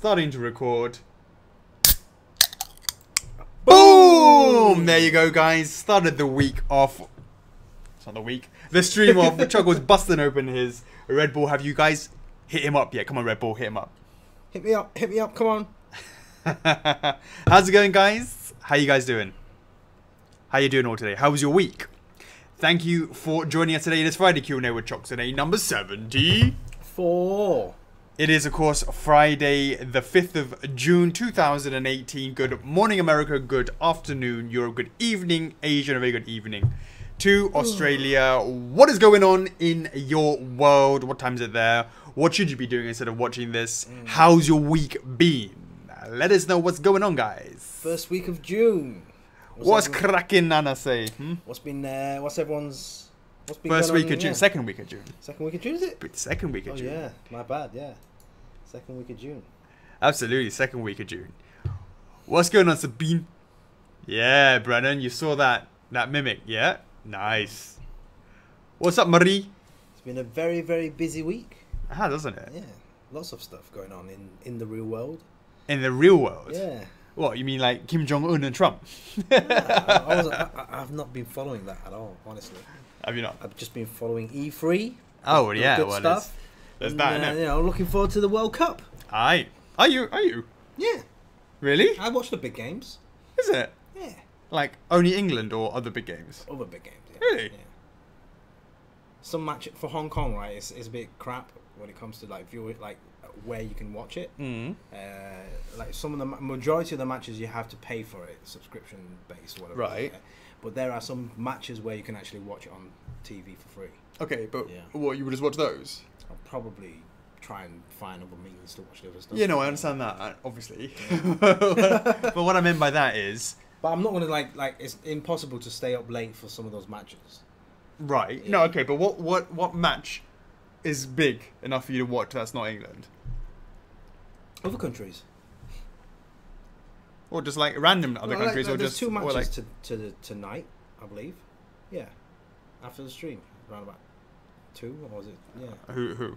starting to record. Boom! There you go, guys. Started the week off. It's not the week. The stream off. Chuck was busting open his Red Bull. Have you guys hit him up yet? Come on, Red Bull, hit him up. Hit me up. Hit me up. Come on. How's it going, guys? How you guys doing? How you doing all today? How was your week? Thank you for joining us today. It is Friday Q&A with Chocks A, number 74. It is, of course, Friday, the 5th of June, 2018. Good morning, America. Good afternoon, Europe. Good evening, Asia. And a very good evening to Australia. What is going on in your world? What time is it there? What should you be doing instead of watching this? How's your week been? Let us know what's going on, guys. First week of June. What's cracking, Nana say? What's been what's everyone's... What's been First going week on, of June. yeah. Second week of June. Second week of June, is it? Second week of June. Oh, yeah. My bad, yeah. Second week of June. Absolutely, second week of June. What's going on, Sabine? Yeah, Brennan, you saw that mimic, yeah? Nice. What's up, Marie? It's been a very, very busy week. Doesn't it? Yeah. Lots of stuff going on in the real world. In the real world? Yeah. What, you mean like Kim Jong-un and Trump? I've not been following that at all, honestly. Have you not? I've just been following E3. Oh, yeah. Good well, stuff. There's that, innit? You know, looking forward to the World Cup. Aye. Are you? Yeah. Really? I watch the big games. Is it? Yeah. Like, only England or other big games? Other big games, yeah. Really? Yeah. Some match for Hong Kong, right? It's a bit crap when it comes to like viewing, like where you can watch it. Like some of the majority of the matches you have to pay for it, subscription based, whatever. Right. Yeah. But there are some matches where you can actually watch it on TV for free. Okay, but Yeah. what, you would just watch those? I'll probably try and find other means to watch the other stuff. Yeah, no, I understand that, obviously. But what I meant by that is... But I'm not gonna like it's impossible to stay up late for some of those matches. Right. Yeah. No, okay, but what match is big enough for you to watch that's not England? Other countries. Or just like random other countries, or there's just two matches like... tonight, I believe. Yeah, after the stream, around about 2, or was it? Yeah. Who?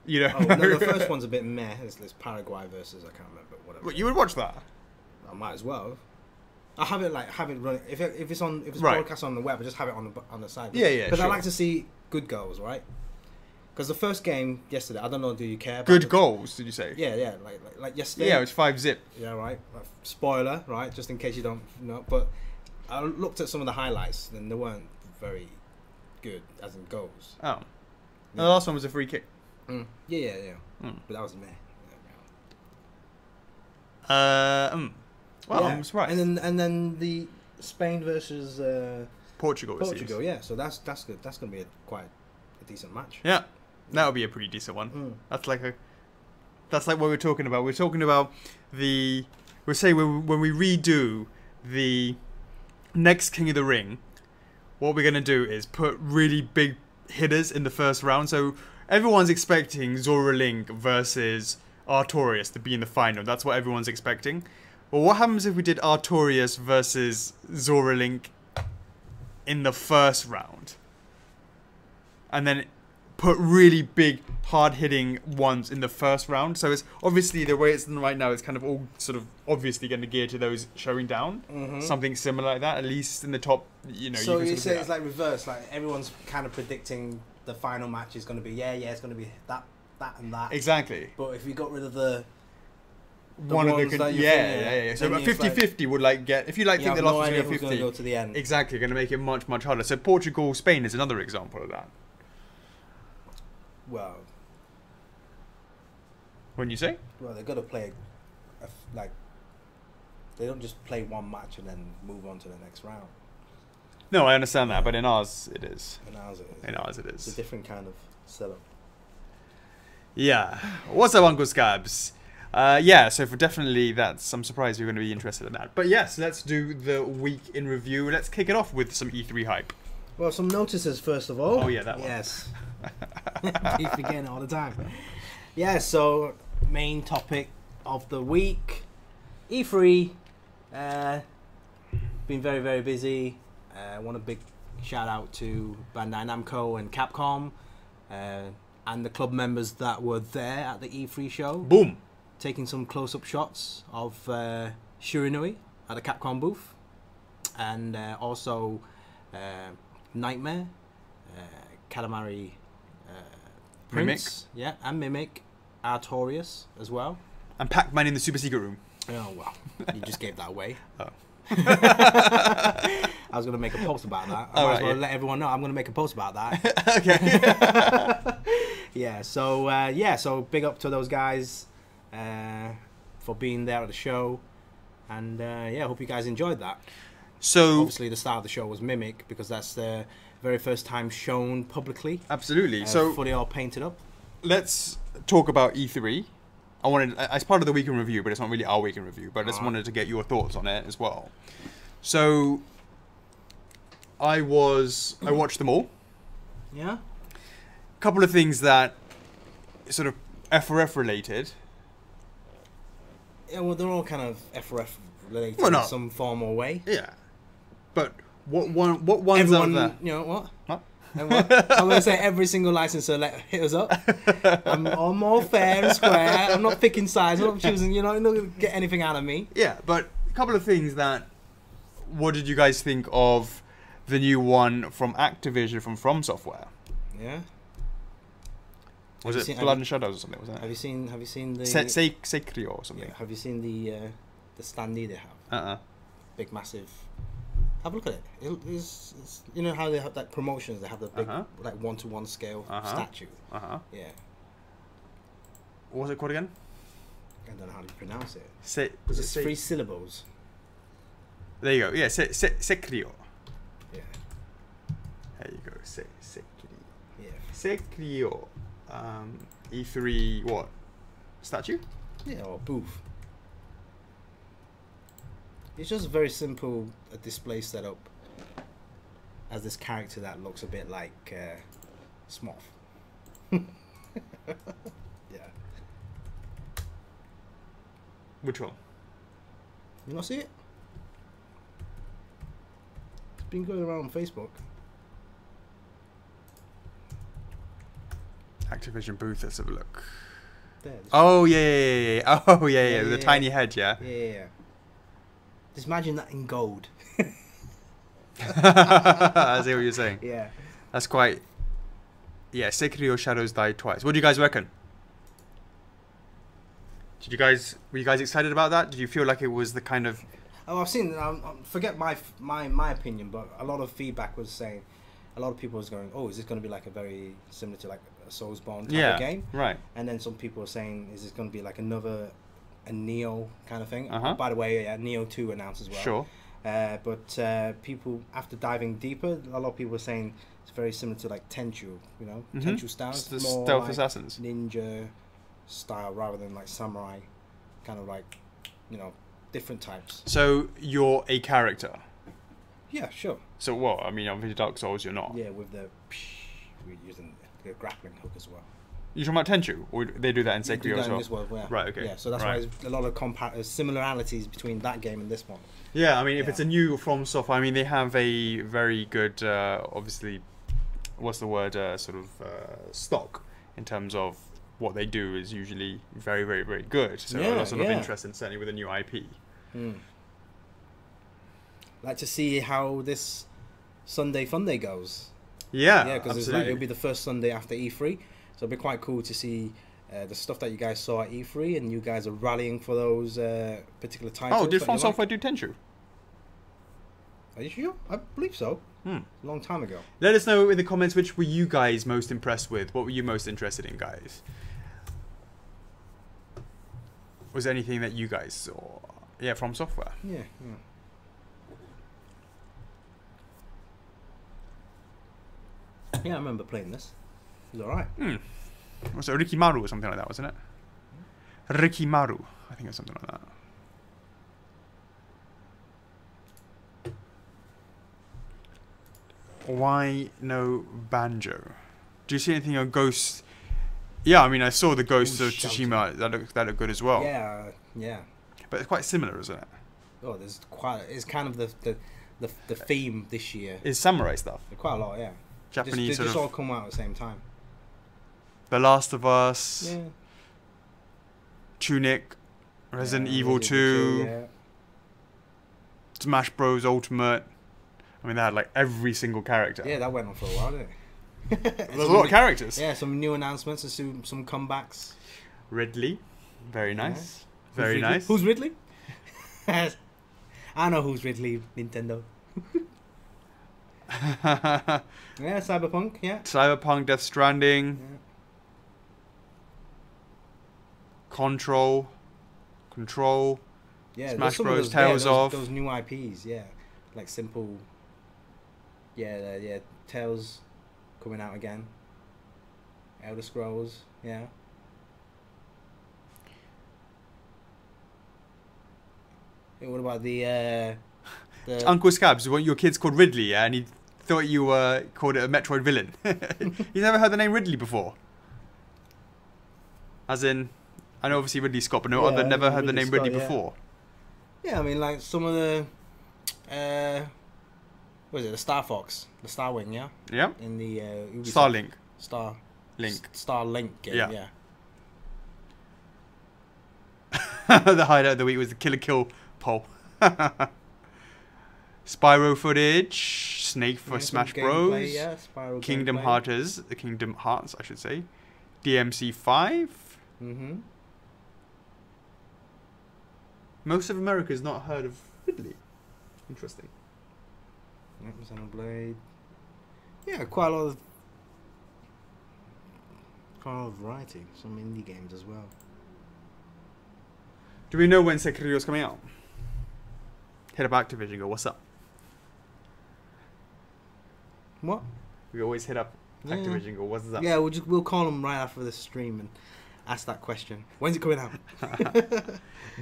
You know. Oh, no, the first one's a bit meh. It's Paraguay versus I can't remember whatever. But you would watch that? I might as well. I have it running. If it's right. Broadcast on the web, I just have it on the side. Yeah. Because sure. I like to see good goals, right? Because the first game yesterday, I don't know. Do you care? About Good goals? Did you say? Yeah. Like yesterday. Yeah, it was 5-0. Yeah, right. Spoiler, right? Just in case you don't know. But I looked at some of the highlights, and they weren't very good, as in goals. Oh. Yeah. The last one was a free kick. Yeah. But that was meh. Well, Yeah. I'm surprised. And then the Spain versus Portugal. Yeah. So that's good. That's gonna be quite a decent match. Yeah, that would be a pretty decent one. That's like what we're talking about. We're talking about when we redo the next King of the Ring, what we're gonna do is put really big hitters in the first round. So everyone's expecting Zora Link versus Artorias to be in the final. That's what everyone's expecting. Well, what happens if we did Artorias versus Zora Link in the first round? And then put really big, hard-hitting ones in the first round. So it's obviously, the way it's done right now, it's kind of all sort of obviously going to gear to those showing down. Something similar like that, at least in the top, you know. So you say it's it's like reverse, like everyone's kind of predicting the final match is going to be, it's going to be that and that. Exactly. But if you got rid of the one of the yeah. So 50-50 would like get, if you like think the loss is going to go 50, go to the end. Exactly, going to make it much harder. So Portugal, Spain is another example of that. Well, when you say? Well, they've got to play like they don't just play one match and then move on to the next round. No, I understand that, but in ours it is. In ours it is. In ours it is. It's a different kind of setup. Yeah. What's up, Uncle Scabs? Yeah, so for definitely that's, I'm surprised you're going to be interested in that. But yes, let's do the week in review. Let's kick it off with some E3 hype. Well, some notices first of all. Oh yeah, that one. Yes. Keep forgetting all the time. Yeah, so main topic of the week, E3. Been very, very busy. Want a big shout out to Bandai Namco and Capcom. and the club members that were there at the E3 show. Boom. Taking some close-up shots of Shiranui at the Capcom booth, and also Nightmare, Katamari Prince, Mimic. and Mimic, Artorias as well, and Pac-Man in the super secret room. Oh well, you just gave that away. Oh. I was going to make a post about that. I might as well let everyone know I'm going to make a post about that. Okay. So big up to those guys for being there at the show, and I hope you guys enjoyed that. So obviously the start of the show was Mimic, because that's the very first time shown publicly. Absolutely. Fully all painted up. Let's talk about E3. I wanted, as part of the week in review, but it's not really our week in review, but I just wanted to get your thoughts on it as well. So, I watched them all. Yeah. A couple of things that sort of F4F related. Yeah, well, they're all kind of F4F related in some form or way. Yeah. But what ones everyone, out there? You know what? Huh? I'm going to say every single licenser hit us up. I'm all fair and square. I'm not picking sides. I'm not choosing. You're not going to get anything out of me. Yeah, but a couple of things that. What did you guys think of the new one from Activision from Software? Yeah. Was it Blood and Shadows or something? Was it? Have you seen the Sekiro or something? Yeah. Have you seen the standee they have? Big massive. Have a look at it. It's you know how they have like promotions. They have the big like 1-to-1 scale statue. Yeah. What was it called again? I don't know how to pronounce it. Was it's 3 syllables. There you go. Yeah, Sekiro. Yeah. There you go. Sekiro. Yeah. Sekiro. E3 what? Statue? Yeah, or booth. It's just very simple a display setup as this character that looks a bit like Smoth. Yeah. Which one? You not see it? It's been going around on Facebook. Activision booth, let's have a look. There, oh yeah. Oh yeah. The tiny head, yeah. Yeah. Just imagine that in gold. I see what you're saying. Yeah. That's quite. Yeah, Sekiro Shadows died twice. What do you guys reckon? Were you guys excited about that? Did you feel like it was the kind of? Oh, I've seen. Forget my opinion, but a lot of feedback was saying, a lot of people was going, "Oh, is this going to be like a very similar to like a Soulsborne type of game?" Right. And then some people were saying, "Is this going to be like a Neo kind of thing?" Uh-huh. By the way, Neo 2 announced as well. Sure. But people, after diving deeper, a lot of people were saying it's very similar to like Tenchu, you know, Tenchu style. It's the more stealth like assassins. Ninja style rather than like samurai, kind of like, you know, different types. So you're a character. Yeah, sure. So what? I mean, obviously Dark Souls, you're not. Yeah, with we're using the grappling hook as well. You're talking about Tenchu, or they do that in Sekiro as well? Yeah. Right. Okay. Yeah, so that's why there's a lot of similarities between that game and this one. Yeah, I mean, if it's a new FromSoft, I mean, they have a very good, obviously, what's the word, stock in terms of what they do is usually very, very, very good. So lots of interest in certainly with a new IP. Like to see how this Sunday Funday goes. Yeah, because it'll be the first Sunday after E3, so it'll be quite cool to see the stuff that you guys saw at E3, and you guys are rallying for those particular titles. Oh, did From Software do Tenchu? Are you sure? I believe so. A long time ago. Let us know in the comments which were you guys most impressed with. What were you most interested in, guys? Was there anything that you guys saw? Yeah, From Software. Yeah. Yeah, I remember playing this. It was alright. Was it Ricky Maru or something like that, wasn't it? Ricky Maru. I think it's something like that. Why no Banjo? Do you see anything on Ghost? Yeah, I mean, I saw the Ghost of Tsushima. That looked good as well. Yeah. But it's quite similar, isn't it? Oh, it's kind of the theme this year. It's samurai stuff. Quite a lot, yeah. Japanese they just all come out at the same time. The Last of Us. Yeah. Tunic. Resident Evil Resident 2. yeah. Smash Bros. Ultimate. I mean, they had like every single character. Yeah, that went on for a while, didn't it? There's a lot of characters. Yeah, some new announcements and some comebacks. Ridley. Very nice. Yeah. Very nice. Who's Ridley? I know who's Ridley, Nintendo. Yeah, Cyberpunk, yeah. Cyberpunk, Death Stranding. Yeah. Control. Yeah, Smash some Bros. Of those, Tales of. those new IPs, yeah. Like simple. Yeah, Tales coming out again. Elder Scrolls, yeah. Hey, what about the Uncle Scabs, you want your kid's called Ridley, yeah? And he thought you called it a Metroid villain. You never heard the name Ridley before? As in, I know obviously Ridley Scott, but no other never heard the name Ridley before. Yeah, I mean, like some of the, what is it? The Star Fox, the Starwing, yeah. Yeah. In the Starlink. Starlink game, yeah. The highlight of the week was the Killer Kill poll. Spyro footage, Snake for Smash Bros. Yeah, Kingdom Hearts, I should say. DMC 5. Mm-hmm. Most of America has not heard of Ridley. Interesting. Xenoblade. Yeah, quite a lot of variety. Some indie games as well. Do we know when Sekiro is coming out? Hit up Activision, go, what's up? What? We always hit up Activision, go, what's up? Yeah, we'll call them right after the stream and ask that question. When's it coming out?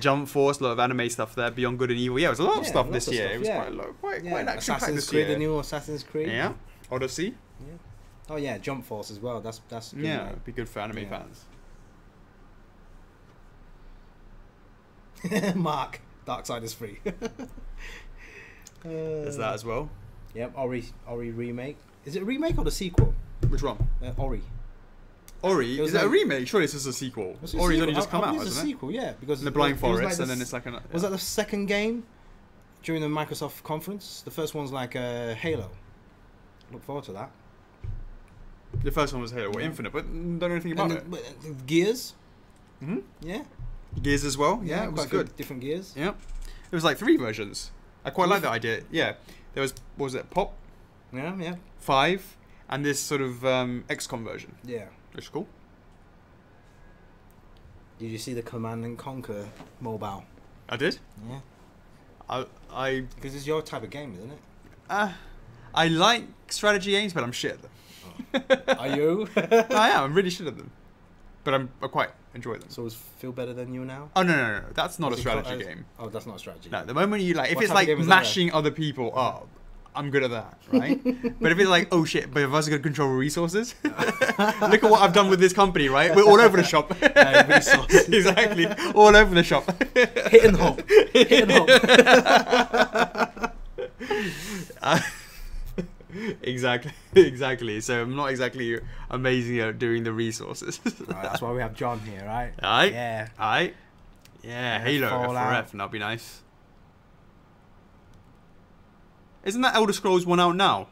Jump Force, a lot of anime stuff there. Beyond Good and Evil. Yeah, it was a lot of stuff this year. It was quite a lot, quite action packed this year. The new Assassin's Creed. Yeah. Odyssey. Yeah. Oh yeah, Jump Force as well. That's yeah, it'd be good for anime fans. Mark, Darksiders is free. There's that as well. Yep, Ori remake. Is it a remake or the sequel? Which one? Ori. Ori? Is it a remake? Surely it's just a sequel. Ori's only just come out, isn't it? It's a sequel, yeah. Because in the Blind Forest, and then it's like an... Was that the second game during the Microsoft conference? The first one's like Halo. Look forward to that. The first one was Halo Infinite, but don't know anything about it. Gears? Mm-hmm. Yeah. Gears as well? Yeah, it was good. Different Gears? Yeah. There was like 3 versions. I quite like that idea. Yeah. There was, what was it, Pop? Yeah. 5, and this sort of XCOM version. Yeah. Which is cool. Did you see the Command and Conquer mobile? I did. Yeah. I because it's your type of game, isn't it? I like strategy games, but I'm shit at them. Oh. Are you? I am. I'm really shit at them, but I quite enjoy them. So does Feel Better Than You now? Oh no! That's not a strategy game. Oh, that's not a strategy. No, the moment you like, if it's like mashing other people up, I'm good at that, right? But if it's like, oh shit, but if I was going to control resources, look at what I've done with this company, right? We're all over the shop. Exactly, all over the shop. Hit and hope. Hit and hope. Exactly. So I'm not exactly amazing at doing the resources. Right, that's why we have John here, right? Alright. Yeah. Alright. Yeah, Halo F4F, and that'd be nice. Isn't that Elder Scrolls 1 out now?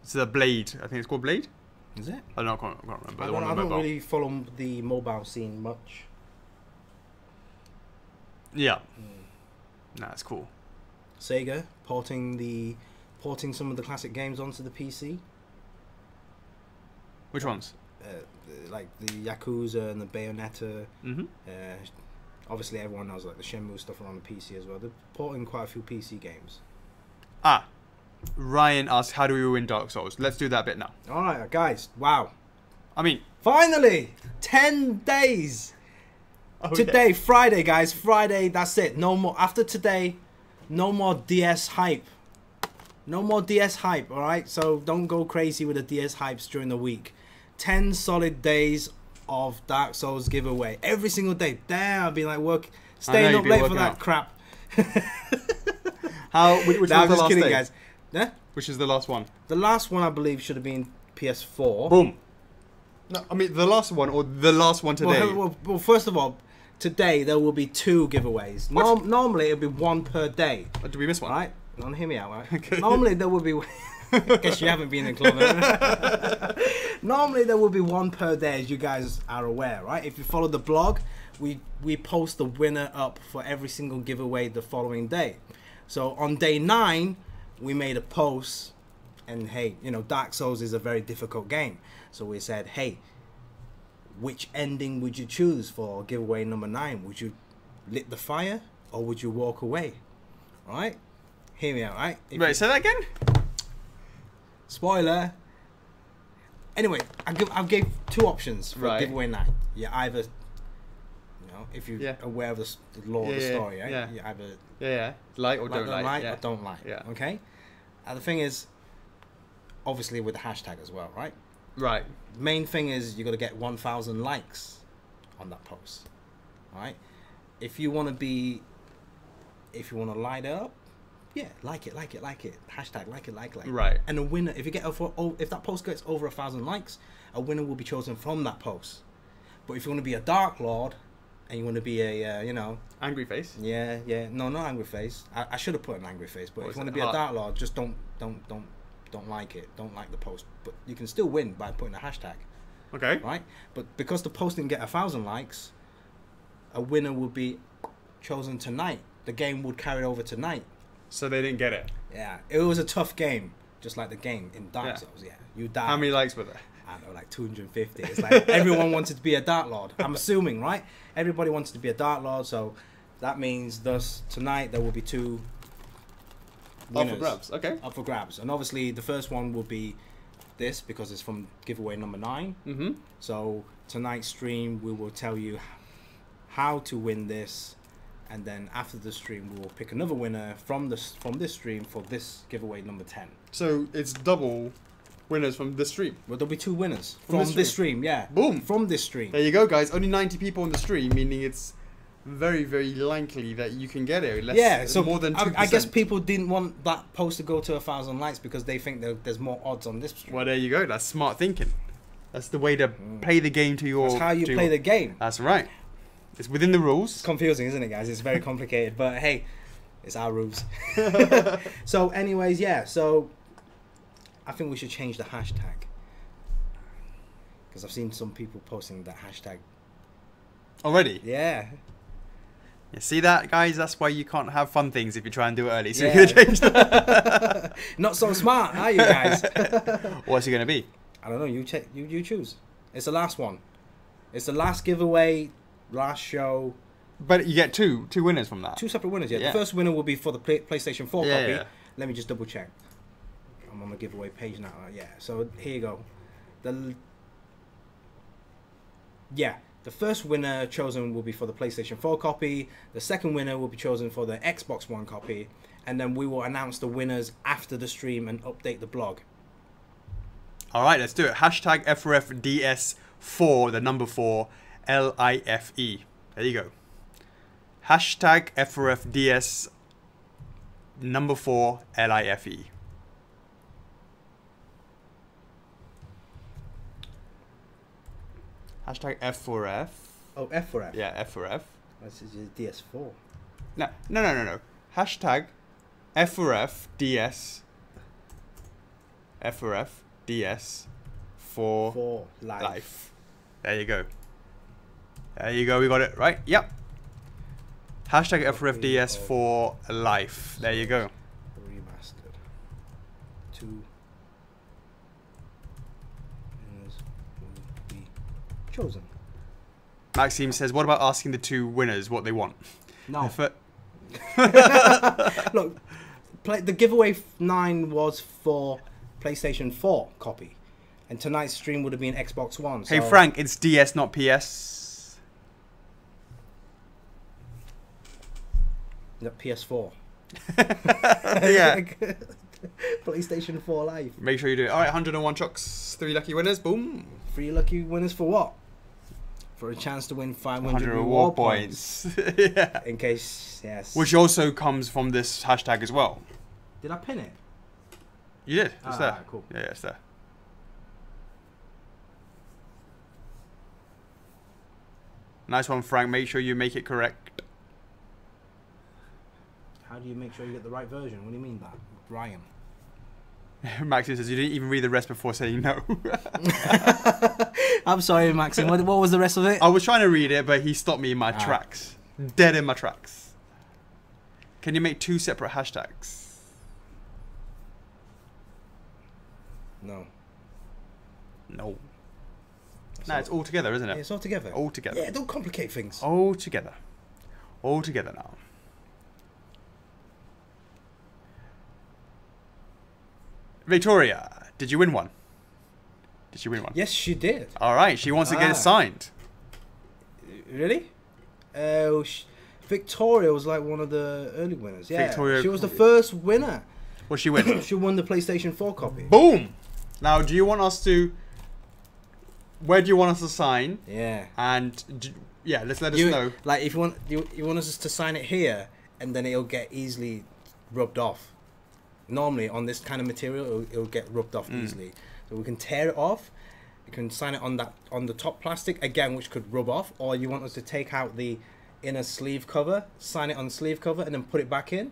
It's the Blade. I think it's called Blade. Is it? I can't remember. I don't really follow the mobile scene much. Yeah. Nah, it's cool. Sega porting some of the classic games onto the PC. Which ones? Like the Yakuza and the Bayonetta. Mm-hmm. Obviously, everyone knows like the Shenmue stuff are on the PC as well. They're porting quite a few PC games. Ryan asked, how do we win Dark Souls? Let's do that bit now. Alright, guys. Wow. I mean... Finally! 10 days! Today, Friday, guys. Friday, that's it. No more. After today, no more DS hype. No more DS hype, alright? So don't go crazy with the DS hypes during the week. 10 solid days of Dark Souls giveaway. Every single day. Damn, I've been like staying up late for that crap. Which was the last day? Guys. Yeah? Which is the last one? The last one, I believe, should have been PS4. Boom. No, I mean the last one or the last one today. Well, first of all, today there will be 2 giveaways. Normally it'll be 1 per day. Oh, did we miss one? Right? Don't hear me out, right? Okay. Normally there will be. Guess you haven't been in club. Normally there will be 1 per day, as you guys are aware, right? If you follow the blog, we post the winner up for every single giveaway the following day. So on day 9, we made a post, and hey, you know, Dark Souls is a very difficult game. So we said, hey, which ending would you choose for giveaway number 9? Would you lit the fire or would you walk away? All right? Hear me out, right? Right, say that again? Spoiler. Anyway, I gave 2 options for giveaway 9. You either, you know, if you're aware of the lore of the story, right? Yeah. You either like or don't like. or don't like. Yeah. Okay? The thing is, obviously with the hashtag as well, right? Right. Main thing is you got to get 1,000 likes on that post, right? If you want to light it up, yeah, like it. Hashtag like it. Right. And a winner, if that post gets over 1,000 likes, a winner will be chosen from that post. But if you want to be a Dark Lord and you want to be a, you know, angry face. Yeah. No, not angry face. I should have put an angry face. But if you want to be a Dark Lord, just don't like it. Don't like the post. But you can still win by putting a hashtag. Okay. Right? But because the post didn't get 1,000 likes, a winner would be chosen tonight. The game would carry over tonight. So they didn't get it. Yeah. It was a tough game. Just like the game in Dark Souls. Yeah. You died. How many likes were there? I don't know, like 250. It's like everyone wanted to be a Dark Lord. I'm assuming, right? Everybody wanted to be a Dark Lord. So that means thus tonight there will be 2 winners. Up for grabs. Okay. Up for grabs. And obviously the first one will be this because it's from giveaway number 9. Mm-hmm. So tonight's stream we will tell you how to win this, and then after the stream we will pick another winner from this stream for this giveaway number 10. So it's double winners from this stream. Well, there'll be 2 winners from this stream. Yeah. Boom. From this stream. There you go, guys. Only 90 people on the stream, meaning it's very, very likely that you can get it. So more than 2%. I guess people didn't want that post to go to 1,000 likes because they think there's more odds on this stream. Well, there you go. That's smart thinking. That's the way to play the game to your... That's how you play the game. That's right. It's within the rules. It's confusing, isn't it, guys? It's very complicated, but hey, it's our rules. So anyways, yeah. So I think we should change the hashtag because I've seen some people posting that hashtag. Already? Yeah. You see that, guys? That's why you can't have fun things if you try and do it early. So yeah. you're going to change that. Not so smart, are you guys? What's it going to be? I don't know. You choose. It's the last one. It's the last giveaway, last show. But you get two winners from that. 2 separate winners. Yeah. The first winner will be for the PlayStation 4 copy. Yeah. Let me just double check. I'm on the giveaway page now. Yeah. So here you go. The first winner chosen will be for the PlayStation 4 copy. The second winner will be chosen for the Xbox One copy. And then we will announce the winners after the stream and update the blog. All right, let's do it. Hashtag F4FDS4, the number 4, LIFE. There you go. Hashtag F4FDS, number 4, LIFE. Hashtag F4F. Oh, F4F. Yeah, F4F. This is DS4. No. Hashtag F4FDS. F4FDS for life. There you go. We got it right. Yep. Hashtag F4FDS for life. There you go. Remastered. 2 winners will be chosen. Maxime says, what about asking the 2 winners what they want? No. Look, the giveaway 9 was for PlayStation 4 copy, and tonight's stream would have been Xbox One. So hey Frank, it's DS, not PS. No, PS4. Yeah. PlayStation 4 Live. Make sure you do it. All right, 101 Chocks, 3 lucky winners. Boom. 3 lucky winners for what? For a chance to win 500 reward points. Yeah. In case, yes. Which also comes from this hashtag as well. Did I pin it? You did. It's there. Cool. Yeah, it's there. Nice one, Frank. Make sure you make it correct. How do you make sure you get the right version? What do you mean that, Ryan? Maxim says you didn't even read the rest before saying no. I'm sorry, Maxim. What was the rest of it? I was trying to read it, but he stopped me in my tracks. Dead in my tracks. Can you make 2 separate hashtags? No. No. No, it's all together, isn't it? Yeah, it's all together. All together. Yeah, don't complicate things. All together. All together now. Victoria, did you win one? Did she win one? Yes, she did. All right, she wants to get it signed. Really? Victoria was like one of the early winners. Yeah, Victoria, she was the first winner. What'd she win? She won the PlayStation 4 copy. Boom! Now, do you want us to... Where do you want us to sign? Yeah. And, yeah, let us know. Like, if you want us to sign it here, and then it'll get easily rubbed off. Normally, on this kind of material, it'll get rubbed off easily. So we can tear it off. You can sign it on the top plastic, again, which could rub off. Or you want us to take out the inner sleeve cover, sign it on the sleeve cover, and then put it back in.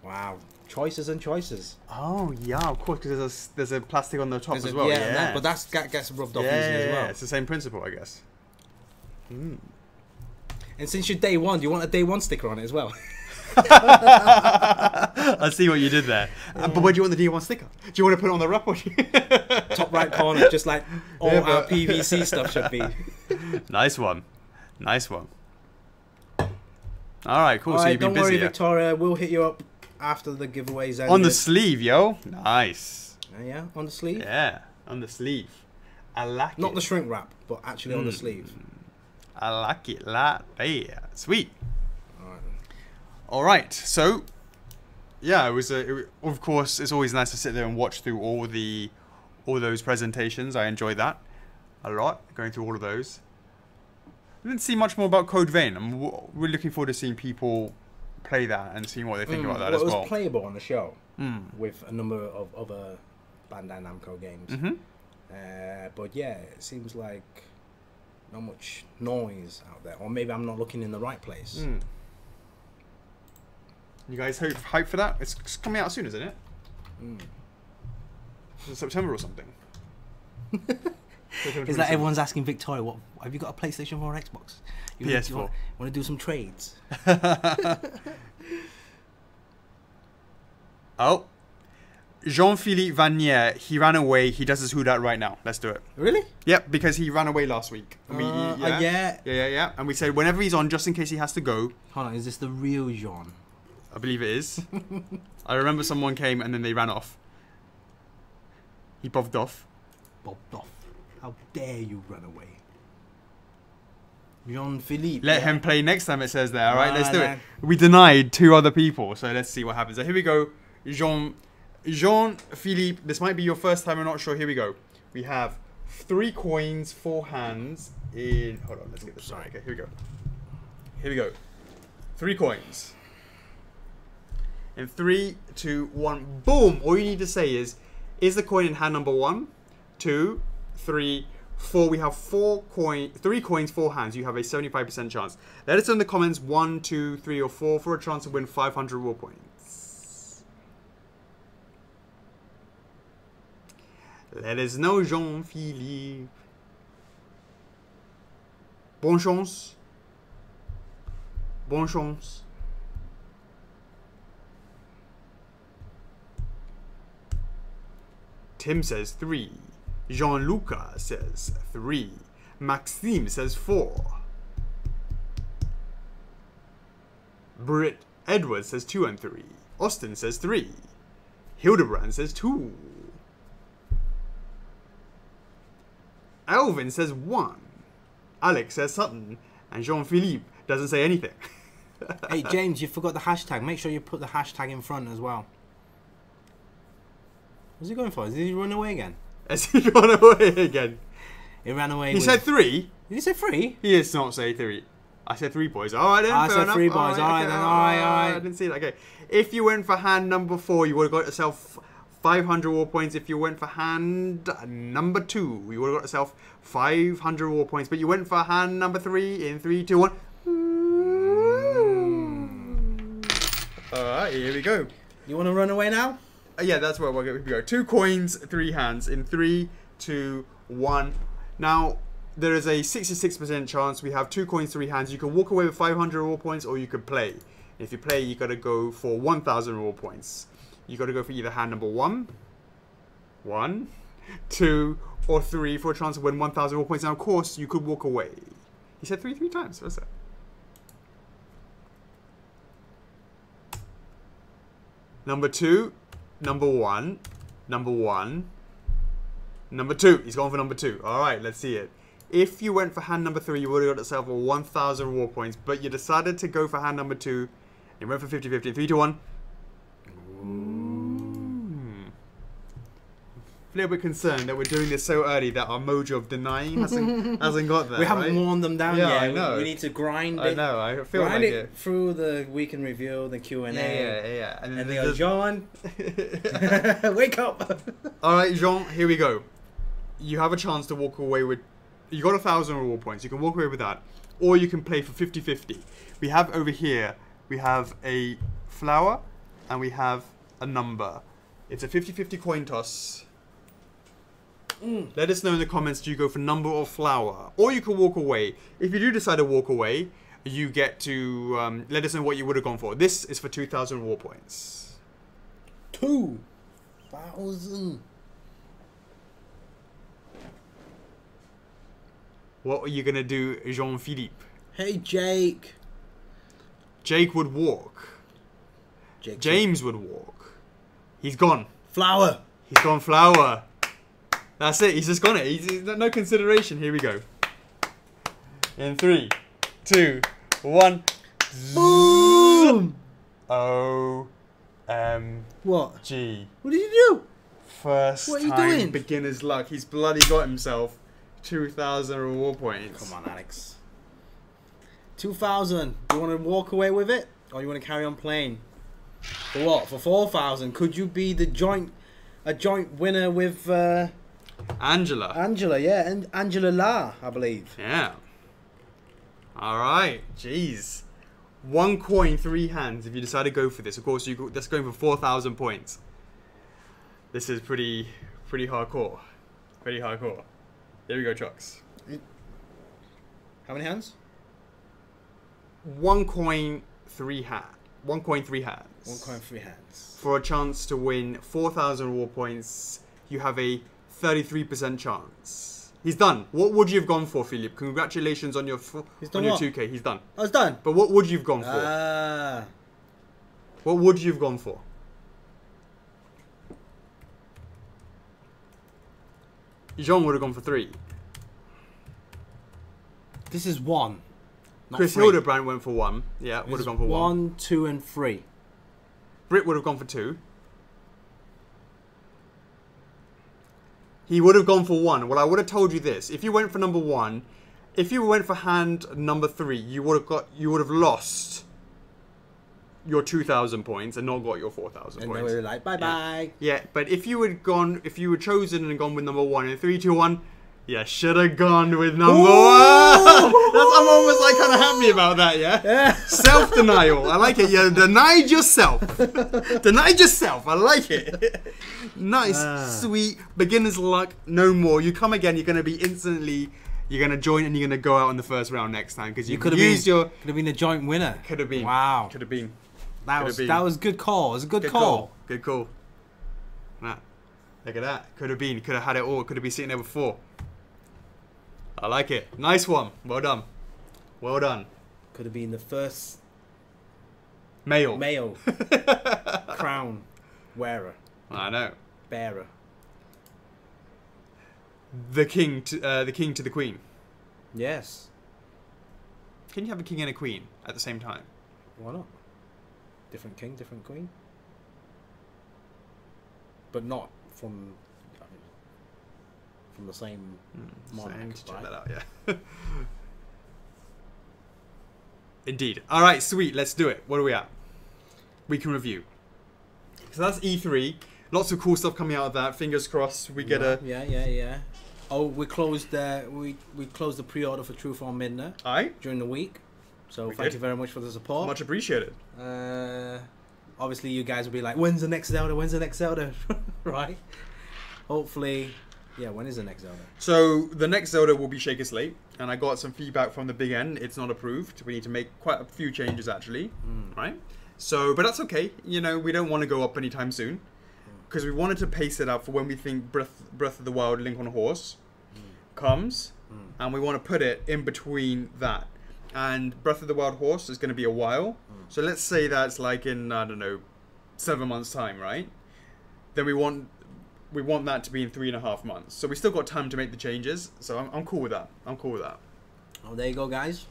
Wow. Choices and choices. Oh, yeah, of course, because there's a plastic on the top as well. Yeah, but that gets rubbed off easily as well. Yeah, it's the same principle, I guess. And since you're day one, do you want a day one sticker on it as well? I see what you did there. Yeah. But where do you want the D1 sticker? Do you want to put it on the wrap? Or top right corner, just like all our PVC stuff should be. Nice one. Nice one. All right, cool. All so right, you've been don't busy. worry, Victoria. We'll hit you up after the giveaways ended. On the sleeve, yo. Nice. Yeah, on the sleeve? Yeah, on the sleeve. I like it. Not the shrink wrap, but actually on the sleeve. I like it. Yeah. Sweet. All right, so yeah, of course, it's always nice to sit there and watch through all those presentations. I enjoyed that a lot, going through all of those. I didn't see much more about Code Vein. I'm really looking forward to seeing people play that and seeing what they think about that as well. It was playable on the show with a number of other Bandai Namco games. But yeah, it seems like not much noise out there, or maybe I'm not looking in the right place. You guys hype for that? It's coming out soon, isn't it? Is it September or something? It's like everyone's asking Victoria, "What have you got? A PlayStation 4 or Xbox? PS4. Want to do some trades?" Oh, Jean-Philippe Vanier, he ran away. He does his who dat right now. Let's do it. Really? Yep, because he ran away last week. Yeah. And we said whenever he's on, just in case he has to go. Hold on, is this the real Jean? I believe it is. I remember someone came and then they ran off. He bobbed off. Bobbed off. How dare you run away? Jean-Philippe. Let him play next time, it says there. All right, let's do it. We denied 2 other people, so let's see what happens. So here we go. Jean-Philippe. This might be your first time, I'm not sure. Here we go. We have 3 coins, 4 hands in... Hold on, let's get this right. Okay, here we go. Here we go. 3 coins. In 3, 2, 1, boom! All you need to say is the coin in hand number 1, 2, 3, 4. We have 3 coins, 4 hands. You have a 75% chance. Let us know in the comments 1, 2, 3, or 4 for a chance to win 500 raw points. Let us know, Jean-Philippe. Bonne chance. Bonne chance. Tim says 3. Jean-Luca says 3. Maxime says 4. Britt Edwards says 2 and 3. Austin says 3. Hildebrand says 2. Alvin says 1. Alex says something. And Jean-Philippe doesn't say anything. Hey, James, you forgot the hashtag. Make sure you put the hashtag in front as well. What's he going for? Did he run away again? Has he run away again? He ran away. He said 3. Did he say 3? He did not say 3. I said 3 boys. All right then. I said 3 boys. All right then. All right. I didn't see that. Okay. If you went for hand number 4, you would have got yourself 500 war points. If you went for hand number 2, you would have got yourself 500 war points. But you went for hand number 3 in 3, 2, 1. Alright, here we go. You want to run away now? Yeah, that's where we're going to go. 2 coins, 3 hands in 3, 2, 1. Now, there is a 66% chance we have 2 coins, 3 hands. You can walk away with 500 war points, or you could play. If you play, you got to go for 1,000 war points. You got to go for either hand number 1, 2, or 3 for a chance to win 1,000 war points. Now, of course, you could walk away. He said 3 times. What's that? Number 2, number 1, number 1, number 2. He's going for number 2. All right, let's see it. If you went for hand number 3, you would have got yourself 1,000 war points, but you decided to go for hand number 2. You went for 50-50. 3, 2, 1. A little bit concerned that we're doing this so early that our mojo of denying hasn't got there. We haven't worn them down yet. I know. We need to grind it. I know. I feel grind like it through the week in review, the Q&A. Yeah. And they go, John, wake up. All right, Jean, here we go. You have a chance to walk away with... You got 1,000 reward points. You can walk away with that. Or you can play for 50-50. We have over here, we have a flower and we have a number. It's a 50-50 coin toss. Let us know in the comments, do you go for number or flower? Or you can walk away. If you do decide to walk away, you get to let us know what you would have gone for. This is for 2,000 war points. 2,000. What are you going to do, Jean-Philippe? Hey, Jake. Jake would walk. James would walk. He's gone. Flower. He's gone flower. That's it. He's just gone it. He's no consideration. Here we go. In 3, 2, 1. Boom. What? G. What did you do? First what are you time doing? beginner's luck. He's bloody got himself 2,000 reward points. Come on, Alex. 2,000. Do you want to walk away with it, or you want to carry on playing? For what? For 4,000? Could you be the joint winner with Angela? Angela, yeah, and Angela La, I believe. Yeah. All right. Jeez. 1 coin, 3 hands. If you decide to go for this, of course, that's going for 4,000 points. This is pretty hardcore. Pretty hardcore. There we go, Chocks. How many hands? 1 coin, 3 hands. 1 coin, 3 hands. 1 coin, 3 hands. For a chance to win 4,000 war points, you have a 33% chance. He's done. What would you have gone for, Philippe? Congratulations on your 2K. He's done. I was done. But what would you have gone for? What would you have gone for? Jean would have gone for 3. This is 1. Chris Hildebrand went for 1. Yeah, would have gone for 1. 1, 2, and 3. Britt would have gone for 2. He would have gone for 1. Well, I would have told you this. If you went for number 1, if you went for hand number 3, you would have lost your 2,000 points and not got your 4,000 points. And they were like, bye-bye. Yeah, but if you had chosen and gone with number 1 in 3, 2, 1, yeah, should have gone with number 1. I'm almost like kind of happy about that, yeah? Self-denial. I like it. You denied yourself. Denied yourself. I like it. Nice, sweet, beginner's luck, no more. You come again, you're going to be instantly, you're going to join and you're going to go out in the first round next time because you could have used your... Could have been the joint winner. Could have been. Wow. Could have been. That was good call. It was a good call. Good call. Nah, look at that. Could have been. Could have had it all. Could have been sitting there before. I like it. Nice one. Well done. Well done. Could have been the first male crown wearer. I know. Bearer. The king to the queen. Yes. Can you have a king and a queen at the same time? Why not? Different king, different queen. But not from the same monarch. To check that out, yeah. Indeed. All right, sweet. Let's do it. What are we at? We can review. So that's E3. lots of cool stuff coming out of that. Fingers crossed we get Yeah. Oh, we closed we closed the pre-order for Truth or Midnight during the week. So thank you very much for the support. Much appreciated. Obviously, you guys will be like, when's the next Zelda? When's the next Zelda? Right? Hopefully, yeah, when is the next Zelda? So, the next Zelda will be Shake It Slate. And I got some feedback from the big end. It's not approved. We need to make quite a few changes, actually. Right? So, but that's okay. You know, we don't want to go up anytime soon. Because we wanted to pace it up for when we think Breath of the Wild Link on a Horse comes. And we want to put it in between that. And Breath of the Wild Horse is going to be a while. So let's say that's like in, I don't know, 7 months' time, right? Then we want that to be in 3.5 months. So we still got time to make the changes. So I'm cool with that. I'm cool with that. Oh, there you go, guys.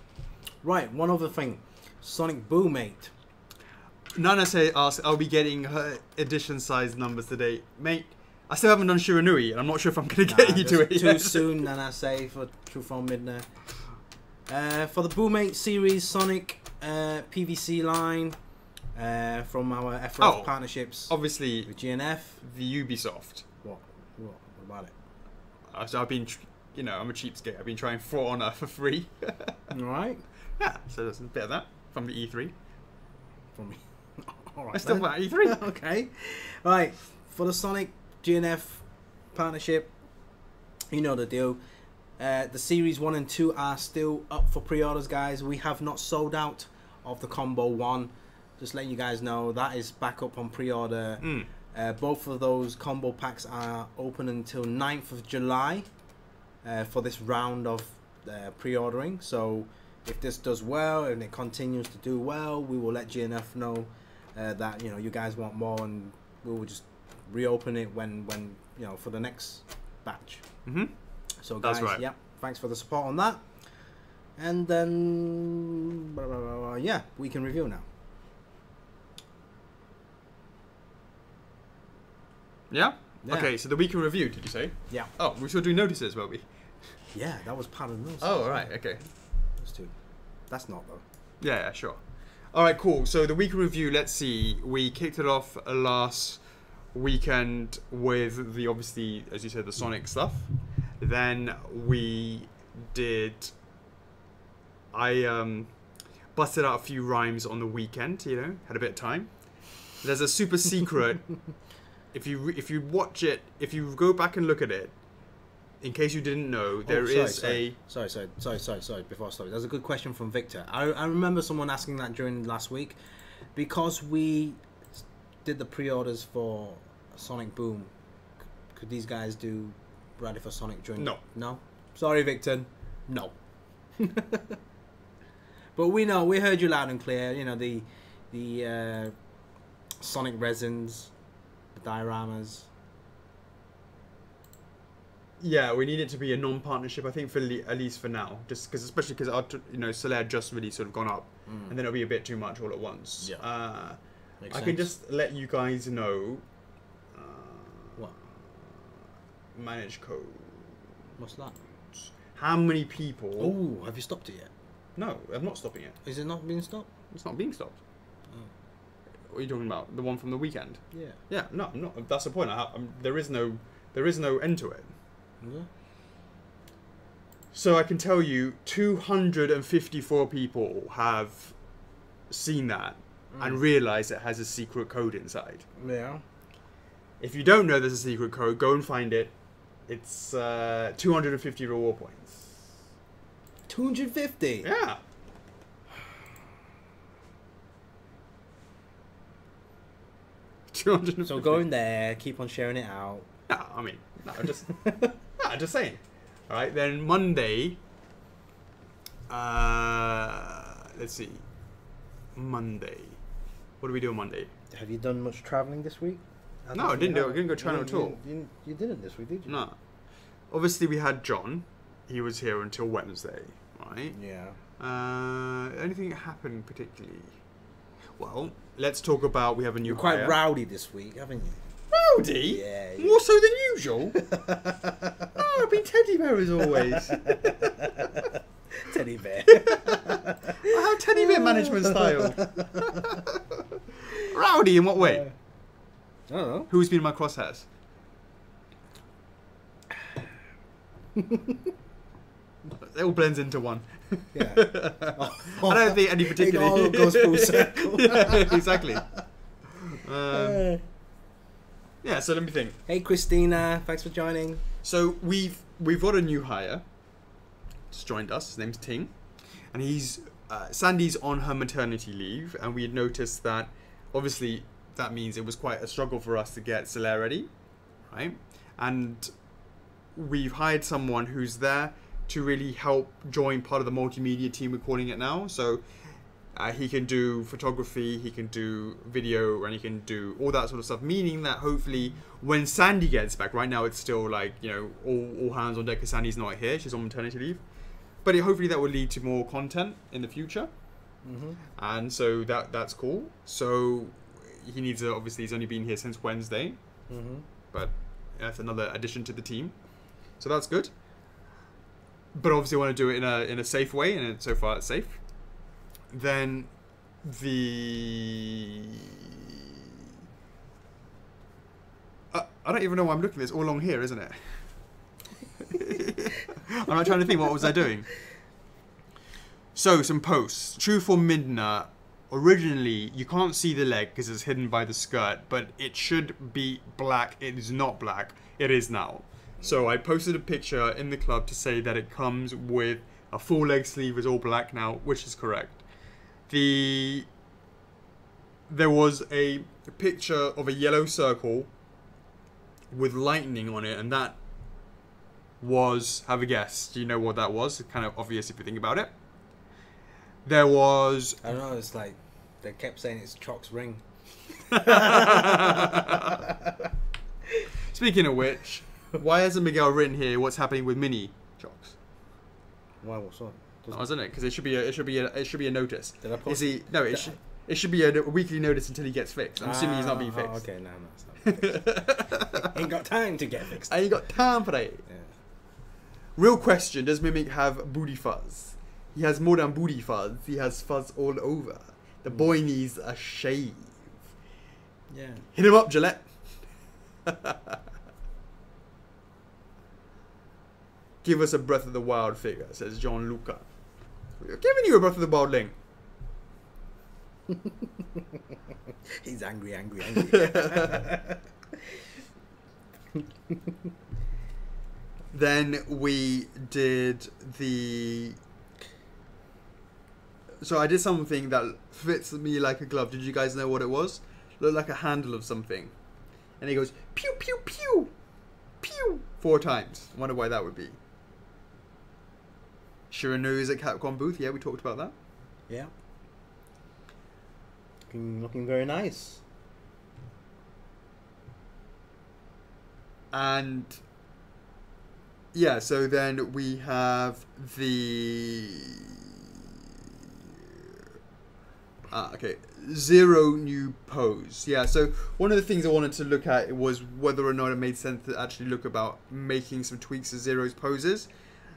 Right, one other thing. Sonic Boom 8. Nana asked, I'll be getting her edition size numbers today. Mate, I still haven't done Shiranui, and I'm not sure if I'm going to get you to it too yet. soon, Nana for Truth or Midnight. For the Boom 8 series, Sonic PVC line from our F4F partnerships. Obviously, with GNF. The Ubisoft. What about it? I've been, you know, I'm a cheapskate. I've been trying For Honor for free. Alright. Yeah, so there's a bit of that from the E3. From me. Alright. I still got E3. Okay. Right. For the Sonic GNF partnership, you know the deal. The Series 1 and 2 are still up for pre-orders, guys. We have not sold out of the Combo 1. Just letting you guys know, that is back up on pre-order. Both of those combo packs are open until 9th of July for this round of pre-ordering. So if this does well and it continues to do well, we will let GNF know that, you know, you guys want more, and we will just reopen it when you know, for the next batch. So guys, that's right. Yeah, thanks for the support on that. And then, yeah, we can review now. Yeah? Okay, so the week in review, did you say? Yeah. Oh, we should do notices, won't we? Yeah, that was part of the notices. Oh, alright, okay. Those two. That's not, though. Yeah, sure. Alright, cool. So the week in review, let's see. We kicked it off last weekend with the, obviously, as you said, the Sonic stuff. Then we did... I busted out a few rhymes on the weekend, you know, had a bit of time. There's a super secret... If you watch it, if you go back and look at it, in case you didn't know, Sorry. Before I stop, there's a good question from Victor. I remember someone asking that during last week, because we did the pre-orders for Sonic Boom. Could these guys do Ready for Sonic during? No. Sorry, Victor. No. But we know, we heard you loud and clear. You know, the Sonic resins. Dioramas. Yeah, we need it to be a non-partnership, I think, for at least for now, just because, especially because our, you know, Soler just really sort of gone up, and then it'll be a bit too much all at once. Yeah. I can just let you guys know. What? Manage code. What's that? How many people? Oh, have you stopped it yet? No, I'm not stopping it. Is it not being stopped? It's not being stopped. What are you talking about? The one from the weekend? Yeah. Yeah, no, I'm not. That's the point. There is no end to it. Yeah. So I can tell you 254 people have seen that and realised it has a secret code inside. Yeah. If you don't know there's a secret code, go and find it. It's 250 reward points. 250? Yeah. So go in there, keep on sharing it out. No, I mean, just saying. All right, then Monday. Let's see. Monday. What do we do on Monday? Have you done much traveling this week? No, I didn't do. I didn't go China at all. You didn't this week, did you? No. Obviously, we had John. He was here until Wednesday, right? Yeah. Anything happened particularly? Well, let's talk about. We have a new. You're quite rowdy this week, haven't you? Rowdy? Yeah. More so than usual. Oh, I've been teddy bear as always. Teddy bear. I have teddy bear management style. Rowdy in what way? I don't know. Who's been in my crosshairs? It all blends into one. Yeah. I don't think any particular. It all goes full circle. Yeah, exactly. Yeah, so let me think. Hey Christina, thanks for joining. So we've got a new hire. Just joined us. His name's Ting, and he's Sandy's on her maternity leave, and we had noticed that obviously that means it was quite a struggle for us to get Soler ready, right? And we've hired someone who's there to really help join part of the multimedia team, we're calling it now. So he can do photography, he can do video, and he can do all that sort of stuff, meaning that hopefully when Sandy gets back, right now it's still like, you know, all hands on deck because Sandy's not here, she's on maternity leave. But hopefully that will lead to more content in the future. Mm-hmm. And so that's cool. So he needs to, obviously he's only been here since Wednesday, but that's another addition to the team. So that's good. But obviously I want to do it in a safe way, and so far it's safe. Then I don't even know why I'm looking at this all along here, isn't it? I'm not trying to think, what was I doing? So some posts. True for Midna. Originally, you can't see the leg because it's hidden by the skirt, but it should be black. It is not black. It is now. So I posted a picture in the club to say that it comes with a full leg sleeve, is all black now, which is correct. There was a picture of a yellow circle with lightning on it, and that was, have a guess. Do you know what that was? It's kind of obvious if you think about it. There was... I don't know, it's like, they kept saying it's Chocks' ring. Speaking of which, why hasn't Miguel written here what's happening with mini Chocks? Why, what's up? Oh, isn't it? Because it should be a notice. Did I post it? No, it should be a weekly notice until he gets fixed. I'm assuming he's not being fixed. Oh, okay, no, it's not fixed. Ain't got time to get fixed. I ain't got time for that. Yeah. Real question, does Mimic have booty fuzz? He has more than booty fuzz, he has fuzz all over. The boy needs a shave. Yeah. Hit him up, Gillette. Give us a Breath of the Wild figure, says John Luca. We're giving you a Breath of the Wild link. He's angry. Then we did the... So I did something that fits me like a glove. Did you guys know what it was? Looked like a handle of something. And he goes, pew, pew, pew, pew, 4 times. I wonder why that would be. Shiranu is at Capcom booth. Yeah, we talked about that. Yeah. Looking very nice. And yeah, so then we have the okay, 0 new pose. Yeah, so one of the things I wanted to look at was whether or not it made sense to actually look about making some tweaks to Zero's poses.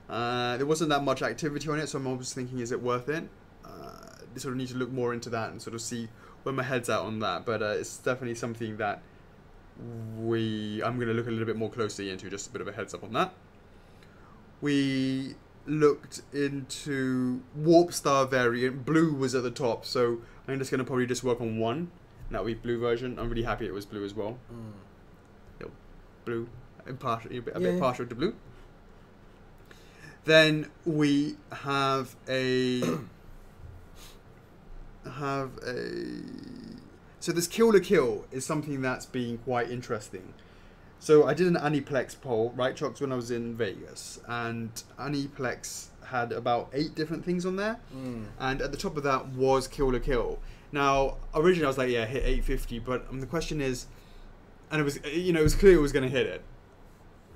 There wasn't that much activity on it, so I'm always thinking, is it worth it? I sort of need to look more into that and sort of see where my head's at on that, but it's definitely something that I'm going to look a little bit more closely into, just a bit of a heads up on that. We looked into Warp Star variant. Blue was at the top, so I'm just going to probably just work on one, and that'll be blue version. I'm really happy it was blue as well. Blue, a bit partial to blue. Then we have a so this kill to kill is something that's been quite interesting. So I did an Aniplex poll, right, Chocks, when I was in Vegas, and Aniplex had about 8 different things on there, and at the top of that was kill to kill. Now originally I was like, yeah, hit 850, but the question is, and it was, you know, it was clear it was going to hit it.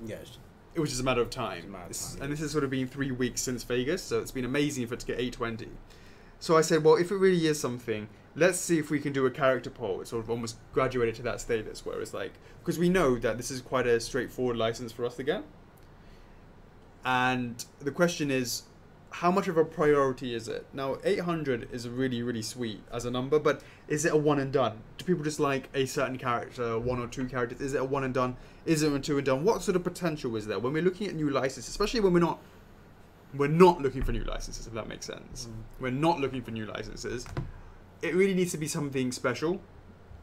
Yes. It was just a matter of time. And this has sort of been 3 weeks since Vegas, so it's been amazing for it to get 820. So I said, well, if it really is something, let's see if we can do a character poll. It's sort of almost graduated to that status where it's like, because we know that this is quite a straightforward license for us to get. And the question is, how much of a priority is it? Now, 800 is really, really sweet as a number, but is it a one and done? Do people just like a certain character, one or two characters? Is it a one and done? Is it a two and done? What sort of potential is there when we're looking at new licenses, especially when we're not looking for new licenses, if that makes sense. We're not looking for new licenses. It really needs to be something special.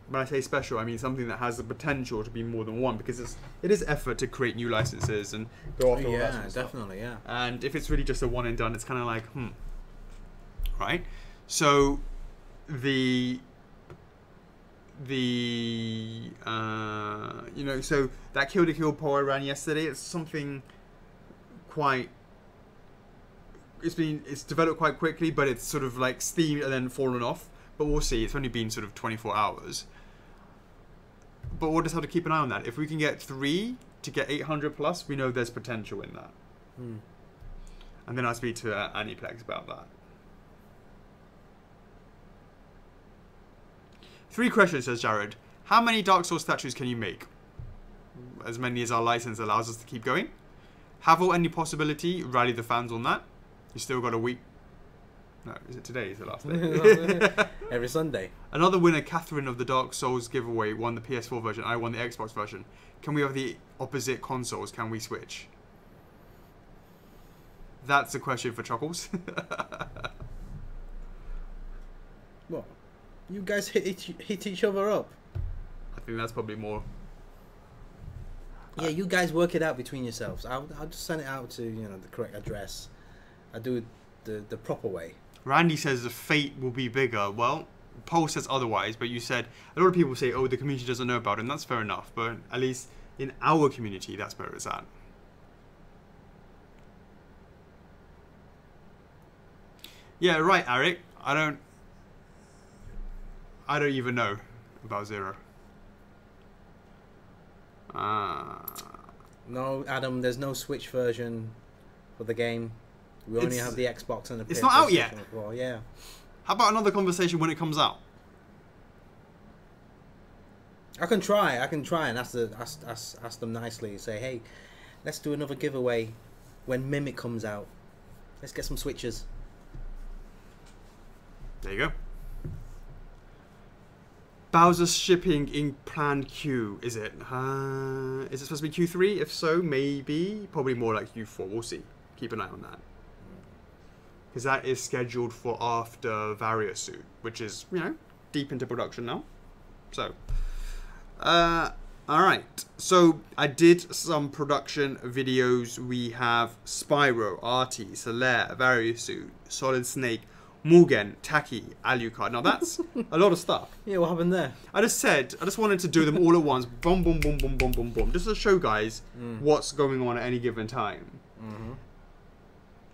When I say special, I mean something that has the potential to be more than one, because it is effort to create new licenses and go after all that sort of stuff. Definitely, yeah. And if it's really just a one and done, it's kind of like, right? So the so that Kill to Kill poll I ran yesterday, it's something quite. It's developed quite quickly, but it's sort of like steamed and then fallen off. But we'll see. It's only been sort of 24 hours. But we'll just have to keep an eye on that. If we can get 3 to get 800 plus, we know there's potential in that. And then I'll speak to Aniplex about that. 3 questions, says Jared. How many Dark Souls statues can you make? As many as our license allows us to keep going. Have all any possibility? Rally the fans on that. You still got a week. No, is it today? Is the last day? Every Sunday. Another winner, Catherine of the Dark Souls giveaway, won the PS4 version. I won the Xbox version. Can we have the opposite consoles? Can we switch? That's a question for Chuckles. What? You guys hit each other up? I think that's probably more. Yeah, you guys work it out between yourselves. I'll just send it out to the correct address. I do it the proper way. Randy says the fate will be bigger. Well, Paul says otherwise, but you said a lot of people say, oh, the community doesn't know about it, and that's fair enough. But at least in our community, that's where it's at. Yeah, right, Eric. I don't even know about Zero. No, Adam. There's no Switch version for the game. We only have the Xbox and the. It's not out yet. Well, yeah. How about another conversation when it comes out? I can try, and ask them nicely. Say, hey, let's do another giveaway when Mimic comes out. Let's get some Switches. There you go. Bowser's shipping in planned Q, is it? Is it supposed to be Q3? If so, maybe. Probably more like Q4. We'll see. Keep an eye on that. Because that is scheduled for after Varia Suit, which is, deep into production now. So, alright. So, I did some production videos. We have Spyro, Artie, Solaire, Varia Suit, Solid Snake, Mugen, Taki, Alucard. Now, that's a lot of stuff. Yeah, what happened there? I just wanted to do them all at once. Boom, boom, boom, boom, boom, boom, boom. Just to show guys what's going on at any given time.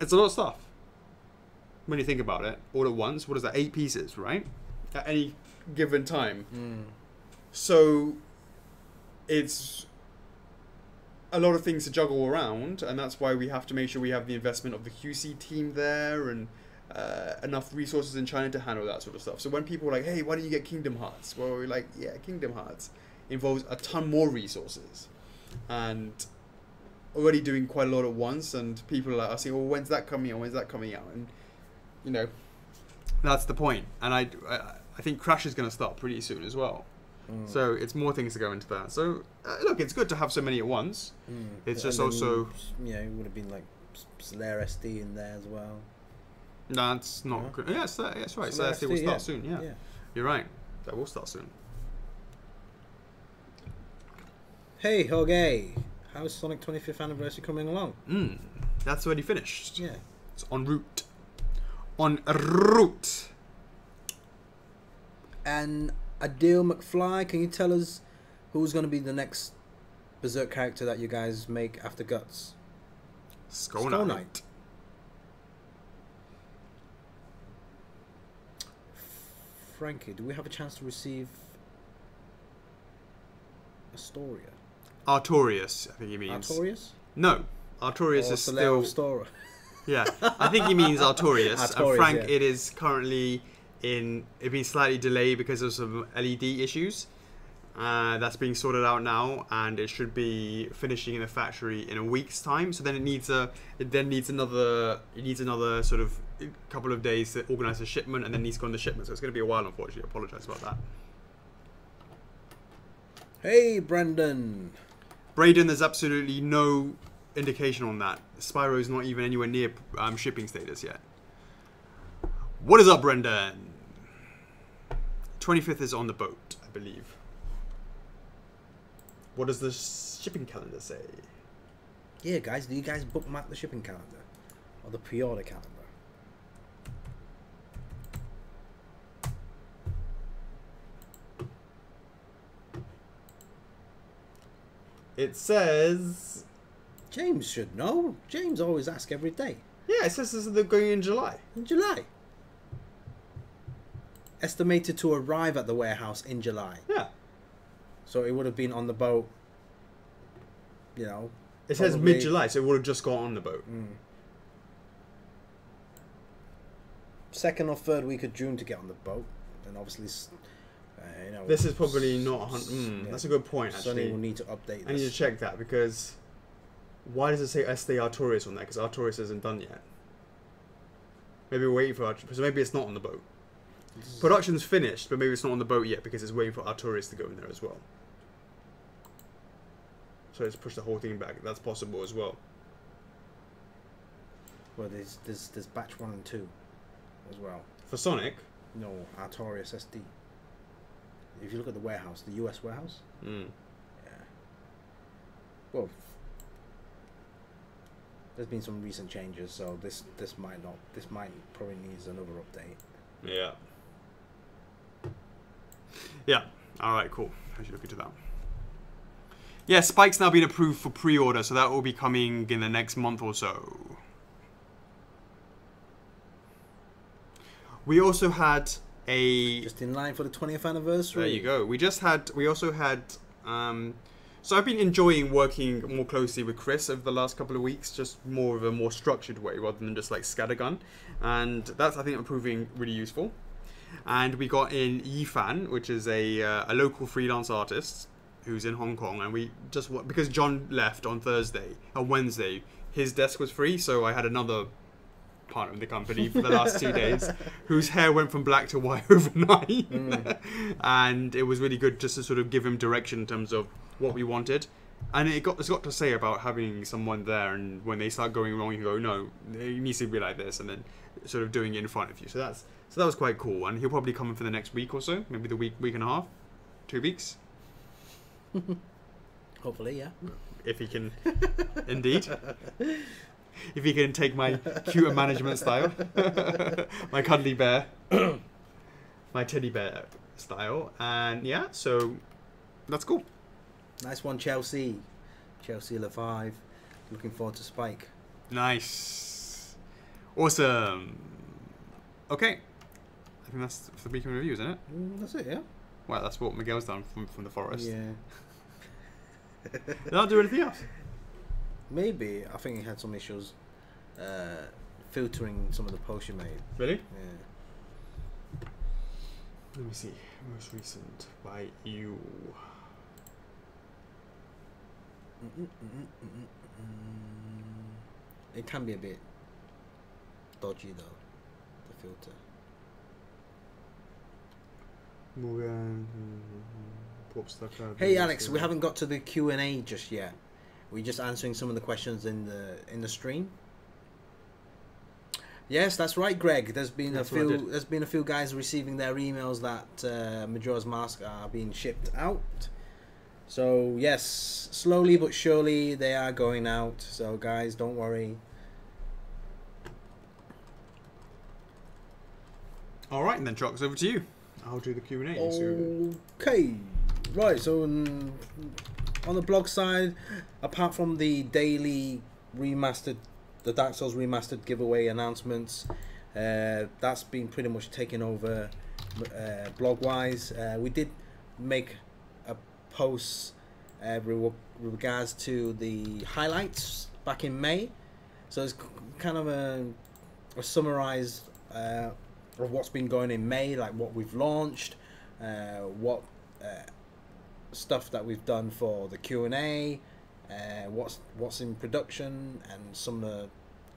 It's a lot of stuff. When you think about it, all at once, what is that? 8 pieces, right? At any given time. So it's a lot of things to juggle around, and that's why we have to make sure we have the investment of the QC team there and enough resources in China to handle that sort of stuff. So when people are like, hey, why don't you get Kingdom Hearts? Well, we're like, yeah, Kingdom Hearts involves a ton more resources and already doing quite a lot at once, and people are like asking, well, when's that coming out? When's that coming out? And that's the point. And I think Crash is going to start pretty soon as well. So it's more things to go into that. So look, it's good to have so many at once. It's just also it would have been like Solaire SD in there as well. That's not good. Yeah, that's right. Solaire SD will start soon. Yeah, you're right. That will start soon. Hey, Jorge, how's Sonic 25th anniversary coming along? That's already finished. Yeah, it's en route. En route. And Adil McFly, can you tell us who's going to be the next Berserk character that you guys make after Guts? Skull Knight. Frankie, do we have a chance to receive Astoria? Artorias, I think he means. Artorias? No, Artorias is still. Stora. Yeah, I think he means Artorias. Artorias, and Frank, yeah. It is currently it's been slightly delayed because of some LED issues. That's being sorted out now, and it should be finishing in the factory in a week's time. So then it needs another sort of couple of days to organise the shipment, and then needs to go on the shipment. So it's going to be a while, unfortunately. I apologise about that. Hey, Brendan. Braden, there's absolutely no indication on that. Spyro's not even anywhere near shipping status yet. What is up, Brendan? 25th is on the boat, I believe. What does the shipping calendar say? Yeah, guys, do you guys bookmark the shipping calendar? Or the pre-order calendar? It says... James should know. James always asks every day. Yeah, it says they're going in July. In July. Estimated to arrive at the warehouse in July. Yeah. So it would have been on the boat, you know. It says mid-July, so it would have just got on the boat. Second or third week of June to get on the boat. And obviously, you know. This is probably not... That's a good point, actually. Sonny will need to update this. I need to check that, because... Why does it say Este Artorias on there? Because Artorias isn't done yet. Maybe we're waiting for Artorias. So maybe it's not on the boat. Production's finished, but maybe it's not on the boat yet because it's waiting for Artorias to go in there as well. So let's push the whole thing back. That's possible as well. Well, there's batch 1 and 2 as well. For Sonic? No, Artorias SD. If you look at the warehouse, the US warehouse. Yeah. Well, there's been some recent changes, so this might probably needs another update. Yeah. Yeah. All right. Cool. I should look into that. Yeah, Spike's now been approved for pre-order, so that will be coming in the next month or so. We also had a... Just in line for the 20th anniversary. There you go. We also had... So I've been enjoying working more closely with Chris over the last couple of weeks, just more of a more structured way rather than just like scattergun. And that's, I think, proving really useful. And we got in Yifan, which is a local freelance artist who's in Hong Kong. And we just, because John left on Wednesday, his desk was free. So I had another partner in the company for the last 2 days whose hair went from black to white overnight. And it was really good just to sort of give him direction in terms of what we wanted. And it's got to say about having someone there, and when they start going wrong, you go, no, it needs to be like this, and then sort of doing it in front of you. So that was quite cool. And he'll probably come in for the next week or so, maybe the week and a half, 2 weeks. Hopefully, yeah. If he can, indeed. If he can take my cuter management style, my cuddly bear, my teddy bear style, and yeah, so that's cool. Nice one, Chelsea. Chelsea LA5. Looking forward to Spike. Nice. Awesome. Okay. I think that's for the weekend review, isn't it? That's it, yeah. Well, that's what Miguel's done from the forest. Yeah. Did I do anything else? Maybe. I think he had some issues filtering some of the posts you made. Really? Yeah. Let me see. Most recent by you. It can be a bit dodgy though, the filter. Hey Alex, we haven't got to the Q&A just yet. We're just answering some of the questions in the stream. Yes, that's right, Greg. There's been a few guys receiving their emails that Majora's Mask are being shipped out. So yes, slowly but surely they are going out. So guys, don't worry. All right, and then Chocks, over to you. I'll do the Q&A. Okay, right. So on the blog side, apart from the daily remastered, the Dark Souls remastered giveaway announcements, that's been pretty much taken over blog wise. We did make a post with regards to the highlights back in May, so it's kind of a summarized of what's been going in May, like what we've launched, what stuff that we've done for the Q&A, what's in production, and some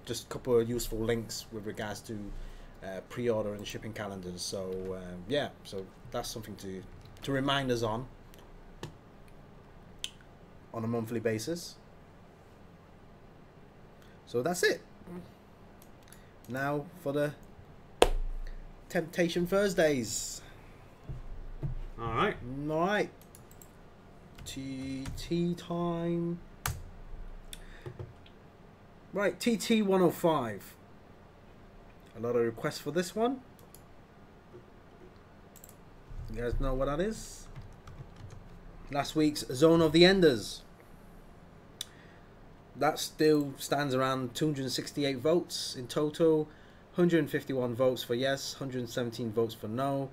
just a couple of useful links with regards to pre-order and shipping calendars. So yeah, so that's something to remind us on a monthly basis. So that's it. Now for the Temptation Thursdays. All right. All right. TT time. Right, TT 105. A lot of requests for this one. You guys know what that is? Last week's Zone of the Enders. That still stands around 268 votes in total. 151 votes for yes, 117 votes for no.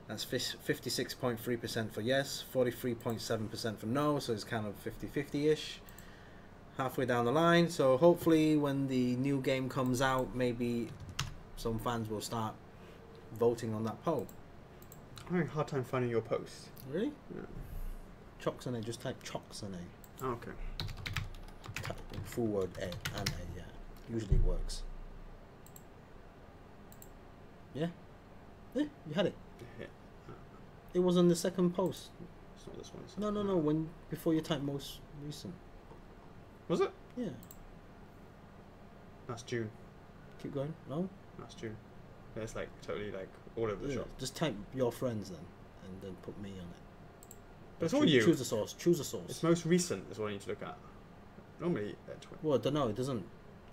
That's 56.3% for yes, 43.7% for no, so it's kind of 50-50-ish. Halfway down the line, so hopefully when the new game comes out, maybe some fans will start voting on that poll. I'm having a hard time finding your post. Really? Yeah. Chocks A, just type Chocks A. Oh, okay. Type full word A and A, yeah. Usually it works. Yeah? Yeah, you had it. Yeah. It was on the second post. It's not this one. It's No. When before you type most recent. Was it? Yeah. That's June. Keep going. No. That's June. Yeah, it's like totally like all over the Yeah. shop. Just type your friends then, and then put me on it. But it's all you. Choose a source. Choose a source. It's most recent is what I need to look at. Normally at 20. Well, I don't know. It doesn't.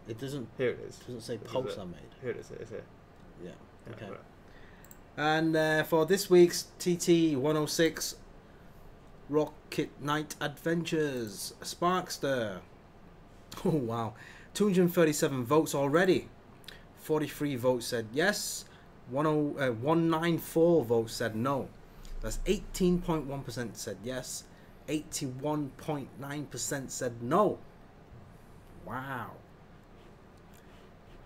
It doesn't. Here it is. Doesn't say This is posts it. are made. Here it is. It's here. Yeah. Yeah, Okay. whatever. And for this week's TT 106, Rocket Knight Adventures Sparkster. Oh wow, 237 votes already. 43 votes said yes. 194 votes said no. That's 18.1% said yes. 81.9% said no. Wow.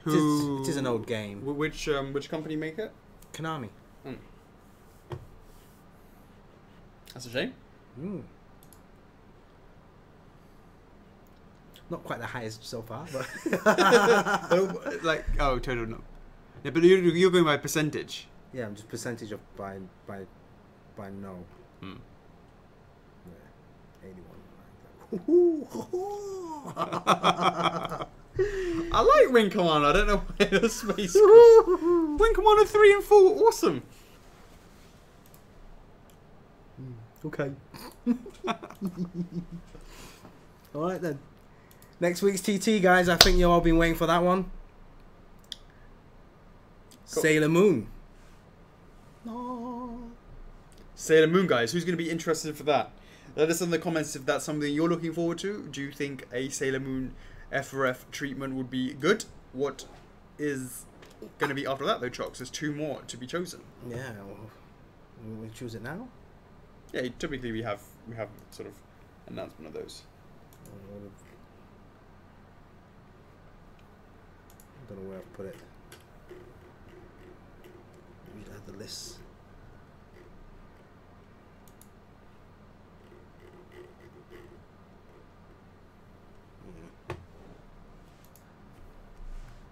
It is an old game. Which company make it? Konami. Mm. That's a shame. Mm. Not quite the highest so far, but like total no. Yeah, but you're going by percentage. yeah, I'm just percentage of by no. Hmm. Yeah, 81. I like Wing Commander. I don't know why the space. Wing Commander 3 and 4, awesome. Okay. All right then. Next week's TT, guys. I think you all been waiting for that one. Cool. Sailor Moon. No. Sailor Moon, guys. Who's going to be interested for that? Let us in the comments if that's something you're looking forward to. Do you think a Sailor Moon F4F treatment would be good? What is going to be after that, though, Chocks? There's 2 more to be chosen. Yeah. Well, we choose it now. Yeah, typically we have sort of announcement of those. I don't know where I've put it. We should have the list.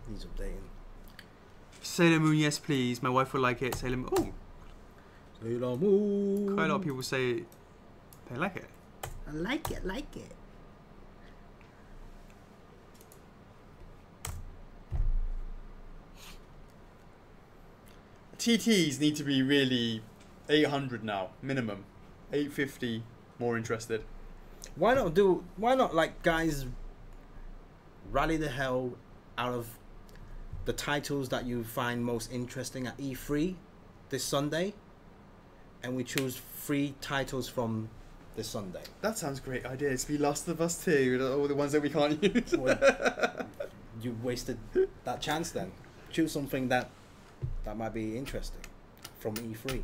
Needs updating. Sailor Moon, yes, please. My wife will like it. Sailor Moon. Oh, Sailor Moon. quite a lot of people say they like it. I like it, like it. TTs need to be really 800 now, minimum. 850, more interested. Why not like guys rally the hell out of the titles that you find most interesting at E3 this Sunday, and we choose 3 titles from this Sunday. That sounds a great idea. It's be Last of Us 2, all the ones that we can't use. Well, you wasted that chance then. Choose something that might be interesting from E3.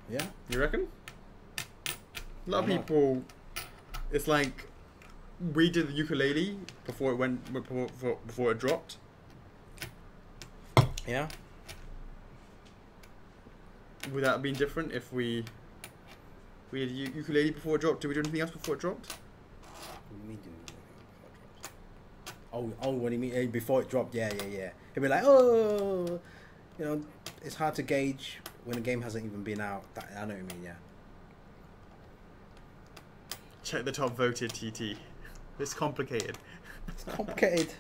Yeah? You reckon? A lot of people, it's like we did the ukulele before it dropped. Yeah. Would that have been different if we We had ukulele before it dropped. Did we do anything else before it dropped? What do you mean do before it dropped? Oh, what do you mean? Before it dropped? Yeah. It'd be like, oh, you know, it's hard to gauge when a game hasn't even been out. I know what you mean, yeah. Check the top voted TT. It's complicated. It's complicated.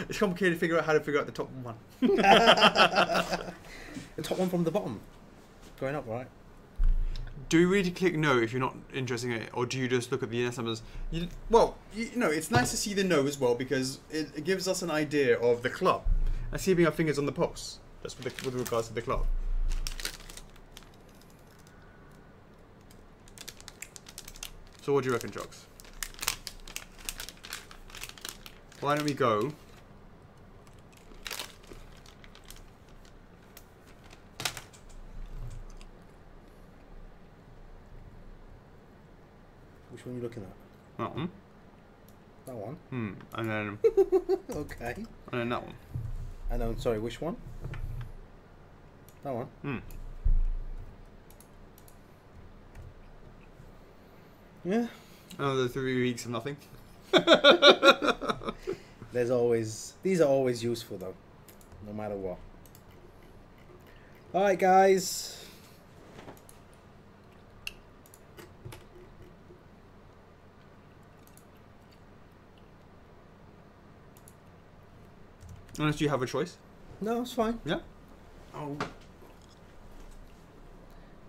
It's complicated to figure out how to figure out the top one. The top one from the bottom. Going up, right? Do you really click no if you're not interested in it, or do you just look at the numbers? Well, it's nice to see the no as well because it gives us an idea of the club. And keeping our fingers on the pulse. That's with regards to the club. So what do you reckon, Chocks? Why don't we go? Which one are you looking at? That one. That one? And then... Okay. And then that one. And then, sorry, which one? That one? Yeah. Another 3 weeks of nothing. These are always useful though, no matter what. Alright guys. Unless you have a choice. No, it's fine. Yeah. Oh.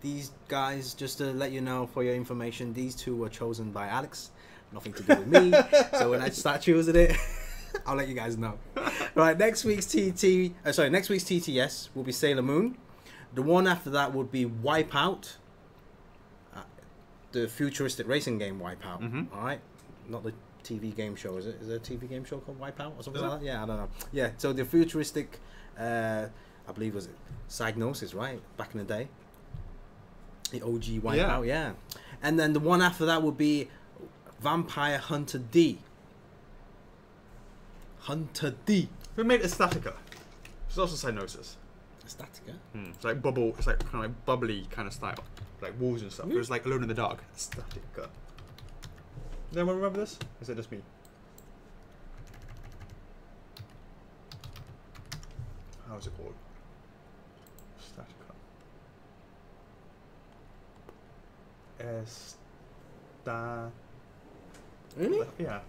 These guys, just to let you know for your information, these two were chosen by Alex. Nothing to do with me. So when I start choosing it, I'll let you guys know. Right, next week's TTS will be Sailor Moon. The one after that would be Wipeout. The futuristic racing game Wipeout. All right, not the TV game show, is it? Is there a TV game show called Wipeout or something like that? Yeah, I don't know. Yeah, so the futuristic, I believe was it Psygnosis, right? Back in the day. The OG Wipeout, yeah. And then the one after that would be Vampire Hunter D. Hunter D. Who made Estatica? It's also Cyanosis. Estatica? It's like bubble. It's like kind of like bubbly kind of style, like walls and stuff. It was like Alone in the Dark. Estatica. Does anyone remember this? Is it just me? How's it called? Estatica. Really? Yeah.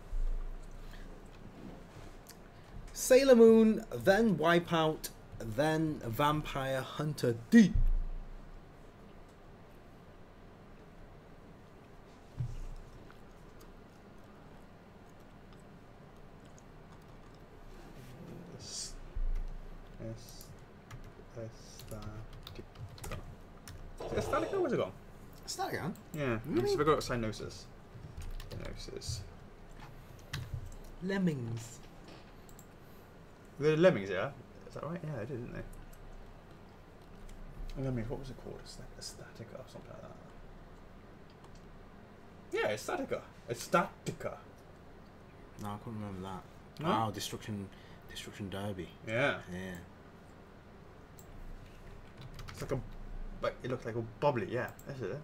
Sailor Moon, then Wipeout, then Vampire Hunter D. Estatica? Where's it gone? Estatica? Yeah. Really? So we got Cyanosis. Cyanosis. Lemmings. The Lemmings, yeah? Is that right? Yeah, they did, didn't they? Lemmings, what was it called? Estatica or something like that. Yeah, Estatica. Estatica. No, I couldn't remember that. No? Oh, Destruction Derby. Yeah. Yeah. It's like it looks like a bubbly, yeah. That's it.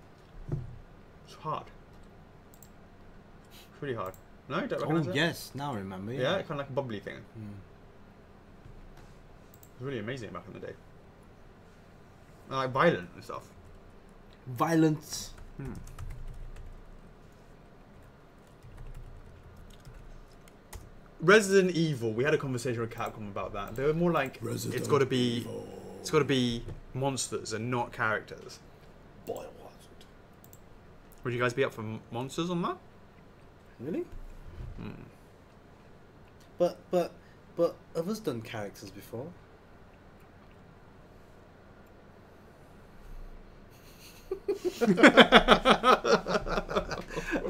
It's hard. It's really hard. No, you don't recognise it? Yes, now I remember. Yeah, kind of like a bubbly thing. It Mm. was really amazing back in the day. Like violent and stuff. Violence. Resident Evil. We had a conversation with Capcom about that. They were more like it's got to be monsters and not characters. Biohazard. Would you guys be up for monsters on that? Really? But have us done characters before?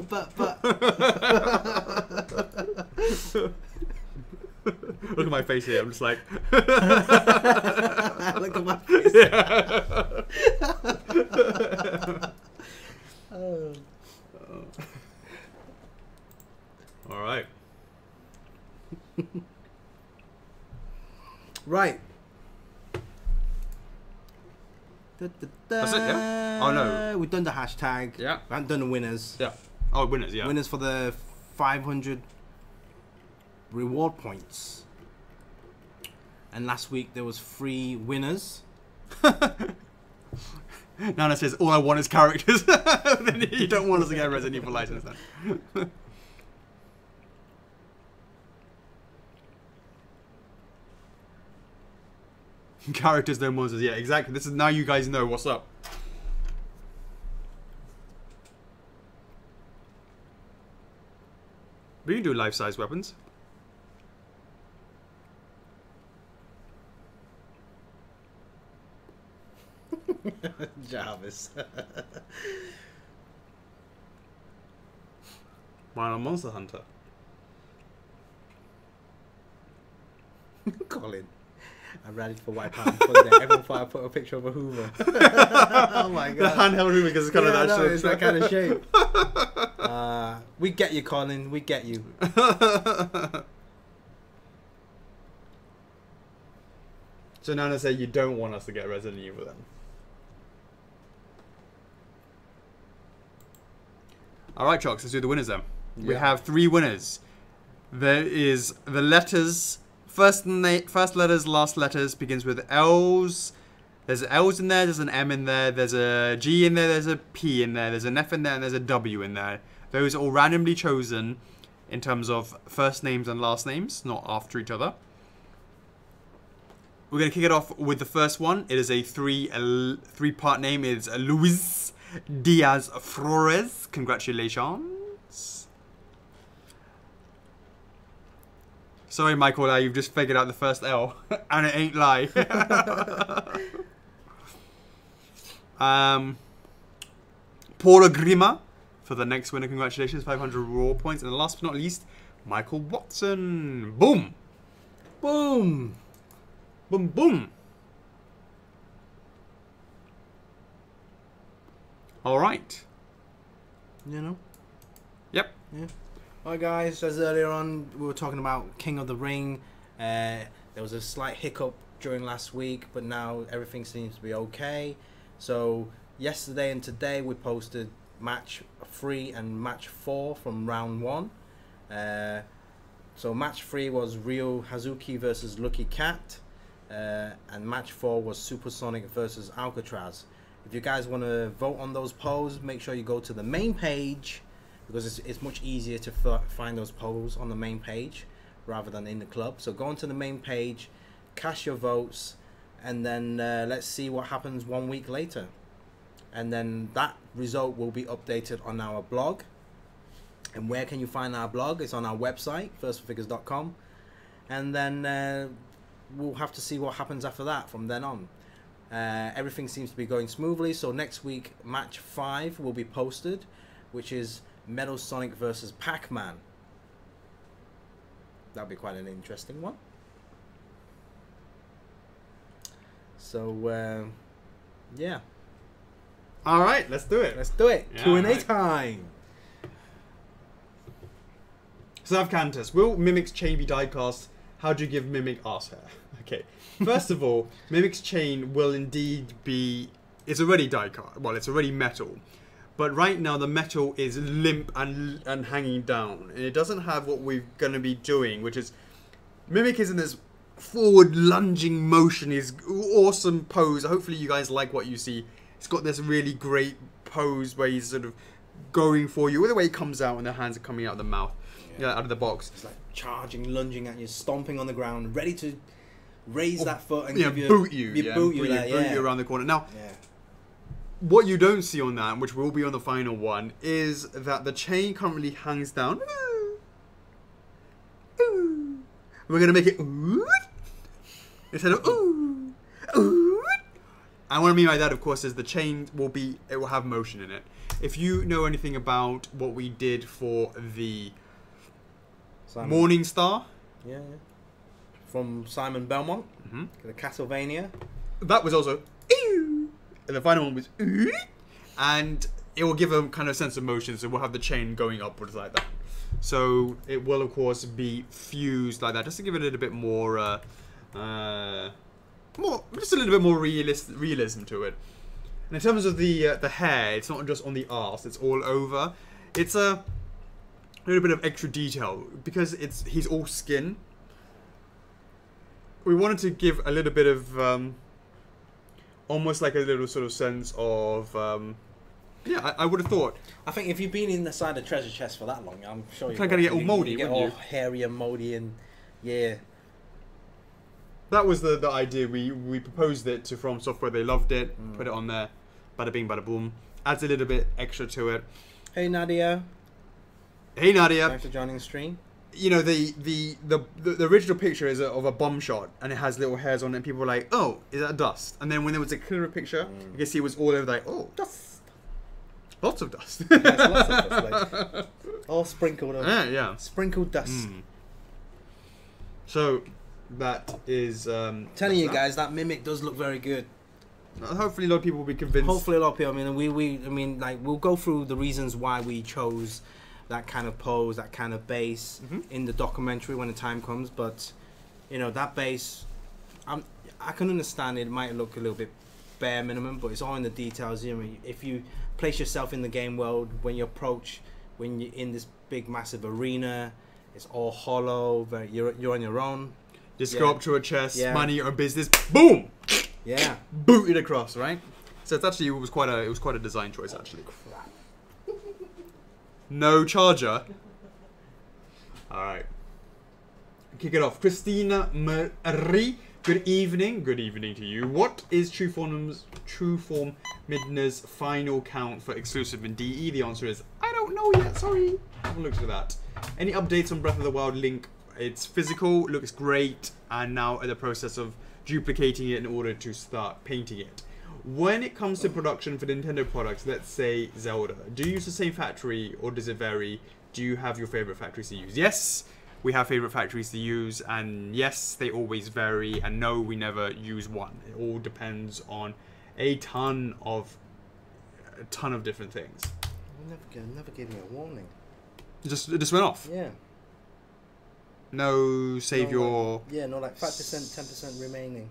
but Look at my face here. I'm just like. Look at my face. Yeah. Oh. All right. Right. That's it, yeah? Oh, no. We've done the hashtag. Yeah. We haven't done the winners. Yeah. Oh, winners, yeah. Winners for the 500 reward points. And last week there was 3 winners. Nana says, all I want is characters. Then you don't want us to get a Resident Evil license then. Characters, no monsters. Yeah, exactly. This is now you guys know what's up. We can do life-size weapons. Jarvis. Why not Monster Hunter? Colin. I'm ready for White Pound holiday. Everyone thought I put a picture of a Hoover. Oh my god. The handheld Hoover because it's kind of that shape. It's that kind of shape. We get you, Colin. We get you. So Nana said you don't want us to get Resident Evil then. Alright, Chocks, let's do the winners then. Yeah. We have 3 winners. There is the letters. First letters, last letters begins with L's. There's L's in there, there's an M in there, there's a G in there, there's a P in there, there's an F in there, and there's a W in there. Those are all randomly chosen in terms of first names and last names, not after each other. We're going to kick it off with the first one. It is a three-part name. It's Luis Diaz Flores. Congratulations. Sorry, Michael, you've just figured out the first L, and it ain't lie. Paula Grima for the next winner. Congratulations, 500 raw points. And last but not least, Michael Watson. Boom. Boom. Boom, boom. All right. You know? Yep. Yeah. Alright guys, as earlier on we were talking about King of the Ring. There was a slight hiccup during last week, but now everything seems to be okay. So yesterday and today we posted match 3 and match 4 from round 1. So match 3 was Ryo Hazuki versus Lucky Cat, and match 4 was Supersonic versus Alcatraz. If you guys want to vote on those polls, make sure you go to the main page, because it's much easier to find those polls on the main page rather than in the club. So go onto the main page, cast your votes, and then let's see what happens 1 week later. And then that result will be updated on our blog. And where can you find our blog? It's on our website, firstforfigures.com. And then we'll have to see what happens after that from then on. Everything seems to be going smoothly. So next week, match 5 will be posted, which is Metal Sonic versus Pac-Man. That'll be quite an interesting one. So, yeah. All right, let's do it. Let's do it. Yeah, Q&A right. time. Savcantus, will Mimic's chain be diecast? How do you give Mimic arse hair? Okay, first of all, Mimic's chain will indeed be... It's already diecast. Well, it's already metal. But right now, the metal is limp and hanging down. And it doesn't have what we're going to be doing, which is... Mimic is in this forward lunging motion, his awesome pose. Hopefully you guys like what you see. It's got this really great pose where he's sort of going for you. The way he comes out and the hands are coming out of the mouth. Yeah, out of the box. It's like charging, lunging at you, stomping on the ground, ready to raise that foot and give you, boot you. Boot you around the corner. Now, yeah. What you don't see on that, which will be on the final one, is that the chain currently hangs down. We're going to make it instead of ooh. And what I mean by that, of course, is the chain will have motion in it. If you know anything about what we did for the Simon. Morning Star, Yeah. From Simon Belmont, the Castlevania. that was also and the final one was and it will give a kind of sense of motion, so we'll have the chain going upwards like that. So it will, of course, be fused like that, just to give it a little bit more, just a little bit more realism to it. And in terms of the hair, it's not just on the arse; it's all over. It's a little bit of extra detail because he's all skin. We wanted to give a little bit of almost like a little sort of sense of yeah. I would have thought. I think if you've been inside the treasure chest for that long, I'm sure you're kind of get all moldy, get all hairy and moldy, and yeah. That was the idea. We proposed it to From Software. They loved it. Put it on there. Bada bing, bada boom. Adds a little bit extra to it. Hey Nadia. Hey Nadia. Thanks for joining the stream. You know, the original picture is of a bum shot, and it has little hairs on it, and people were like, oh, is that dust? And then when there was a clearer picture, you can see it was all over, like, oh, dust. Lots of dust. Yes, lots of dust, like, all sprinkled on. Yeah. Sprinkled dust. So, that is... telling you guys, that Mimic does look very good. Hopefully a lot of people will be convinced. Hopefully a lot of people, I mean, like, we'll go through the reasons why we chose that kind of pose, that kind of base in the documentary when the time comes. But you know, that base, I can understand it might look a little bit bare minimum, but it's all in the details. You know, if you place yourself in the game world, when you're in this big massive arena, it's all hollow. You're on your own. Just go up to a chest, mind your own business. Boom. Yeah. Boot it across, right? So it's actually it was quite a design choice actually. No charger. Alright. Kick it off. Christina Marie. Good evening. Good evening to you. What is Trueform Midna's final count for exclusive in DE? The answer is I don't know yet. Sorry. I haven't looked at that. Any updates on Breath of the Wild Link? It's physical, looks great, and now in the process of duplicating it in order to start painting it. When it comes to production for Nintendo products, let's say Zelda, do you use the same factory or does it vary? Do you have your favorite factories to use? Yes, we have favorite factories to use, and yes, they always vary, and no, we never use one. It all depends on a ton of different things. Never gave me a warning. It just went off? Yeah. No, save your... Like, yeah, no, like 5%, 10% remaining.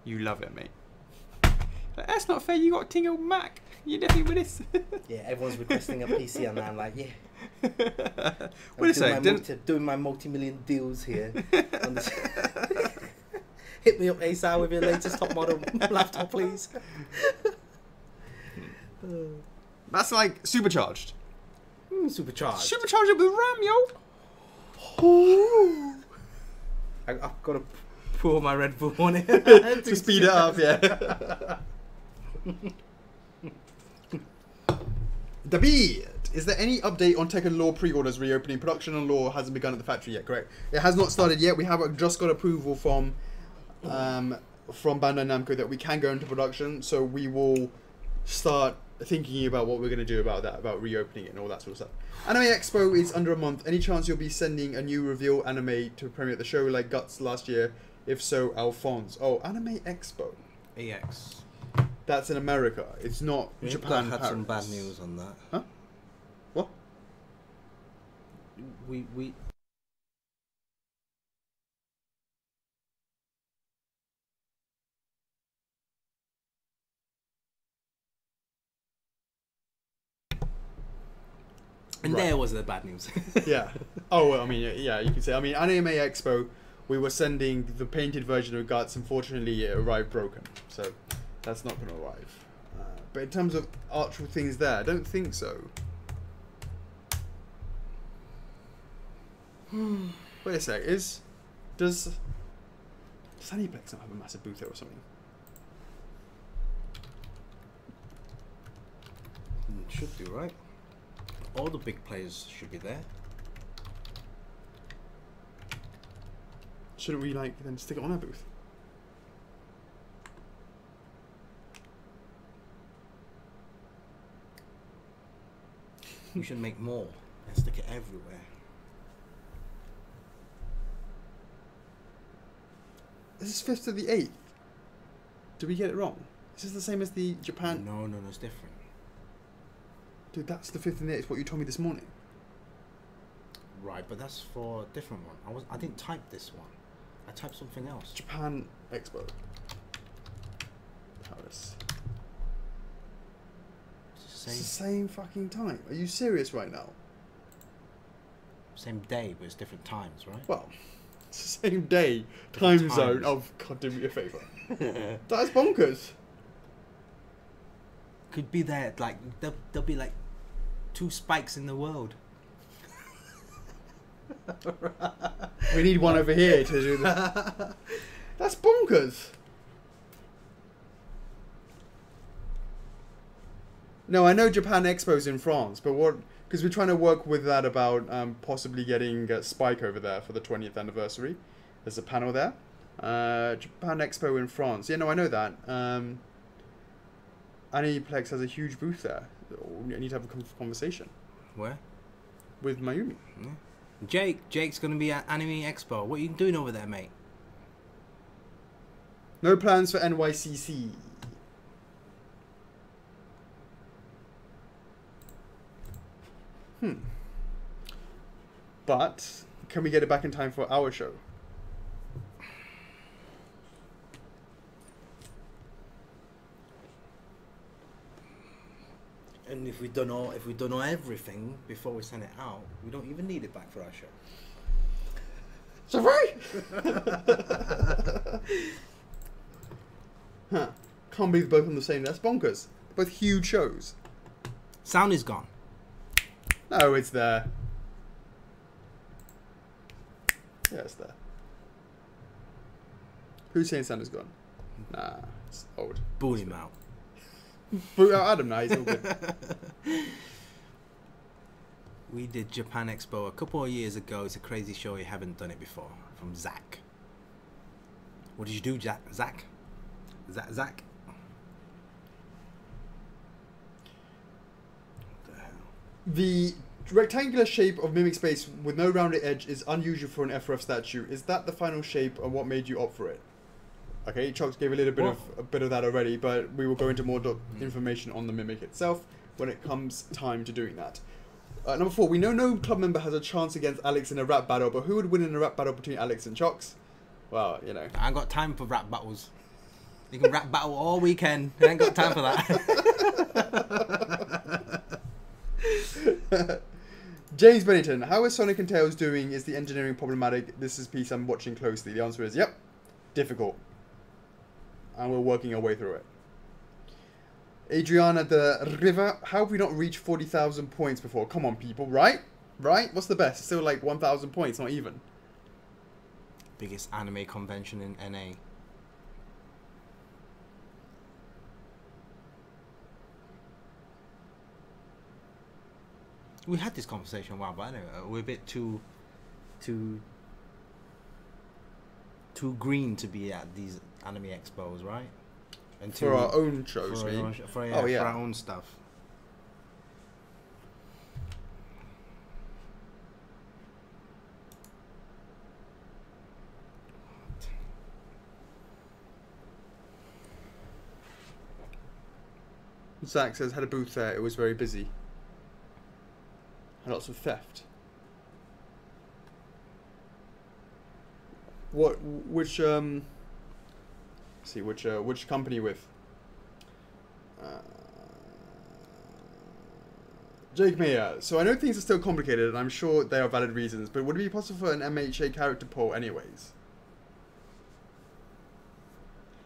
You love it, mate. That's not fair, you got a tingle Mac. You're definitely with this. Yeah, everyone's requesting a PC and I'm like, yeah. Wait a sec. Doing my multi-million deals here. Hit me up ASAP with your latest top model laptop, please. That's like supercharged. Supercharged. Supercharge it with RAM, yo. I've got to pour my Red Bull on it to speed it up, yeah. David, is there any update on Tekken Law pre-orders reopening? Production on Law hasn't begun at the factory yet. Correct. It has not started yet. We have just got approval from Bandai Namco that we can go into production. So we will start thinking about what we're going to do about that, about reopening it and all that sort of stuff. Anime Expo is under a month. Any chance you'll be sending a new reveal anime to premiere at the show like Guts last year? If so, Alphonse. Oh, Anime Expo. AX. That's in America. It's not Japan. Had some bad news on that. Huh? What? We. And right. There was the bad news. Yeah. Oh, well, I mean, yeah, you can say. I mean, Anime Expo, we were sending the painted version of Guts. Unfortunately, it arrived broken. So that's not going to arrive. But in terms of actual things there, I don't think so. Wait a sec. Does Sunnyplex not have a massive booth there or something? It should do, right? All the big players should be there. Shouldn't we like then stick it on our booth? We should make more and stick it everywhere. This is 5th to the 8th. Did we get it wrong? Is this the same as the Japan? No, it's different. Dude, that's the 5th and the 8th, what you told me this morning. Right, but that's for a different one. I didn't type this one. I typed something else. Japan Expo. Paris. It's It's the same fucking time. Are you serious right now? same day, but it's different times, right? Well, it's the same day, time Different zone. times. Oh, God, do me a favour. That's bonkers. Could be there, like, there'll be like 2 spikes in the world. We need one over here to do this. That's bonkers. No, I know Japan Expo's in France, but what... Because we're trying to work with that about possibly getting Spike over there for the 20th anniversary. There's a panel there. Japan Expo in France. Yeah, no, I know that. Aniplex has a huge booth there. I need to have a conversation. Where? With Mayumi. Yeah. Jake's going to be at Anime Expo. What are you doing over there, mate? No plans for NYCC. But can we get it back in time for our show? And if we don't know everything before we send it out, we don't even need it back for our show. So right? Huh. Can't believe both on the same. That's bonkers. Both huge shows. Sound is gone. No, it's there. Yeah, it's there. Who's saying sound is gone? Nah, it's old. Boot him out. Boot out Adam now, he's all good. We did Japan Expo a couple of years ago. It's a crazy show. You haven't done it before. From Zach. What did you do, Zach? Zach? What the hell? The rectangular shape of Mimic Space with no rounded edge is unusual for an F4F statue. Is that the final shape and what made you opt for it? Okay, Chocks gave a little bit of that already, but we will go into more information on the Mimic itself when it comes time to doing that. Number 4, we know no club member has a chance against Alex in a rap battle, but who would win in a rap battle between Alex and Chocks? Well, you know. I ain't got time for rap battles. You can rap battle all weekend. I ain't got time for that. James Bennington, how is Sonic and Tails doing? Is the engineering problematic? This is a piece I'm watching closely. The answer is, yep, difficult. And we're working our way through it. Adriana the River, how have we not reached 40,000 points before? Come on, people, right? Right? What's the best? It's still like 1,000 points, not even. Biggest anime convention in NA. We had this conversation a while back. Anyway, we're a bit too green to be at these anime expos, right? And for our own shows, for our own stuff. Zach says, had a booth there, it was very busy. Had lots of theft. Which company with? Jake Mayer. So I know things are still complicated, and I'm sure there are valid reasons, but would it be possible for an MHA character poll anyways?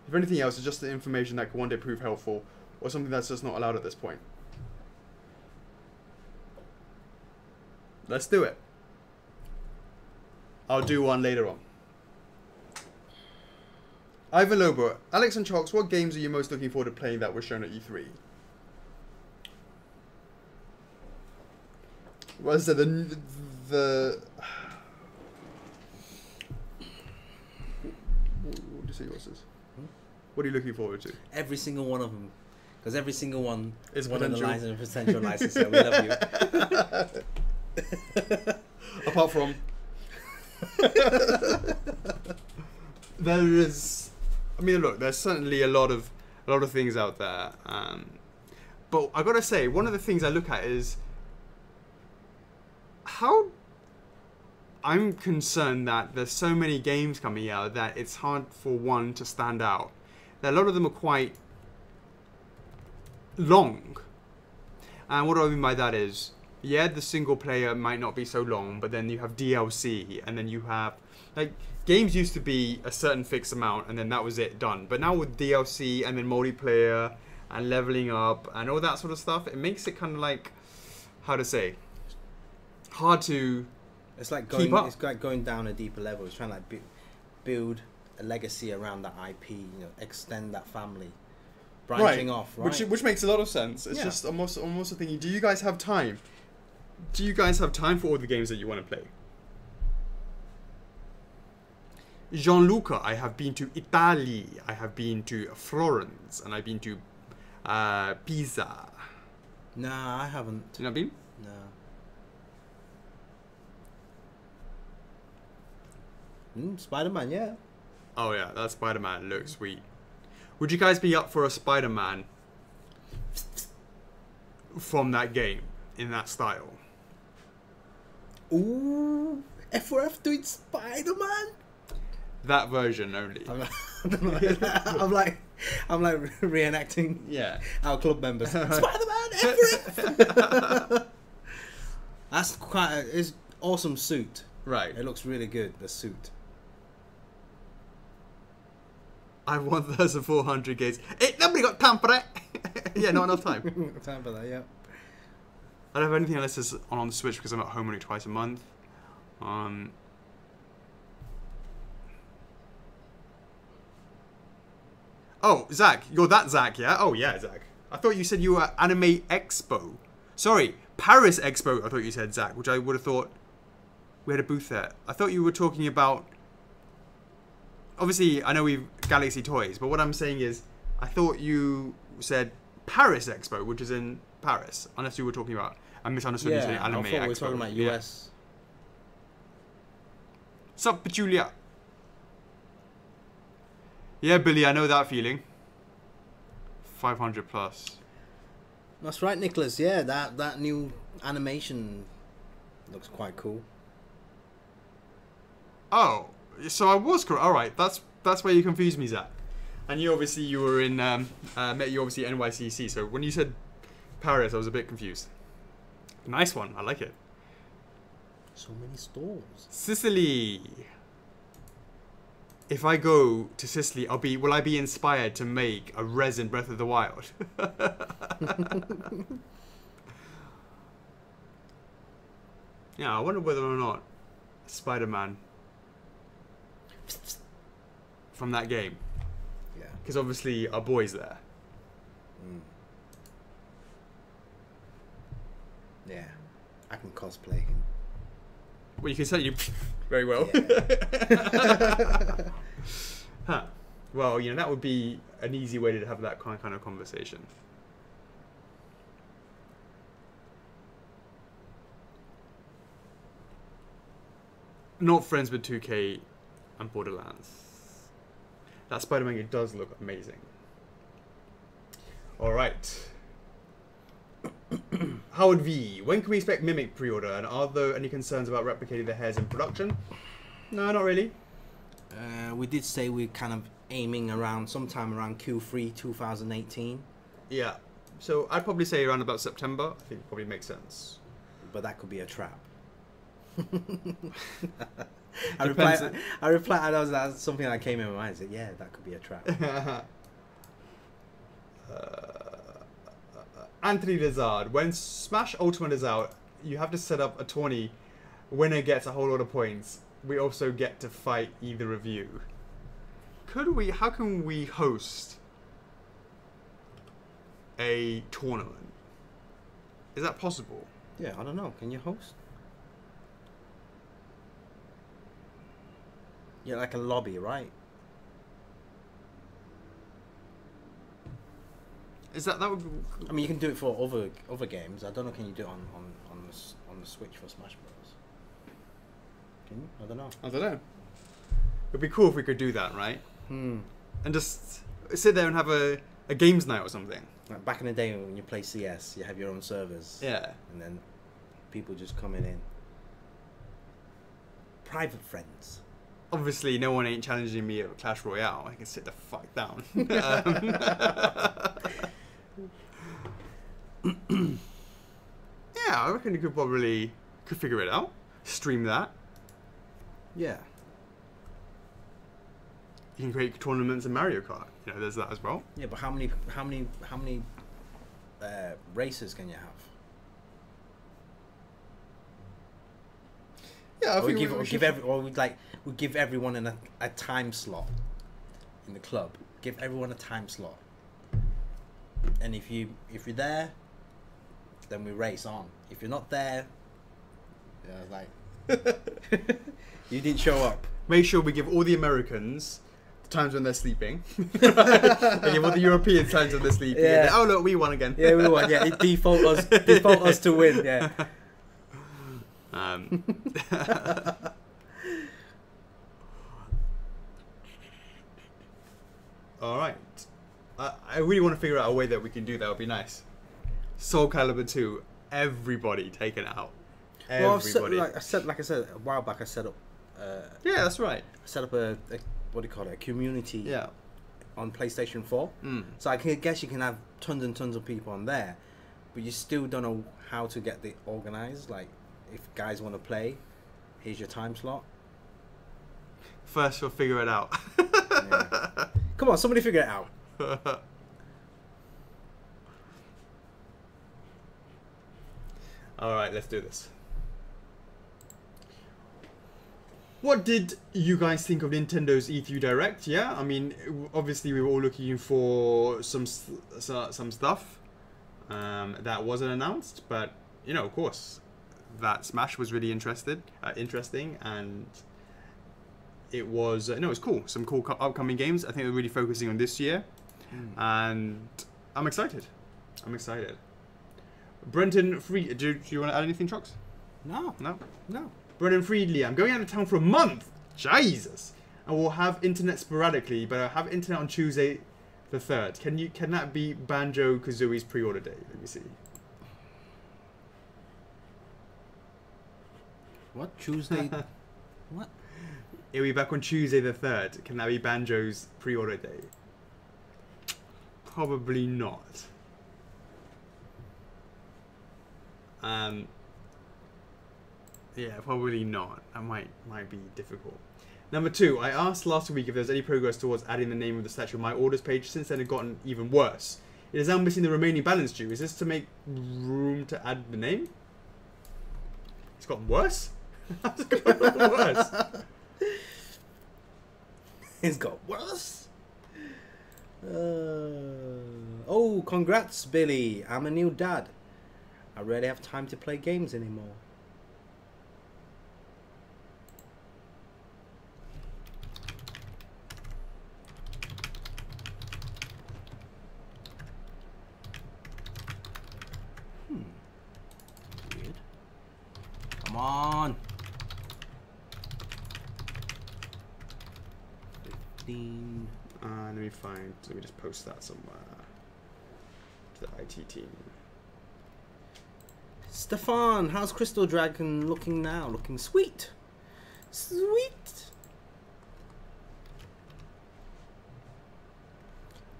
If anything else, it's just the information that could one day prove helpful, or something that's just not allowed at this point. Let's do it. I'll do one later on. Ivan Lobo, Alex and Chocks, what games are you most looking forward to playing that were shown at E3? What is it? The what do you say yours is? What are you looking forward to? Every single one of them, because every single one is one of the potential. lines of potential licensor. We love you. Apart from there is, I mean, look, there's certainly a lot of things out there, but I gotta say, one of the things I look at is how I'm concerned that there's so many games coming out that it's hard for one to stand out. That a lot of them are quite long. And what do I mean by that is, yeah, the single player might not be so long, but then you have DLC, and then you have, like, games used to be a certain fixed amount, and then that was it, done. But now with DLC, and then multiplayer, and leveling up, and all that sort of stuff, it makes it kind of like, how to say, hard to It's like keep up. It's like going down a deeper level. It's trying to like build a legacy around that IP, extend that family. Branching off, right? Which makes a lot of sense. It's just almost a thing. Do you guys have time? Do you guys have time for all the games that you want to play? Gianluca, I have been to Italy. I have been to Florence, and I've been to Pisa. Nah, I haven't. You not been? No. Spider-Man, yeah. Oh yeah, that Spider-Man looks sweet. Would you guys be up for a Spider-Man from that game, in that style? Ooh, F4F doing Spider-Man? That version only. I'm like reenacting our club members. Spider-Man, F4F! That's it's awesome suit. Right. It looks really good, the suit. I want 1,400 games. Hey, nobody got time for that. Yeah, not enough time. Time for that, yeah. I don't have anything unless it's on the Switch because I'm at home only twice a month. Oh, Zach. You're that Zach, yeah? Oh, yeah, Zach. I thought you said you were at Anime Expo. Sorry, Paris Expo, I thought you said, Zach, which I would have thought we had a booth there. I thought you were talking about... Obviously, I know we've Galaxy Toys, but what I'm saying is, I thought you said Paris Expo, which is in Paris, unless you were talking about... I misunderstood you saying Anime Expo. I thought we were talking about US. Sup, Julia? Yeah, Billy, I know that feeling. 500 plus. That's right, Nicholas. Yeah, that new animation looks quite cool. Oh, so I was correct. All right, that's where you confused me, Zach. And you were in NYCC. So when you said Paris, I was a bit confused. Nice one. I like it. So many stores. Sicily. If I go to Sicily, will I be inspired to make a resin Breath of the Wild? Yeah, I wonder whether or not Spider-Man from that game. Yeah. Because obviously our boy's there. Mm. Yeah. I can cosplay him. Well, you can say you very well. Yeah. Huh. Well, that would be an easy way to have that kind of conversation. Not friends with 2K and Borderlands. That Spider-Man game does look amazing. All right. Howard V. When can we expect Mimic pre-order? And are there any concerns about replicating the hairs in production? No, not really. We did say we're kind of aiming sometime around Q3 2018. Yeah. So I'd probably say around about September. I think it probably makes sense. But that could be a trap. I replied, and that's something that came in my mind. I said, yeah, that could be a trap. Anthony Lazard, when Smash Ultimate is out, you have to set up a 20. Winner gets a whole lot of points. We also get to fight either of you. How can we host a tournament? Is that possible? Yeah, I don't know. Can you host? Yeah, like a lobby, right? Is that would be... I mean, you can do it for other games. I don't know. Can you do it on the Switch for Smash Bros? Can you? I don't know. It'd be cool if we could do that, right? And just sit there and have a games night or something. Like back in the day when you play CS, you have your own servers. Yeah. And then people just coming in. Private friends. Obviously, no one ain't challenging me at Clash Royale. I can sit the fuck down. Yeah, I reckon you could figure it out. Stream that. Yeah. You can create tournaments in Mario Kart. You know, there's that as well. Yeah, but how many races can you have? Yeah, I Or we think give everyone a time slot in the club. Give everyone a time slot. And if you're there, then we race on. If you're not there, you didn't show up. Make sure we give all the Americans the times when they're sleeping. And give all the Europeans times when they're sleeping. Yeah. And then, oh look, we won again. Yeah, we won. Yeah, it default us to win. Yeah. All right. I really want to figure out a way that we can do that. Would be nice. Soul Calibur 2, everybody taken out. Everybody. Well, like I said a while back, I set up. Yeah, that's right. I set up a what do you call it? A community. Yeah. On PlayStation 4. So I guess you can have tons and tons of people on there, but you still don't know how to get the organized. Like, if guys want to play, here's your time slot. First, we'll figure it out. Yeah. Come on, somebody figure it out. All right, let's do this. What did you guys think of Nintendo's E3 Direct? Yeah, I mean, obviously we were all looking for some stuff that wasn't announced, but you know, of course, that Smash was really interesting, and it was it was cool. Some cool upcoming games. I think they're really focusing on this year, and I'm excited. Brenton Free, do you want to add anything, Chocks? No. Brendan Friedley, I'm going out of town for a month. Jesus. I will have internet sporadically, but I'll have internet on Tuesday the 3rd. Can that be Banjo-Kazooie's pre-order date? Let me see. What? Tuesday? What? It'll be back on Tuesday the 3rd. Can that be Banjo's pre-order date? Probably not. Yeah, probably not. That might be difficult. Number 2, I asked last week if there's any progress towards adding the name of the statue on my orders page. Since then, it's gotten even worse. It is now missing the remaining balance due. Is this to make room to add the name? It's gotten worse? It's gotten worse. It's got worse. Oh, congrats, Billy. I'm a new dad. I rarely have time to play games anymore. Weird. Come on. 15. Let me just post that somewhere to the IT team. Stefan, how's Crystal Dragon looking now? Looking sweet. Sweet.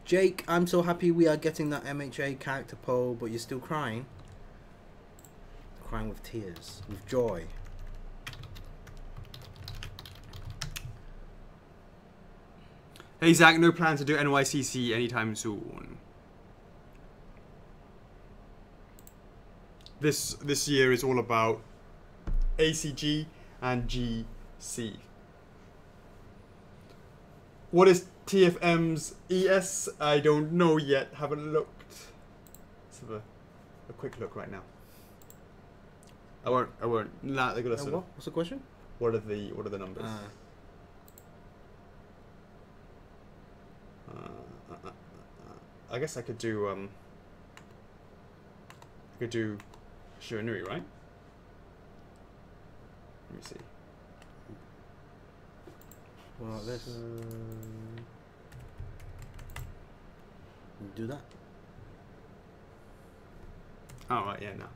Jake, I'm so happy we are getting that MHA character poll, but you're still crying. Crying with tears, with joy. Hey Zach, no plans to do NYCC anytime soon. This year is all about ACG and GC. What is TFM's ES? I don't know yet. Haven't looked. Let's have a quick look right now. I won't. Nah, they're gonna sort of. What's the question? What are the numbers? I guess I could do Shiranui, right? Let me see. Well, this. Do that. Oh right, yeah, no.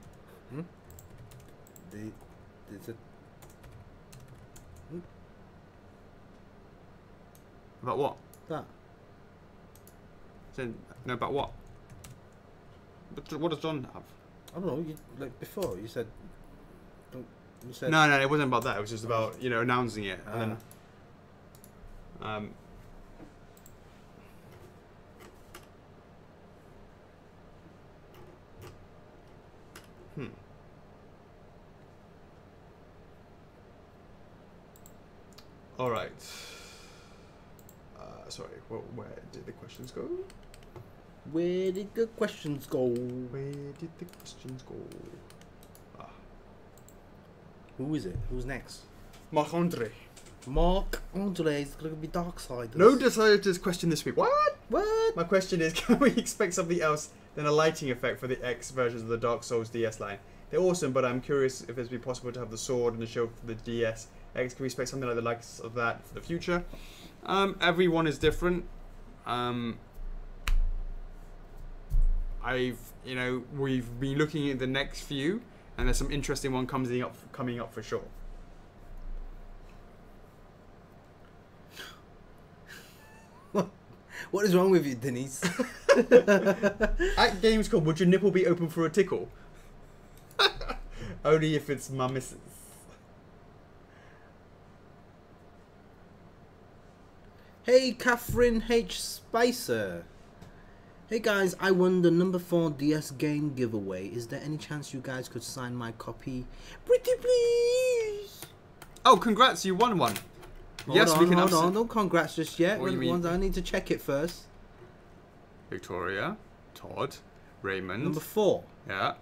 About what? That. No, about what? But what does John have? I don't know. You, like before, you said. You said. No, it wasn't about that. It was just about announcing it. And then, All right. Sorry. Where did the questions go? Where did the questions go? Where did the questions go? Who is it? Who's next? Marc-Andre. Marc-Andre is going to be Darksiders. No decided question this week. What? What? My question is, can we expect something else than a lighting effect for the X versions of the Dark Souls DS line? They're awesome, but I'm curious if it's be possible to have the sword and the shield for the DS X. Can we expect something like the likes of that for the future? Everyone is different. We've been looking at the next few, and there's some interesting one coming up for sure. What is wrong with you, Denise? At Gamescom, would your nipple be open for a tickle? Only if it's my missus. Hey, Catherine H. Spicer. Hey guys, I won the number 4 DS game giveaway. Is there any chance you guys could sign my copy? Pretty please. Oh, congrats! You won one. Hold on, no congrats just yet. What do you mean? I need to check it first. Victoria, Todd, Raymond. Number 4. Yeah.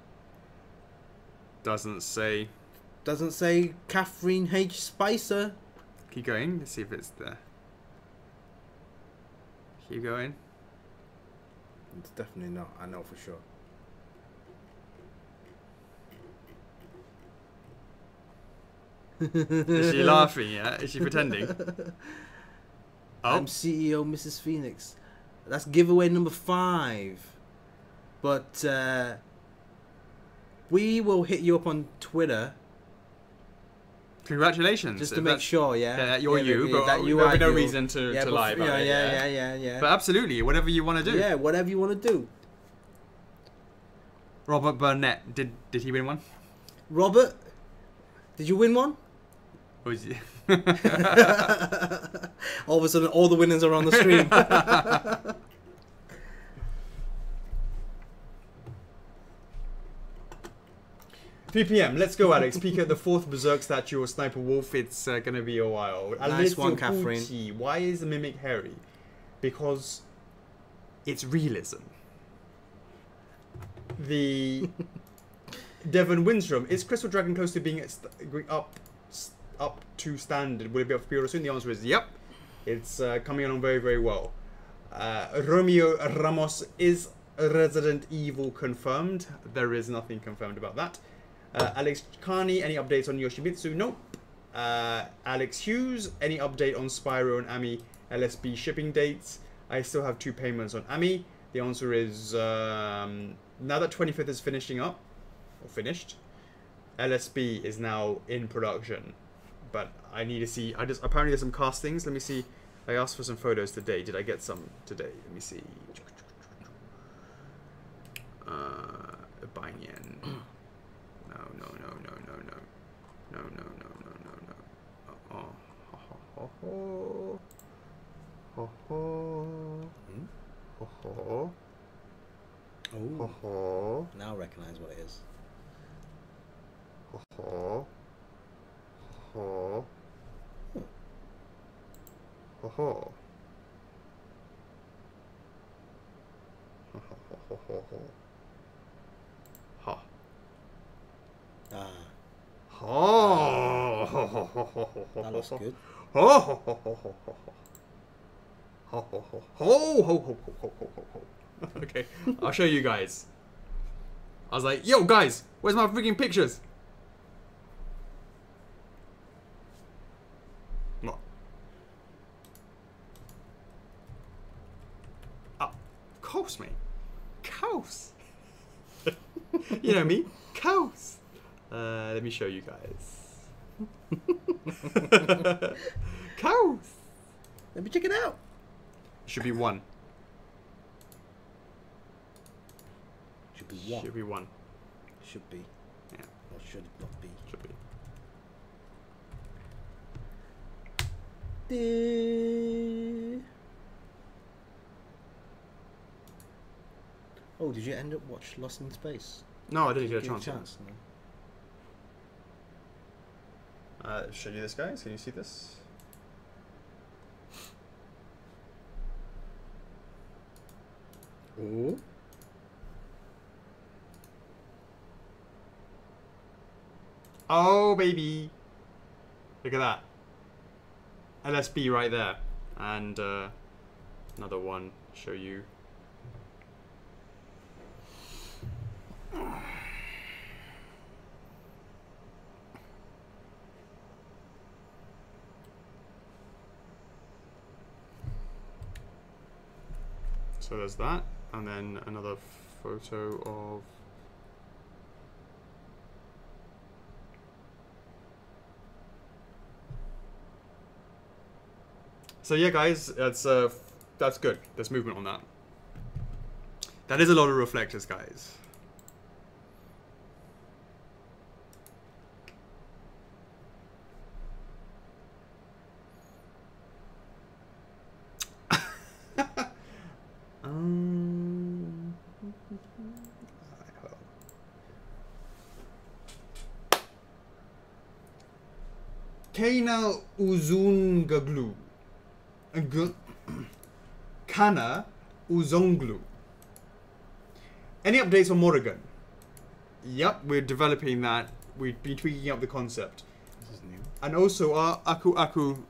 Doesn't say. Doesn't say Catherine H. Spicer. Keep going. Let's see if it's there. Keep going. It's definitely not. I know for sure. Is she laughing? Yeah. Is she pretending? Oh. I'm CEO Mrs. Phoenix. That's giveaway number 5. But we will hit you up on Twitter. Congratulations. Just to make sure, yeah. Yeah, you're you, but that you there'll are be no you. reason to lie about it. Yeah. But absolutely, whatever you want to do. Yeah, whatever you want to do. Robert Burnett, did he win one? Robert, did you win one? Or was he... All of a sudden, all the winners are on the stream. 3 p.m. Let's go, Alex. Peek at the 4th Berserk statue or Sniper Wolf. It's going to be a while. Nice one, Catherine. Why is the mimic hairy? Because it's realism. The Devon Windstrom, is Crystal Dragon close to being up to standard? Will it be up for pre-order soon? The answer is yep. It's coming along very, very well. Romeo Ramos, is Resident Evil confirmed? There is nothing confirmed about that. Alex Carney, any updates on Yoshimitsu? Nope. Alex Hughes, any update on Spyro and Ami LSB shipping dates? I still have 2 payments on Ami. The answer is now that 25th is finishing up, or finished, LSB is now in production. But I need to see, apparently there's some castings. Let me see. I asked for some photos today. Did I get some today? Let me see. Banyan. Oh. Now recognize what it is. That looks good. Okay, I'll show you guys. I was like, yo guys, where's my freaking pictures? What? Oh, of course, mate. Course. You know me, course. Let me show you guys. Course. Let me check it out. Should be 1. Should be 1. Should be 1. Should be. Yeah. Or should not be. Should be. Oh, did you end up watch Lost in Space? No, I didn't Did you get a chance. No. Show you this, guys. Can you see this? Oh. Oh, baby. Look at that. LSB right there. And another one. Show you. So there's that. And then another photo of... So yeah, guys, that's good. There's movement on that. That is a lot of reflectors, guys. Kana Uzungaglu. Kana Uzonglu. Any updates on Morrigan? Yep, we're developing that. We've been tweaking up the concept. This is new. And also our Aku Aku.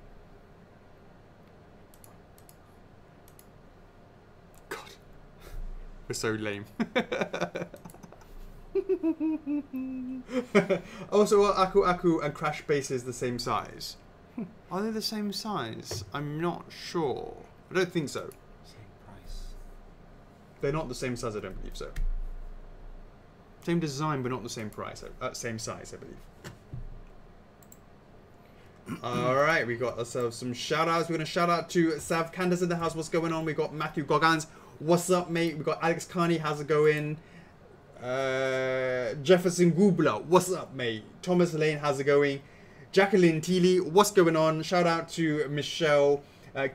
God. We're so lame. Also, are Aku Aku and Crash bases the same size? Are they the same size? I'm not sure. I don't think so. Same price. They're not the same size, I don't believe so. Same design, but not the same price. Same size, I believe. Alright, we got ourselves some shout outs. We're going to shout out to Sav Candace in the house. What's going on? We got Matthew Goggans. What's up, mate? We got Alex Carney. How's it going? Jefferson Gubler, what's up, mate? Thomas Lane, how's it going? Jacqueline Teely, what's going on? Shout out to Michelle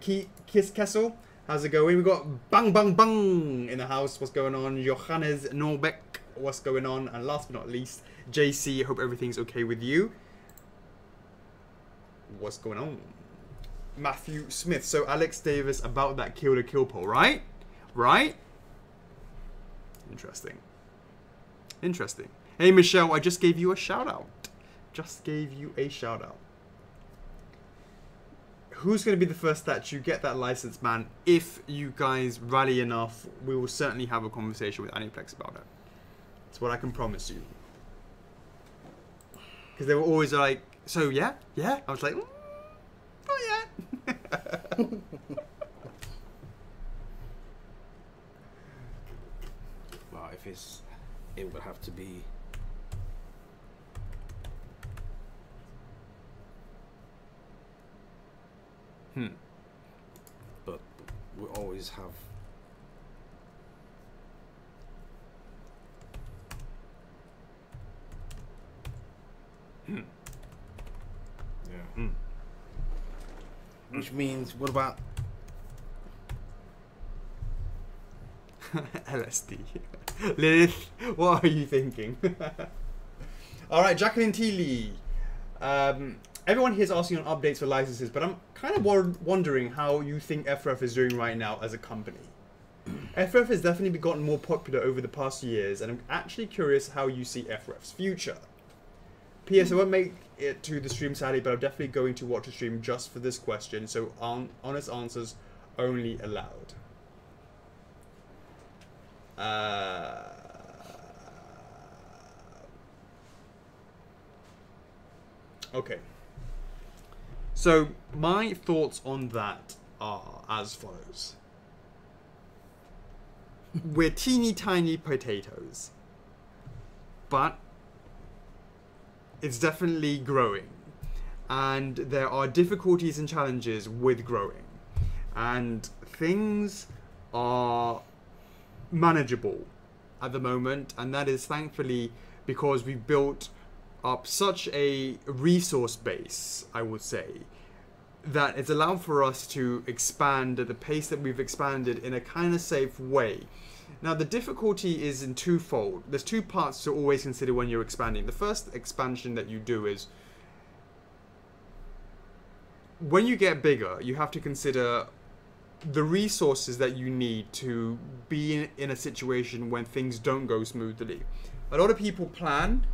Kiss Kessel, how's it going? We got Bang Bang Bang in the house, what's going on? Johannes Norbeck, what's going on? And last but not least, JC, hope everything's okay with you. What's going on? Matthew Smith, so Alex Davis about that kill to kill poll, right? Right? Interesting. Interesting. Hey, Michelle, I just gave you a shout out. Just gave you a shout out. Who's going to be the first statue? Get that license, man. If you guys rally enough, we will certainly have a conversation with Aniplex about it. That's what I can promise you. Because they were always like, so yeah? Yeah? I was like, oh yeah. Well, if it's... It would have to be... But we always have... Yeah. Which means, what about... LSD. Lilith, what are you thinking? Alright, Jacqueline Teely. Everyone here is asking on updates for licenses, but I'm kind of wondering how you think F4F is doing right now as a company. F4F has definitely gotten more popular over the past years, and I'm actually curious how you see F4F's future. P.S. I won't make it to the stream sadly, but I'm definitely going to watch a stream just for this question, so honest answers only allowed. Okay. So my thoughts on that are as follows. We're teeny tiny potatoes, but it's definitely growing, and there are difficulties and challenges with growing, and things are manageable at the moment, and that is thankfully because we've built up such a resource base, I would say, that it's allowed for us to expand at the pace that we've expanded in a kind of safe way. Now, the difficulty is in twofold. There's two parts to always consider when you're expanding. The first expansion that you do is when you get bigger, you have to consider the resources that you need to be in a situation when things don't go smoothly. A lot of people plan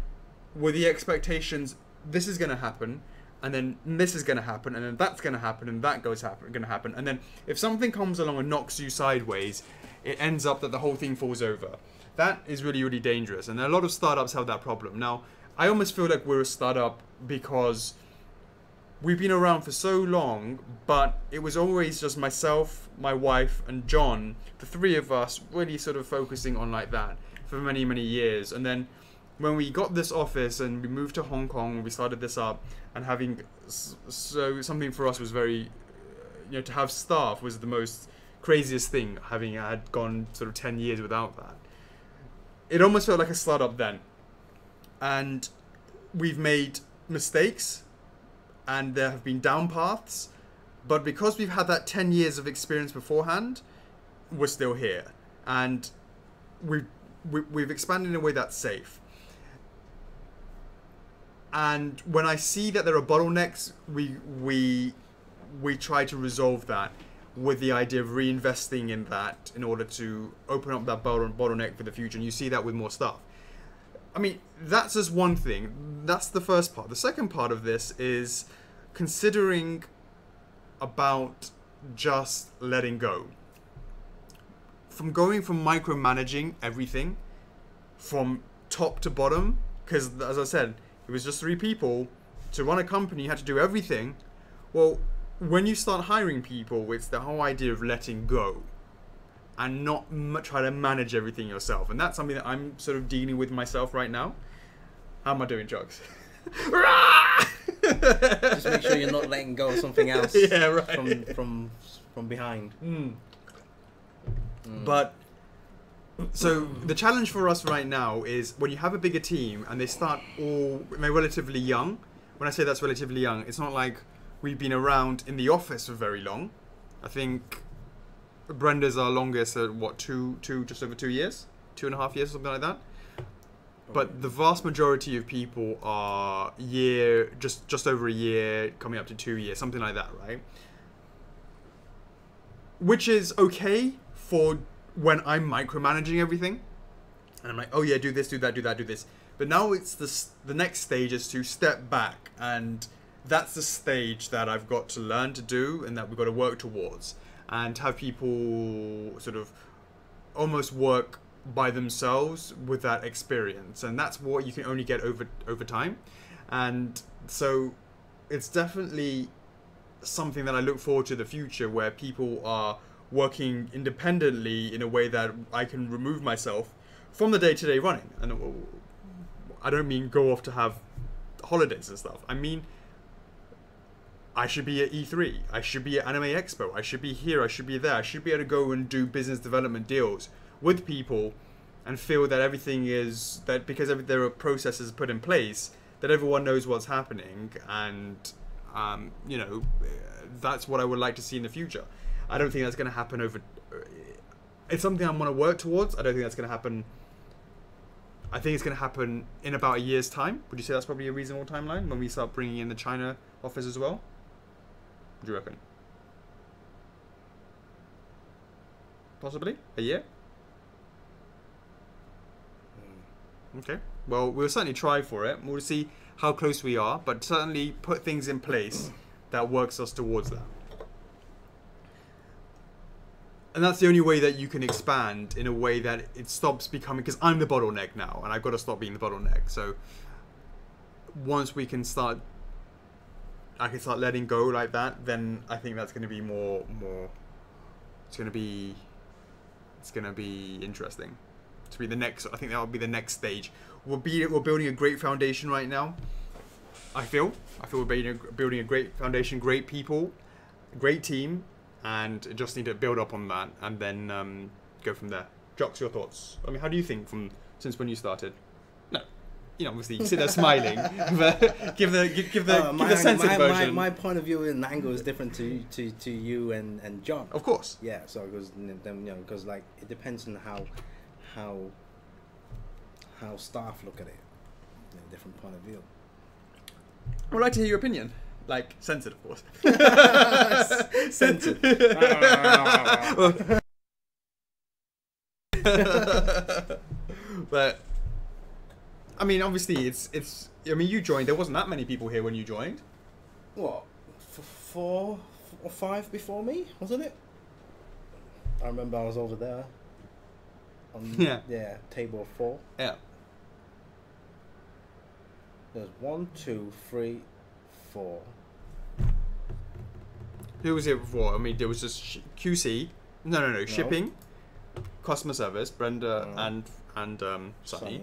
with the expectations, this is going to happen, and then this is going to happen, and then that's going to happen, and that going to happen. And then if something comes along and knocks you sideways, it ends up that the whole thing falls over. That is really, really dangerous. And a lot of startups have that problem. Now, I almost feel like we're a startup because we've been around for so long, but it was always just myself, my wife, and John, the three of us, really sort of focusing on like that for many, many years. And then when we got this office and we moved to Hong Kong, we started this up, and having so something for us was very, to have staff was the most craziest thing, having had gone sort of 10 years without that. It almost felt like a startup then. And we've made mistakes, and there have been down paths, but because we've had that 10 years of experience beforehand, we're still here. And we've expanded in a way that's safe. And when I see that there are bottlenecks, we try to resolve that with the idea of reinvesting in that in order to open up that bottleneck for the future. And you see that with more stuff. I mean, that's just one thing. That's the first part. The second part of this is considering about just letting go. From going from micromanaging everything from top to bottom, because as I said, it was just 3 people. To run a company, you had to do everything. Well, when you start hiring people, it's the whole idea of letting go and not try to manage everything yourself. And that's something that I'm sort of dealing with myself right now. How am I doing, Chocks? Just make sure you're not letting go of something else. Yeah, right. From behind. But so the challenge for us right now is when you have a bigger team and they're relatively young. When I say that's relatively young, it's not like we've been around in the office for very long. I think Brenda's our longest at just over 2 years, 2.5 years, something like that. But the vast majority of people are just over a year, coming up to 2 years, something like that, right? Which is okay for when I'm micromanaging everything. And I'm like, oh yeah, do this, do that, do that, do this. But now it's the next stage is to step back, and that's the stage that I've got to learn to do and that we've got to work towards, and have people sort of almost work by themselves with that experience. And that's what you can only get over time. And so it's definitely something that I look forward to the future, where people are working independently in a way that I can remove myself from the day-to-day running. And I don't mean go off to have holidays and stuff. I mean, I should be at E3. I should be at Anime Expo. I should be here. I should be there. I should be able to go and do business development deals with people and feel that everything is, that because there are processes put in place, that everyone knows what's happening. And, that's what I would like to see in the future. I don't think that's going to happen it's something I want to work towards. I don't think that's going to happen. I think it's going to happen in about a year's time. Would you say that's probably a reasonable timeline when we start bringing in the China office as well? What do you reckon? Possibly a year? Okay. Well, we'll certainly try for it. We'll see how close we are, but certainly put things in place that works us towards that. And that's the only way that you can expand in a way that it stops becoming, because I'm the bottleneck now, and I've got to stop being the bottleneck. So once I can start letting go like that, then I think that's going to be more. It's going to be interesting. To be the next, I think that will be the next stage. We're building a great foundation right now. I feel we're building a great foundation, great people, great team. And just need to build up on that and then go from there. Chocks, your thoughts. I mean, how do you think since when you started? No, obviously you sit there smiling, but give the censored version. My point of view and angle is different to you and John. Of course. Yeah. So because like it depends on how staff look at it, different point of view. I'd like to hear your opinion. Like, censored, of course. Censored. But, I mean, obviously, it's. I mean, you joined. There wasn't that many people here when you joined. What? 4 or 5 before me, wasn't it? I remember I was over there. Yeah, table of 4. Yeah. There's 1, 2, 3, 4. Who was here before? I mean, there was just QC. No. Shipping, customer service. Brenda and Sonny.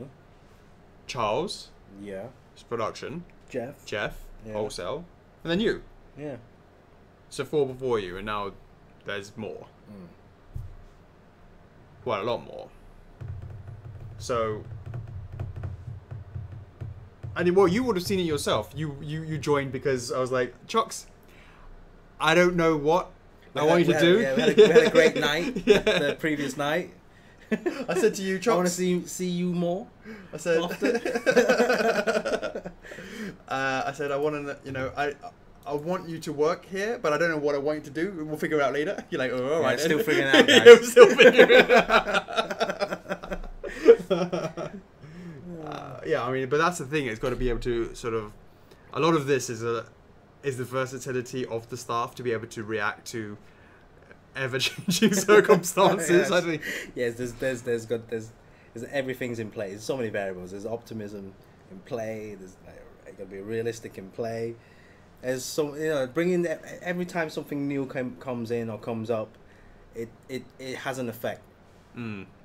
Charles. Yeah. Production. Jeff. Yeah. Wholesale. And then you. Yeah. So 4 before you, and now there's more. Well, a lot more. So. And well, you would have seen it yourself. You joined because I was like, Chocks, I don't know what I want you to do. Yeah, we had a great night the previous night. I said to you, Chocks, I want to see you more. I said, often. I said, I want to, I want you to work here, but I don't know what I want you to do. We'll figure it out later. You're like, oh, all right. Still figuring it out, guys. You're still figuring it out. Yeah, I mean, but that's the thing. It's got to be able to sort of. A lot of this is the versatility of the staff to be able to react to ever-changing circumstances. Yes. I think. Yes, there's everything's in play. There's so many variables. There's optimism in play. There's got to be realistic in play. There's bringing every time something new comes in or comes up, it has an effect.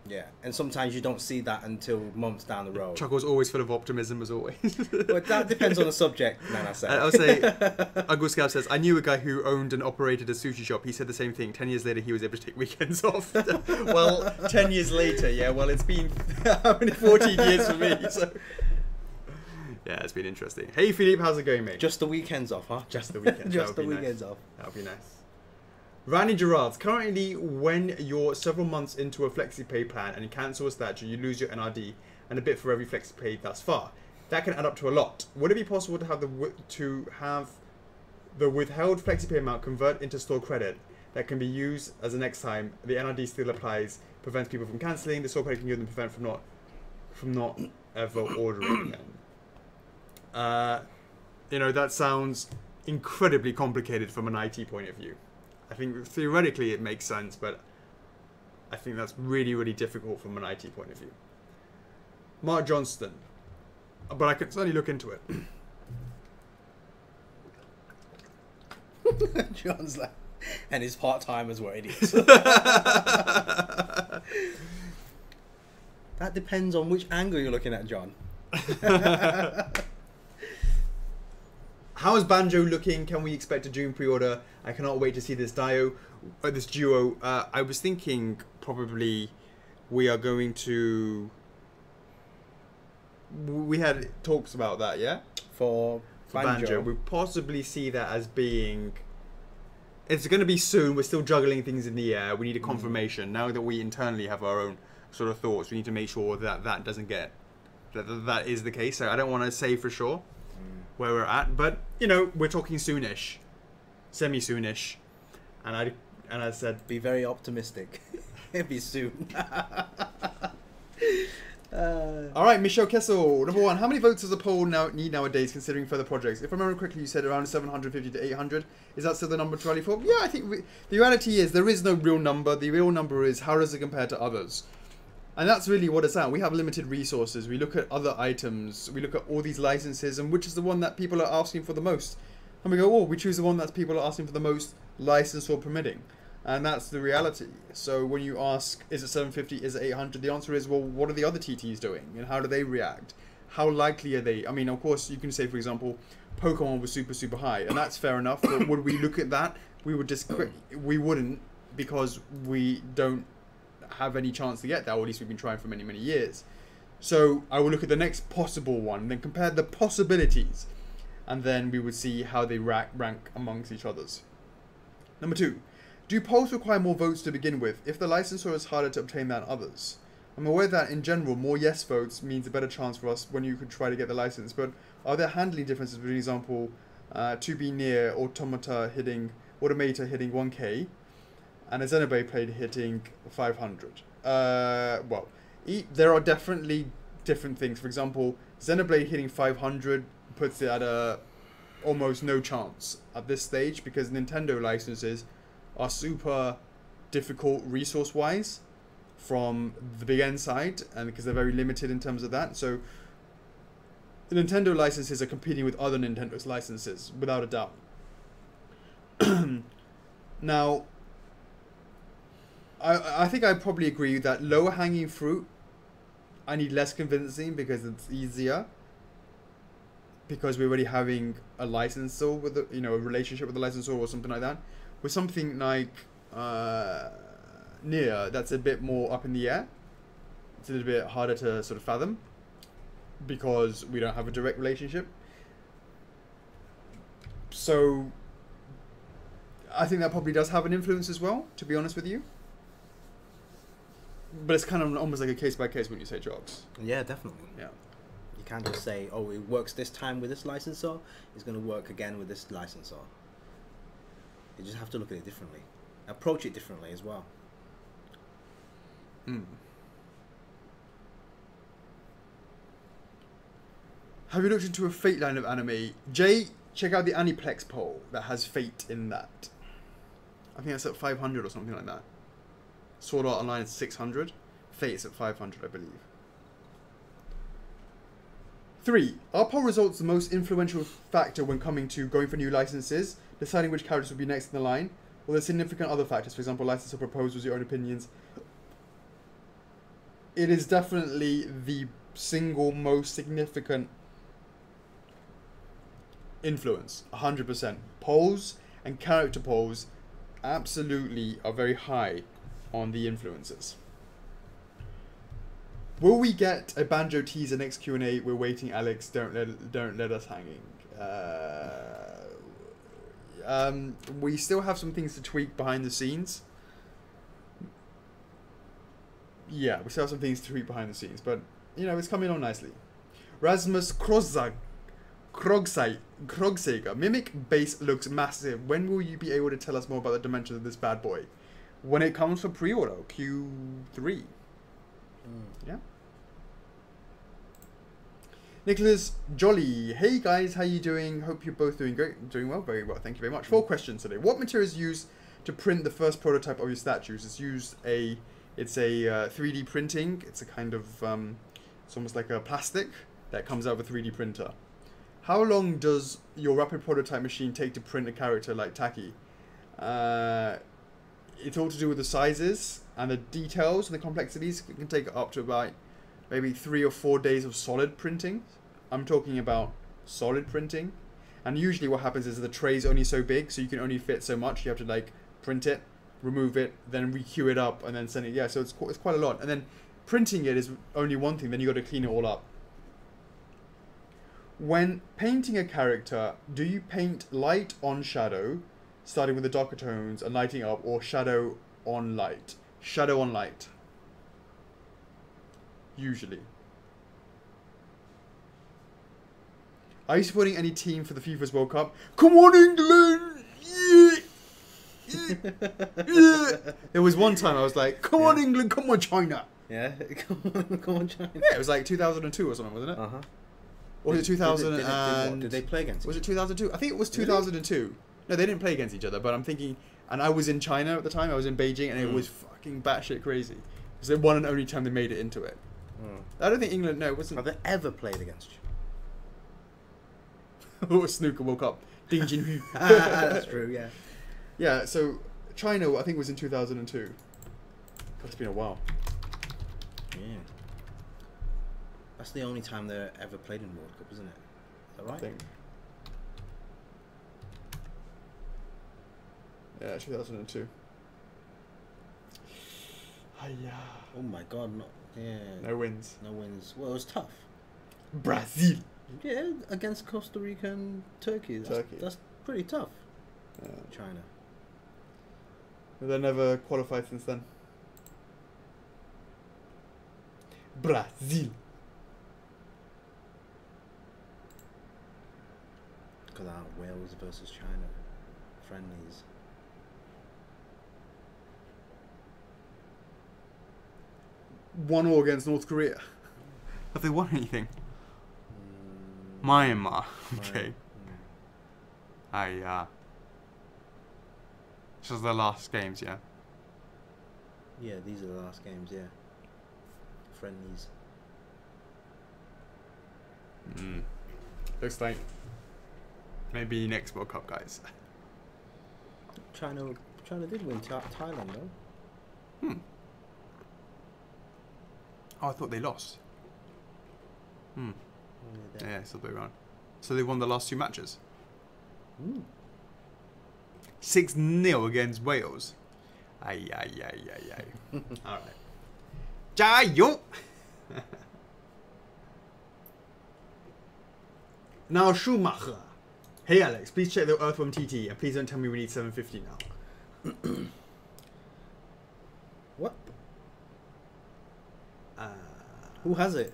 Yeah, and sometimes you don't see that until months down the road. Chuckle's always full of optimism, as always. But that depends on the subject, Nana said. I'll say, Uncle Scout says, I knew a guy who owned and operated a sushi shop. He said the same thing. 10 years later, he was able to take weekends off. Well, 10 years later, yeah, well, it's been 14 years for me, so... Yeah, it's been interesting. Hey, Philippe, how's it going, mate? Just the weekends off, huh? Just the weekends. Just the weekends off. That would be nice. Randy Gerards, currently when you're several months into a FlexiPay plan and you cancel a statue, you lose your NRD and a bit for every FlexiPay thus far. That can add up to a lot. Would it be possible to have the withheld FlexiPay amount convert into store credit that can be used as the next time the NRD still applies, prevents people from cancelling, the store credit can give them prevent from not ever ordering again? That sounds incredibly complicated from an IT point of view. I think theoretically it makes sense, but I think that's really, really difficult from an IT point of view. Mark Johnston, but I can certainly look into it. John's like, and his part-timers were idiots. That depends on which angle you're looking at, John. How is Banjo looking? Can we expect a June pre-order? I cannot wait to see this duo. I was thinking probably we are going to... We had talks about that, yeah? For Banjo. We possibly see that as being... It's going to be soon. We're still juggling things in the air. We need a confirmation. Now that we internally have our own sort of thoughts, we need to make sure that doesn't get... That is the case. So I don't want to say for sure where we're at, but we're talking soonish, semi-soonish, and I said be very optimistic. It'll be soon. All right, Michelle Kessel, number 1. How many votes does a poll need nowadays, considering further projects? If I remember correctly, you said around 750 to 800. Is that still the number to rally for? Yeah, I think the reality is there is no real number. The real number is how does it compare to others. And that's really what it's at. We have limited resources. We look at other items. We look at all these licenses and which is the one that people are asking for the most. And we go, we choose the one that people are asking for the most license or permitting. And that's the reality. So when you ask, is it 750, is it 800? The answer is, well, what are the other TTs doing? And how do they react? How likely are they? I mean, of course, you can say, for example, Pokemon was super, super high. And that's fair enough. But would we look at that? We wouldn't because we don't have any chance to get that, or at least we've been trying for many, many years. So I will look at the next possible one, then compare the possibilities, and then we would see how they rank amongst each others. Number 2, do polls require more votes to begin with if the licensor is harder to obtain than others? I'm aware that in general, more yes votes means a better chance for us when you could try to get the license, but are there handling differences between, example, to be near automator hitting 1k and a Xenoblade Blade hitting 500? Well, there are definitely different things. For example, Xenoblade hitting 500 puts it at almost no chance at this stage, because Nintendo licenses are super difficult resource-wise from the big end side, and because they're very limited in terms of that. So the Nintendo licenses are competing with other Nintendo's licenses, without a doubt. Now, I think I'd probably agree that lower hanging fruit, I need less convincing because it's easier. Because we're already having a licensor with a relationship with a licensor or something like that. With something like Nier, that's a bit more up in the air. It's a little bit harder to sort of fathom because we don't have a direct relationship. So I think that probably does have an influence as well, to be honest with you. But it's kind of almost like a case by case when you say Chocks. Yeah, definitely. Yeah. You can't just say, oh, it works this time with this licensor, it's going to work again with this licensor. You just have to look at it differently. Approach it differently as well. Have you looked into a Fate line of anime? Jay, check out the Aniplex poll that has Fate in that. I think that's at 500 or something like that. Sword Art Online is 600. Fate is at 500, I believe. 3. Are poll results the most influential factor when coming to going for new licenses, deciding which characters will be next in the line, or there significant other factors, for example, licensor proposals, your own opinions? It is definitely the single most significant influence, 100%. Polls and character polls absolutely are very high on the influences. Will we get a Banjo teaser next Q&A? We're waiting, Alex. Don't let us hanging. We still have some things to tweak behind the scenes. Yeah, we still have some things to tweak behind the scenes, but it's coming on nicely. Rasmus Krogsega. Mimic base looks massive. When will you be able to tell us more about the dimensions of this bad boy? When it comes for pre-order, Q3. Yeah. Nicholas Jolly. Hey guys, how you doing? Hope you're both doing great. Doing well, very well. Thank you very much. 4 questions today. What material is used to print the first prototype of your statues? It's a 3D printing. It's a kind of it's almost like a plastic that comes out of a 3D printer. How long does your rapid prototype machine take to print a character like Taki? It's all to do with the sizes and the details and the complexities. It can take up to about maybe 3 or 4 days of solid printing. I'm talking about solid printing. And usually what happens is the tray's only so big, so you can only fit so much. You have to print it, remove it, then re-queue it up, and then send it. Yeah, so it's quite a lot. And then printing it is only one thing, then you got to clean it all up. When painting a character, do you paint light on shadow, starting with the darker tones and lighting up, or shadow on light? Shadow on light. Usually. Are you supporting any team for the FIFA's World Cup? Come on, England! Yeah! Yeah! There was one time I was like, come on, England, come on, China! Yeah, come on, China. Yeah, it was like 2002 or something, wasn't it? Uh-huh. Or was it 2000 and... Did they play against Was it 2002? I think it was 2002. Really? No, they didn't play against each other, but I'm thinking... And I was in China at the time, I was in Beijing, and it was fucking batshit crazy. It was the one and only time they made it into it. I don't think England... No, it wasn't... Have they ever played against you? Oh, snooker World Cup. Ding Jinhu. That's true, yeah. Yeah, so China, I think, was in 2002. God, it's been a while. Yeah. That's the only time they ever played in World Cup, isn't it? Is that right? I think. Yeah, 2002. Oh my God, no, yeah. No wins. No wins. Well, it was tough. Brazil. Yeah, against Costa Rica and Turkey. That's pretty tough. China. They never qualified since then. Brazil. Look at that, Wales versus China. Friendlies. 1-1 against North Korea. Have they won anything? Myanmar. Okay. This was their last games, yeah? Yeah, these are the last games, yeah. Friendlies. Looks like maybe next World Cup, guys. China did win Thailand, though. Oh, I thought they lost. Yeah, it's the other way around. So they won the last 2 matches. 6-0 against Wales. Ay. All right. 加油! Now Schumacher. Hey Alex, please check the Earthworm TT and please don't tell me we need 750 now. What? Who has it?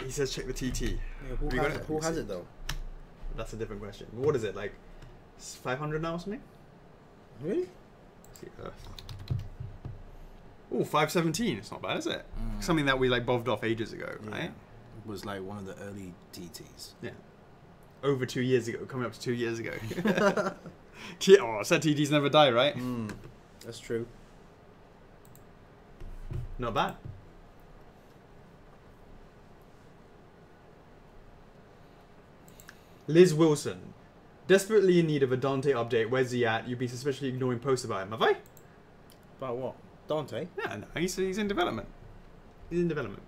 He says check the TT. Yeah, who has it though? That's a different question. What is it, like 500 now or something? Really? Oh, 517. It's not bad, is it? Something that we like bobbed off ages ago, right? It was like one of the early TTs. Yeah. Over 2 years ago, coming up to 2 years ago. I said TTs never die, right? That's true. Not bad. Liz Wilson. Desperately in need of a Dante update. Where's he at? You've been suspiciously ignoring posts about him, have I? About what? Dante? Yeah, no, he's in development. He's in development.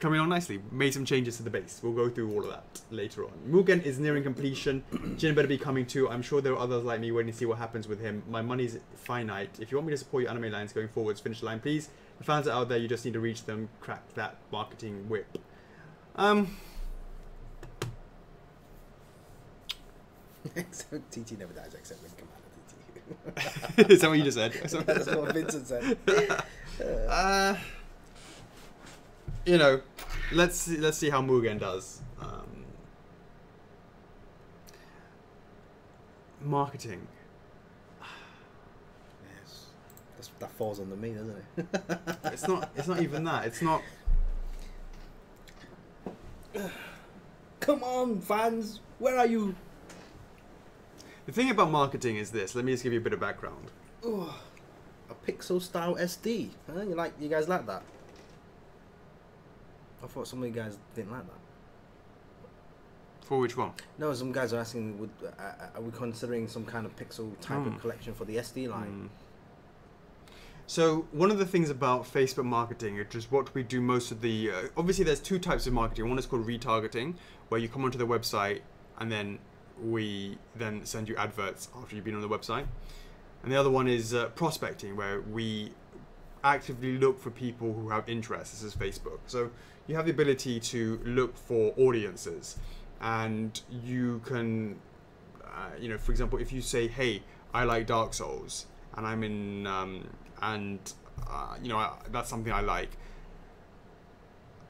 Coming on nicely. Made some changes to the base. We'll go through all of that later on. Mugen is nearing completion. Jin better be coming too. I'm sure there are others like me waiting to see what happens with him. My money's finite. If you want me to support your anime lines going forwards, finish the line, please. The fans are out there. You just need to reach them. Crack that marketing whip. TT never dies except when you come out of TT. Is that what you just said? That's what Vincent said. You know, let's see how Mugen does. Marketing. Yes, that falls on me, doesn't it? It's not even that. It's not. Come on, fans, where are you? The thing about marketing is this. Let me just give you a bit of background. Ooh, a pixel style SD. Huh? You guys like that? I thought some of you guys didn't like that. For which one? No, some guys are asking, are we considering some kind of pixel type of collection for the SD line? So one of the things about Facebook marketing, which is what we do most of the... obviously, there's 2 types of marketing. One is called retargeting, where you come onto the website and then we then send you adverts after you've been on the website. And the other one is prospecting, where we actively look for people who have interests. This is Facebook. So you have the ability to look for audiences, and you can, for example, if you say, hey, I like Dark Souls, and I'm in, that's something I like,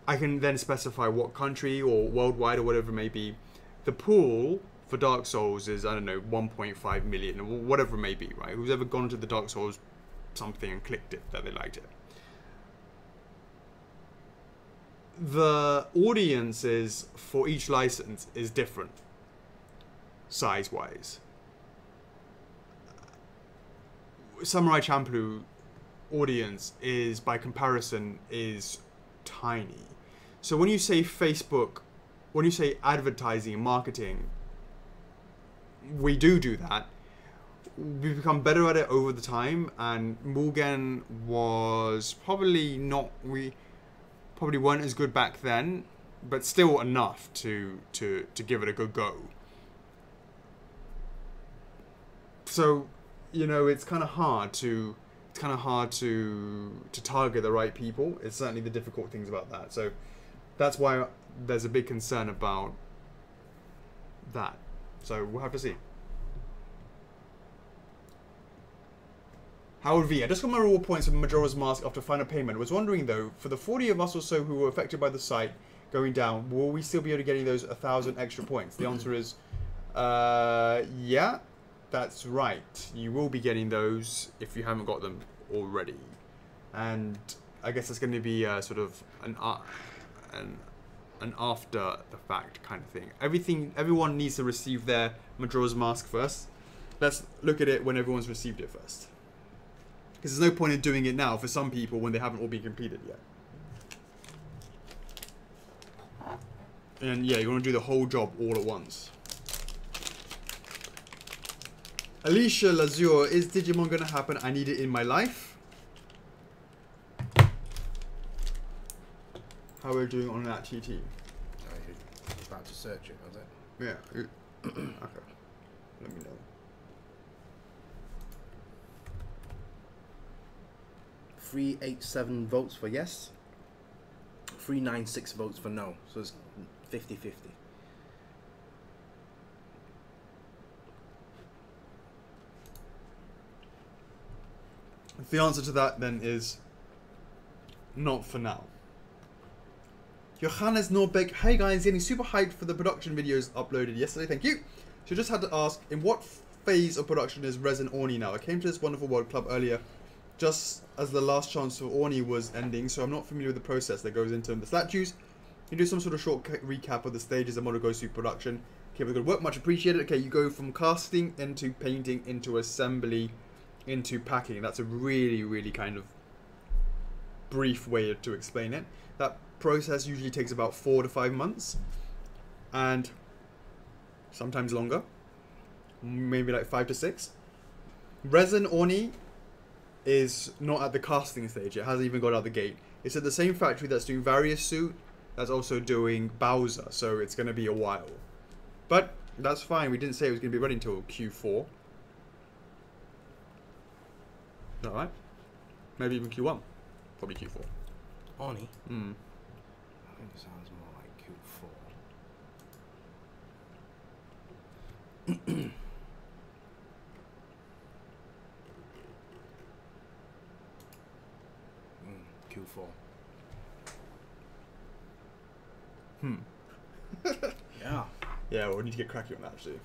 I can then specify what country or worldwide or whatever it may be. The pool for Dark Souls is, I don't know, 1.5 million or whatever it may be, right? Who's ever gone to the Dark Souls something and clicked it, that they liked it. The audiences for each license is different, size-wise. Samurai Champloo audience is, by comparison, is tiny. So when you say Facebook, when you say advertising and marketing, we do that. We've become better at it over the time, and Mugen was probably not... We probably weren't as good back then, but still enough to give it a good go. So, it's kind of hard to it's kind of hard to target the right people. It's certainly the difficult things about that. So that's why there's a big concern about that. So we'll have to see. Howard V. I just got my reward points from Majora's Mask after final payment. Was wondering though, for the 40 of us or so who were affected by the site going down, will we still be able to get those 1,000 extra points? The answer is, yeah, that's right. You will be getting those if you haven't got them already. And I guess it's going to be sort of an after the fact kind of thing. Everyone needs to receive their Majora's Mask first. Let's look at it when everyone's received it first. Because there's no point in doing it now for some people when they haven't all been completed yet. And yeah, you want to do the whole job all at once. Alicia Lazure, is Digimon going to happen? I need it in my life. How are we doing on that TT? Oh, you're about to search it, was it? Yeah. Okay. Let me know. 387 votes for yes. 396 votes for no. So it's 50-50. The answer to that then is not for now. Johannes Norbeck, hey guys, getting super hyped for the production videos uploaded yesterday, thank you. So just had to ask, in what phase of production is Resin Orni now? I came to this wonderful World Club earlier, just as the last chance for Orni was ending, so I'm not familiar with the process that goes into the statues. You do some sort of short recap of the stages the model goes through production. Okay, we're good work, much appreciated. Okay, you go from casting into painting into assembly into packing. That's a really, really kind of brief way to explain it. That process usually takes about 4 to 5 months, and sometimes longer, maybe like 5 to 6. Resin Orni is not at the casting stage. It hasn't even got out the gate. It's at the same factory that's doing Various Suit, that's also doing Bowser, so it's going to be a while. But that's fine. We didn't say it was going to be ready until Q4. Alright. Maybe even Q1. Probably Q4. Orni? Hmm. I think it sounds more like Q4. Q4. Yeah. Yeah, we'll need to get cracking on that actually.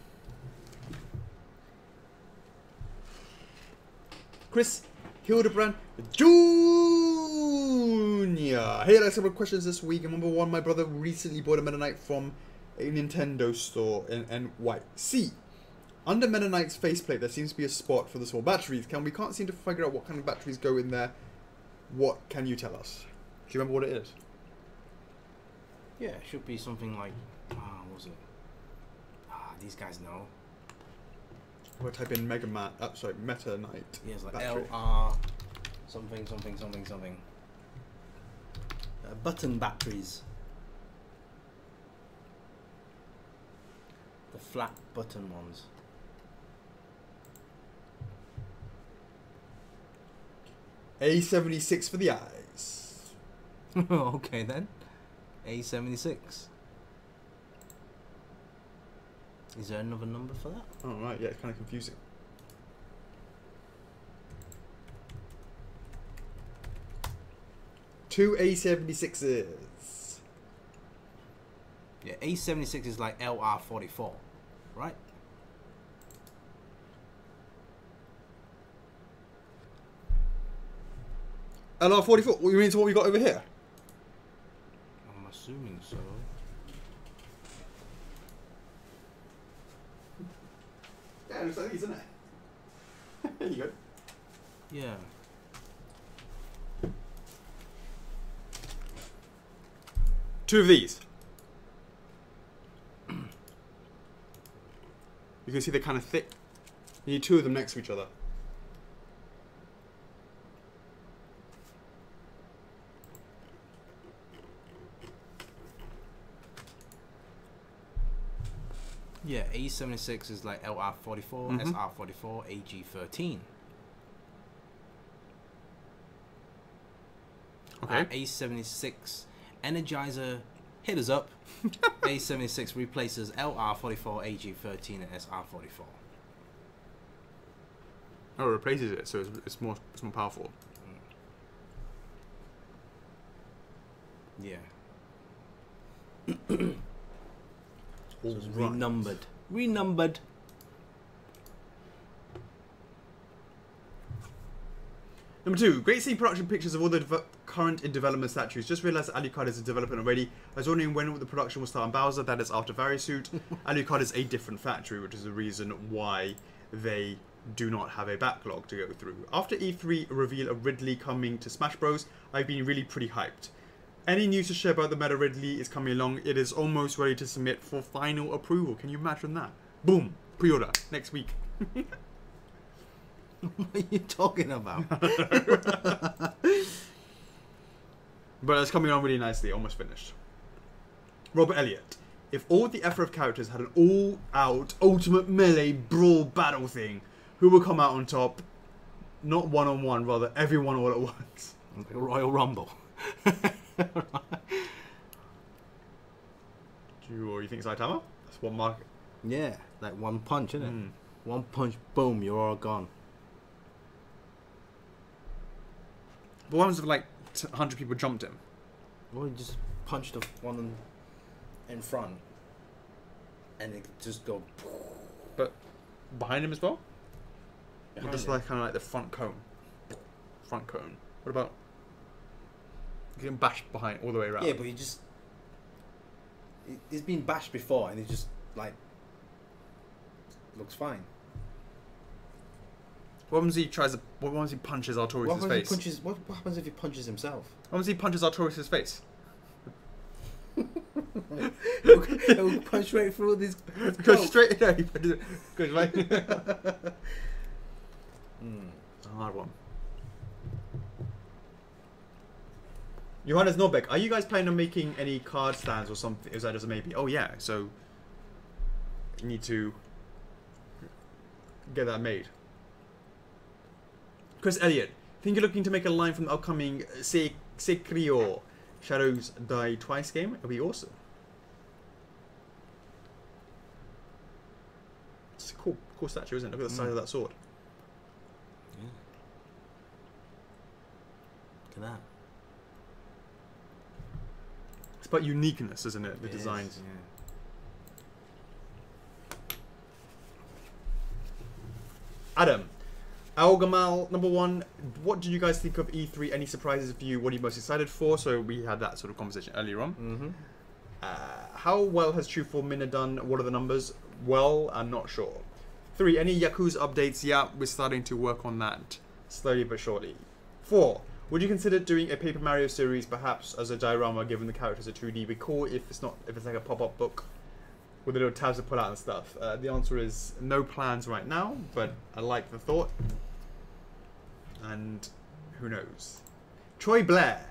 Chris Hildebrand Jr. Hey, I have several questions this week. And number one, my brother recently bought a Meta Knight from a Nintendo store in NYC. Under Meta Knight's faceplate, there seems to be a spot for the small batteries. We can't seem to figure out what kind of batteries go in there. What can you tell us? Do you remember what it is? Yeah, it should be something like, what was it? These guys know. We'll type in Meta Knight. Yeah, it's like battery. LR something. Button batteries. The flat button ones. A76 for the eyes. Okay then. A76. Is there another number for that? Oh right, yeah, it's kind of confusing. Two A76s. Yeah, A76 is like LR44, right? LR44. What you mean to what we got over here? I'm assuming so. Yeah, it looks like these, isn't it? There you go. Yeah. Two of these. You can see they're kind of thick. You need two of them next to each other. Yeah, A76 is like LR44, SR44, AG13. Okay. A76 Energizer, hit us up. A76 replaces LR44, AG13, and SR44. Oh, it replaces it, so it's more powerful. Yeah. All So it's right. renumbered. Number 2, great seeing production pictures of all the current in development statues. Just realised that Alucard is in development already. I was wondering when the production will start on Bowser. That is after Varisuit. Alucard is a different factory, which is the reason why they do not have a backlog to go through. After E3 reveal of Ridley coming to Smash Bros, I've been really pretty hyped. Any news to share about the meta Ridley is coming along. It is almost ready to submit for final approval. Can you imagine that? Boom! Pre-order next week. What are you talking about? But it's coming on really nicely. Almost finished. Robert Elliott. If all the F4F characters had an all-out ultimate melee brawl battle thing, who would come out on top? Not one-on-one, rather everyone all at once. Royal Rumble. You think Saitama? That's one mark. Yeah, like one punch, isn't it? One punch, boom, you're all gone. But what happens if like 100 people jumped him? Well, you just punch the one in front, and it just go. But behind him as well? Or Behind just him. like kind of like the front cone? Front cone. What about getting bashed behind all the way around? Yeah, but he just. He's been bashed before, and he just like looks fine. What happens if he tries to? What happens if he punches Artorias' face? What happens if he punches himself? What happens if he punches Artorias' face? He'll punch right through this. Goes straight. Yeah, he punches it. Goes right. A hard one. Johannes Norbeck, are you guys planning on making any card stands or something? Is that just a maybe? Oh yeah, so you need to get that made. Chris Elliott, think you're looking to make a line from the upcoming Sekiro Shadows Die Twice game? It'll be awesome. It's a cool statue, isn't it? Look at the size of that sword. Yeah. Look at that. It's about uniqueness, isn't it? The It designs. is, yeah. Adam, Al Gamal, number 1, what did you guys think of E3? Any surprises for you? What are you most excited for? So we had that sort of conversation earlier on. How well has True for Mina done? What are the numbers? Well, I'm not sure. 3, any Yakuza updates? Yeah, we're starting to work on that slowly but surely. 4, would you consider doing a Paper Mario series, perhaps as a diorama, given the characters are 2D? Be cool if it's like a pop-up book with the little tabs to pull out and stuff. The answer is no plans right now, but I like the thought. And who knows? Troy Blair.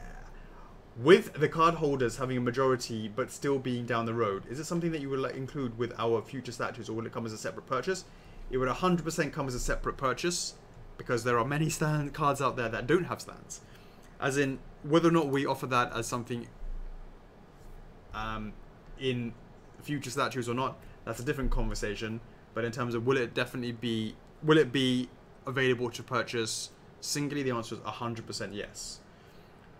With the card holders having a majority but still being down the road, is it something that you would include with our future statues, or will it come as a separate purchase? It would 100% come as a separate purchase, because there are many cards out there that don't have stands. As in, whether or not we offer that as something in future statues or not, that's a different conversation. But in terms of will it be available to purchase singly, the answer is 100% yes.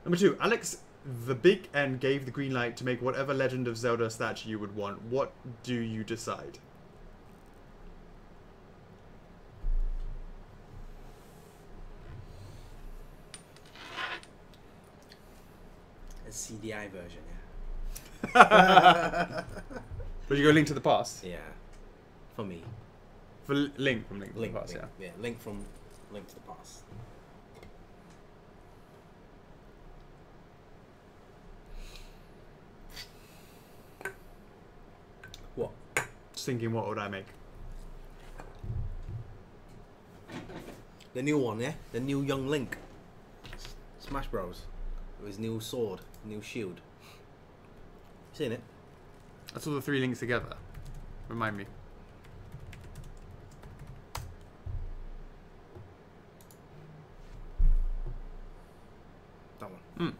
Number 2, Alex the Big N gave the green light to make whatever Legend of Zelda statue you would want. What do you decide? A CDI version, yeah. Would you go Link to the Past? Yeah. For me. For Link from Link to the Past, yeah. Yeah, Link from Link to the Past. What? Just thinking, what would I make? The new one, yeah? The new young Link. Smash Bros. With his new sword, new shield. Seen it? I saw the 3 links together. Remind me. That one.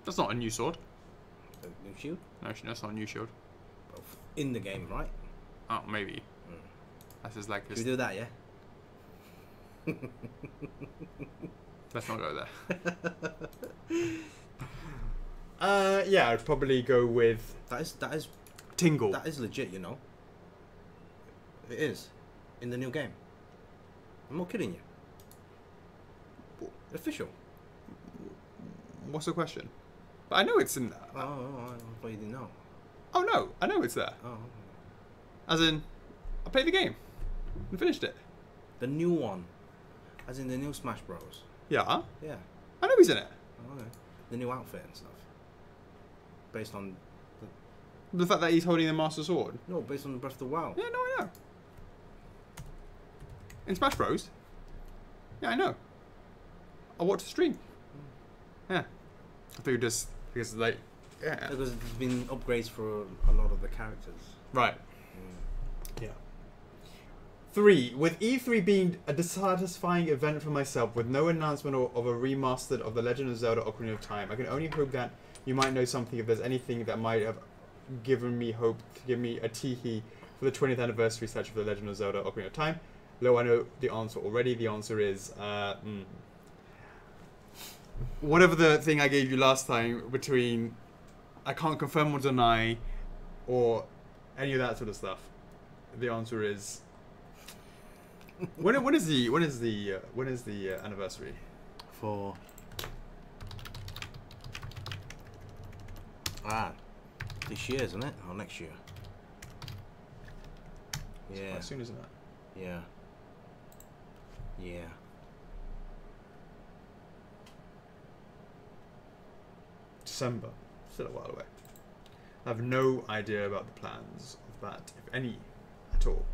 That's not a new sword. The new shield? No, that's not a new shield. In the game, right? Oh, maybe. That's just like... Should we do that, yeah? Let's not go there. Yeah, I'd probably go with... That is Tingle. That is legit, you know. It is. In the new game. I'm not kidding you. Official. What's the question? But I know it's in there. Oh, I thought you didn't know. Oh no, I know it's there. Oh. As in, I played the game and finished it. The new one. As in the new Smash Bros. Yeah. Yeah. I know he's in it. Oh, okay. The new outfit and stuff. Based on... The fact that he's holding the Master Sword. No, based on Breath of the Wild. Yeah, no, I know. In Smash Bros. Yeah, I know. I watched the stream. Yeah. I thought you just... Because, like... Yeah. Because there's been upgrades for a lot of the characters. Right. Yeah. 3. With E3 being a dissatisfying event for myself, with no announcement of a remastered of The Legend of Zelda Ocarina of Time, I can only hope that you might know something if there's anything that might have given me hope to give me a teehee for the 20th anniversary statue of The Legend of Zelda Ocarina of Time. Though I know the answer already. The answer is... whatever the thing I gave you last time between... I can't confirm or deny, or any of that sort of stuff. The answer is when is the anniversary for this year, isn't it, or next year? It's Yeah. quite soon, isn't it? Yeah. Yeah. December. Still a while away. I have no idea about the plans of that, if any, at all.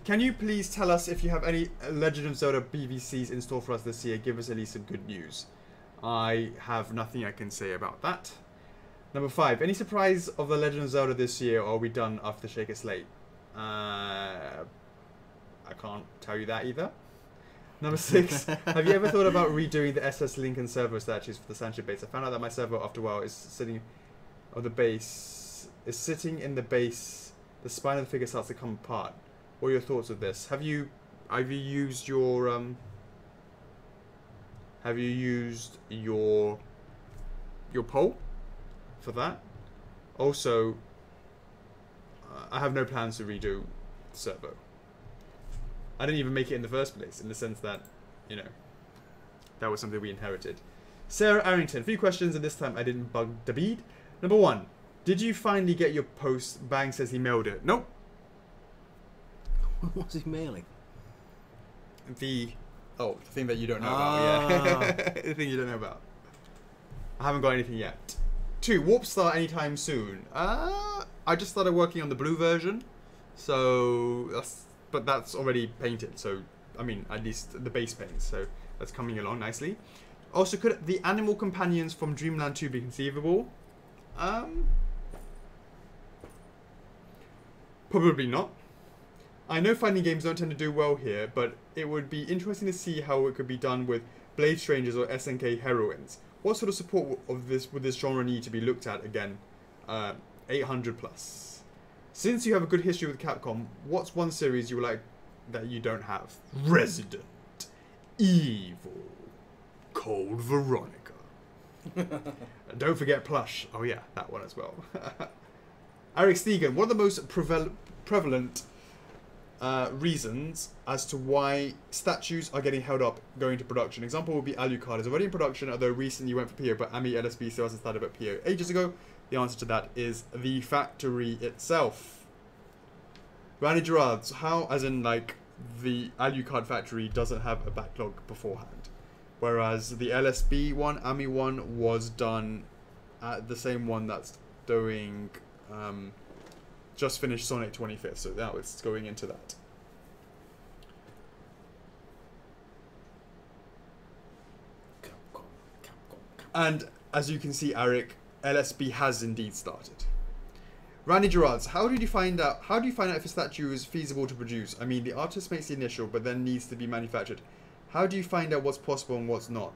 Can you please tell us if you have any Legend of Zelda BVCs in store for us this year? Give us at least some good news. I have nothing I can say about that. Number 5. Any surprise of the Legend of Zelda this year, or are we done after Shake It Slate? I can't tell you that either. Number 6. Have you ever thought about redoing the SS Lincoln servo statues for the Sancho base? I found out that my servo, after a while, is sitting on the base. Is sitting in the base. The spine of the figure starts to come apart. What are your thoughts of this? Have you used your pole for that? Also, I have no plans to redo the servo. I didn't even make it in the first place, in the sense that, you know, that was something we inherited. Sarah Arrington, 3 questions, and this time I didn't bug David. Number 1, did you finally get your post? Bang says he mailed it. Nope. What's he mailing? The thing that you don't know about, yeah. The thing you don't know about. I haven't got anything yet. 2, Warp Star anytime soon. I just started working on the blue version, so but that's already painted, so I mean, at least the base paint, so that's coming along nicely. Also, could the animal companions from Dreamland 2 be conceivable? Probably not. I know fighting games don't tend to do well here, but it would be interesting to see how it could be done with Blade Strangers or SNK heroines. What sort of support would this genre need to be looked at again? 800 plus. Since you have a good history with Capcom, what's one series you would like that you don't have? Resident Evil, Code Veronica. And don't forget Plush. Oh yeah, that one as well. Eric Stegan, what are the most prevalent reasons as to why statues are getting held up going to production? Example would be Alucard is already in production, although recently went for PO, but AMI LSB still hasn't started but PO ages ago. The answer to that is the factory itself. Randy Gerard's, how, as in like the Alucard factory doesn't have a backlog beforehand, whereas the LSB one, AMI one, was done at the same one that's doing just finished Sonic 25th, so now it's going into that. And as you can see, Eric, LSB has indeed started. Randy Gerards, how do you find out if a statue is feasible to produce? I mean, the artist makes the initial, but then needs to be manufactured. How do you find out what's possible and what's not?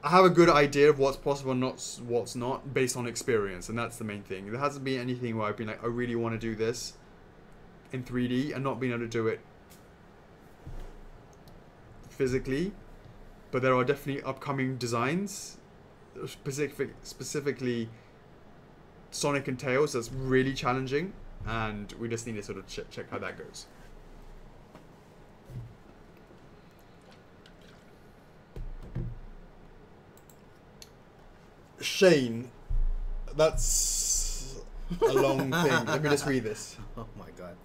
I have a good idea of what's possible and what's not based on experience, and that's the main thing. There hasn't been anything where I've been like, I really want to do this in 3D and not being able to do it physically. But there are definitely upcoming designs, specifically Sonic and Tails, that's really challenging, and we just need to sort of check how that goes. Shane, that's a long thing. Let me just read this. Oh my god.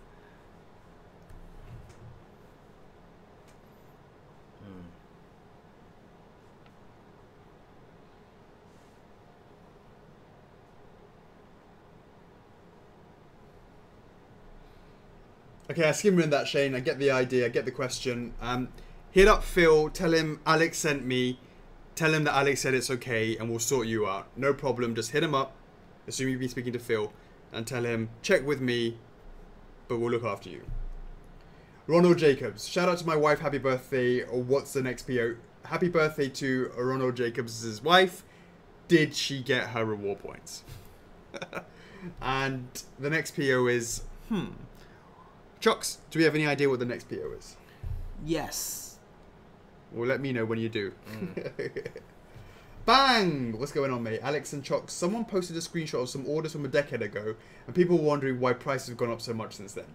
Okay, I skimmed in that, Shane. I get the idea. I get the question. Hit up Phil. Tell him Alex sent me. Tell him that Alex said it's okay, and we'll sort you out. No problem. Just hit him up. Assume you've been speaking to Phil, and tell him check with me, but we'll look after you. Ronald Jacobs. Shout out to my wife. Happy birthday. Or what's the next PO? Happy birthday to Ronald Jacobs' wife. Did she get her reward points? And the next PO is Chocks, do we have any idea what the next PO is? Yes. Well, let me know when you do. Bang! What's going on, mate? Alex and Chocks. Someone posted a screenshot of some orders from a decade ago, and people were wondering why prices have gone up so much since then.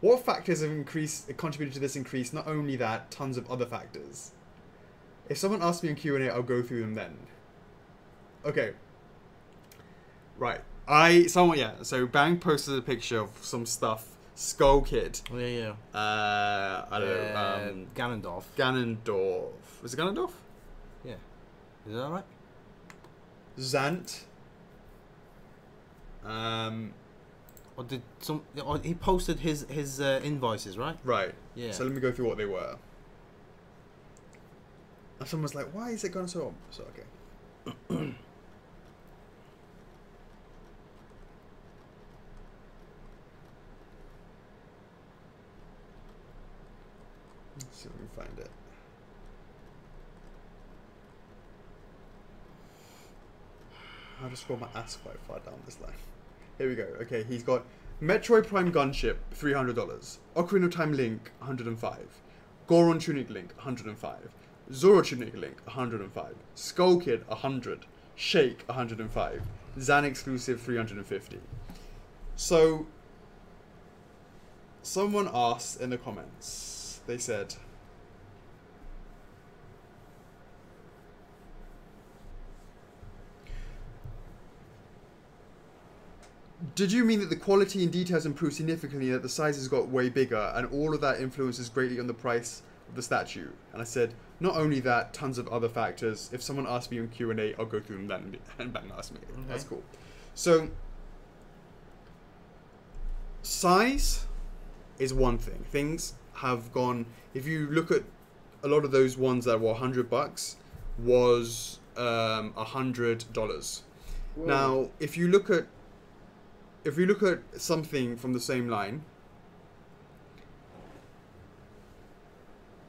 What factors have contributed to this increase? Not only that, tons of other factors. If someone asks me in Q&A, I'll go through them then. Okay. Right. So Bang posted a picture of some stuff. Skull Kid. Oh, yeah. I don't know. Ganondorf. Ganondorf. Was it Ganondorf? Yeah. Is that right? Zant. Or did some? Or he posted his invoices, right? Right. Yeah. So let me go through what they were. And someone's like, "Why is it going so?" So okay. Let's see if we can find it. I'll just scroll my ass quite far down this line. Here we go. Okay, he's got Metroid Prime Gunship, $300. Ocarina of Time Link, 105. Goron Tunic Link, 105. Zoro Tunic Link, 105. Skull Kid, 100. Shake, 105. Zan exclusive, 350. So, someone asked in the comments. They said, did you mean that the quality and details improved significantly, that the sizes got way bigger, and all of that influences greatly on the price of the statue? And I said, not only that, tons of other factors. If someone asks me in Q&A, I'll go through them then, and Bang asked me. Okay. That's cool. So, size is one thing. Things have gone, if you look at a lot of those ones that were $100, was $100. Whoa. Now, if you look at something from the same line,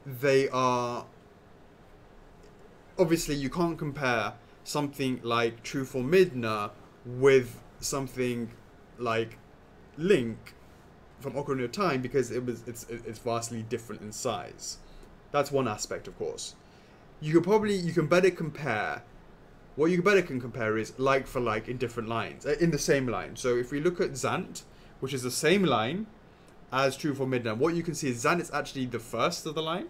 they are, obviously you can't compare something like Truthful Midna with something like Link from Ocarina of Time, because it's vastly different in size. That's one aspect, of course. You can better compare. What you better can compare is like for like in different lines, in the same line. So if we look at Zant, which is the same line as Truthful Midna, what you can see is Zant is actually the first of the line,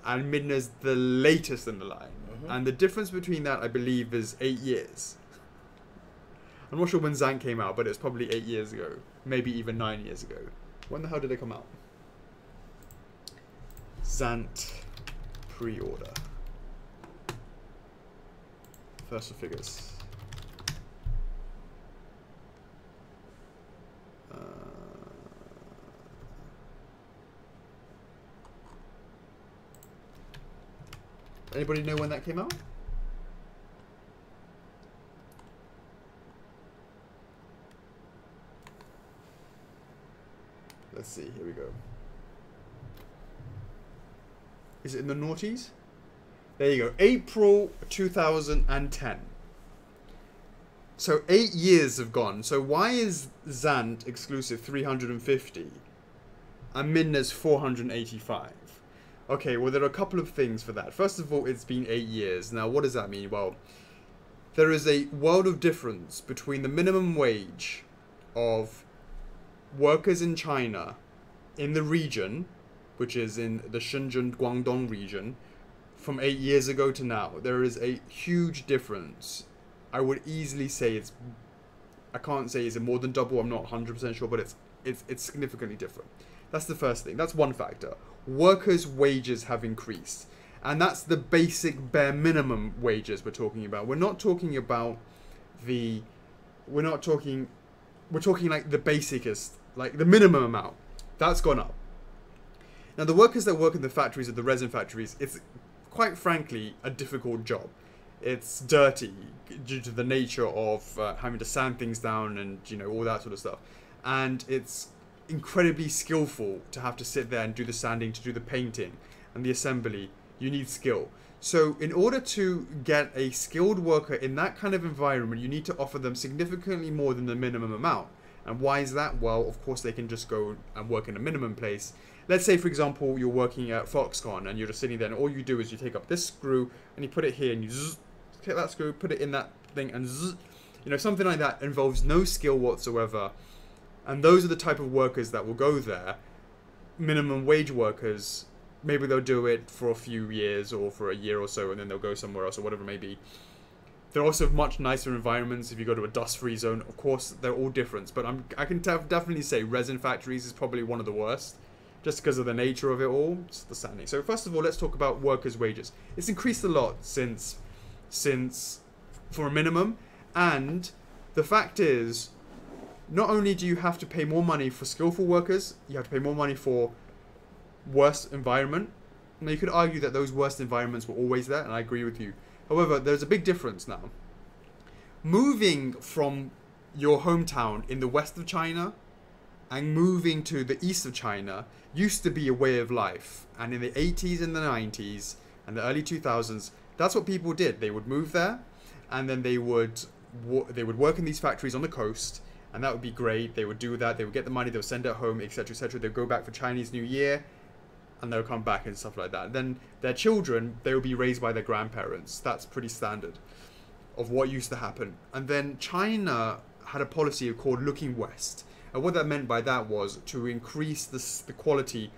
and Midna is the latest in the line. And the difference between that, I believe, is 8 years. I'm not sure when Zant came out, but it's probably 8 years ago. Maybe even 9 years ago. When the hell did it come out? Zant pre-order. First of figures. Anybody know when that came out? Let's see, here we go. Is it in the noughties? There you go. April 2010. So 8 years have gone. So why is Zant exclusive 350 and Midna's 485? Okay, well, there are a couple of things for that. First of all, it's been 8 years. Now, what does that mean? Well, there is a world of difference between the minimum wage of workers in China in the region, which is in the Shenzhen, Guangdong region, from 8 years ago to now. There is a huge difference. I would easily say I can't say is it more than double, I'm not 100% sure, but it's significantly different. That's the first thing. That's one factor. Workers' wages have increased. And that's the basic bare minimum wages we're talking about. We're not talking about we're talking like the basicest, like the minimum amount. That's gone up. Now the workers that work in the factories, at the resin factories, it's quite frankly a difficult job. It's dirty due to the nature of having to sand things down and, you know, all that sort of stuff. And it's incredibly skillful to have to sit there and do the sanding, to do the painting and the assembly. You need skill. So in order to get a skilled worker in that kind of environment, you need to offer them significantly more than the minimum amount. And why is that? Well, of course, they can just go and work in a minimum place. Let's say, for example, you're working at Foxconn and you're just sitting there and all you do is you take up this screw and you put it here and you zzz, take that screw, put it in that thing and zzz, you know, something like that involves no skill whatsoever. And those are the type of workers that will go there. Minimum wage workers, maybe they'll do it for a few years or for a year or so and then they'll go somewhere else or whatever it may be. They're also much nicer environments. If you go to a dust-free zone, of course, they're all different. But I can definitely say resin factories is probably one of the worst, just because of the nature of it all. It's the sanding. So first of all, let's talk about workers' wages. It's increased a lot since for a minimum. And the fact is, not only do you have to pay more money for skillful workers, you have to pay more money for worse environment. Now, you could argue that those worst environments were always there, and I agree with you. However, there's a big difference now. Moving from your hometown in the west of China and moving to the east of China used to be a way of life. And in the 80s and the 90s and the early 2000s, that's what people did. They would move there and then they would work in these factories on the coast, and that would be great. They would do that. They would get the money. They would send it home, etc., etc. They'd go back for Chinese New Year, and they'll come back and stuff like that. Then their children, they will be raised by their grandparents. That's pretty standard of what used to happen. And then China had a policy called looking west. And what that meant by that was to increase the quality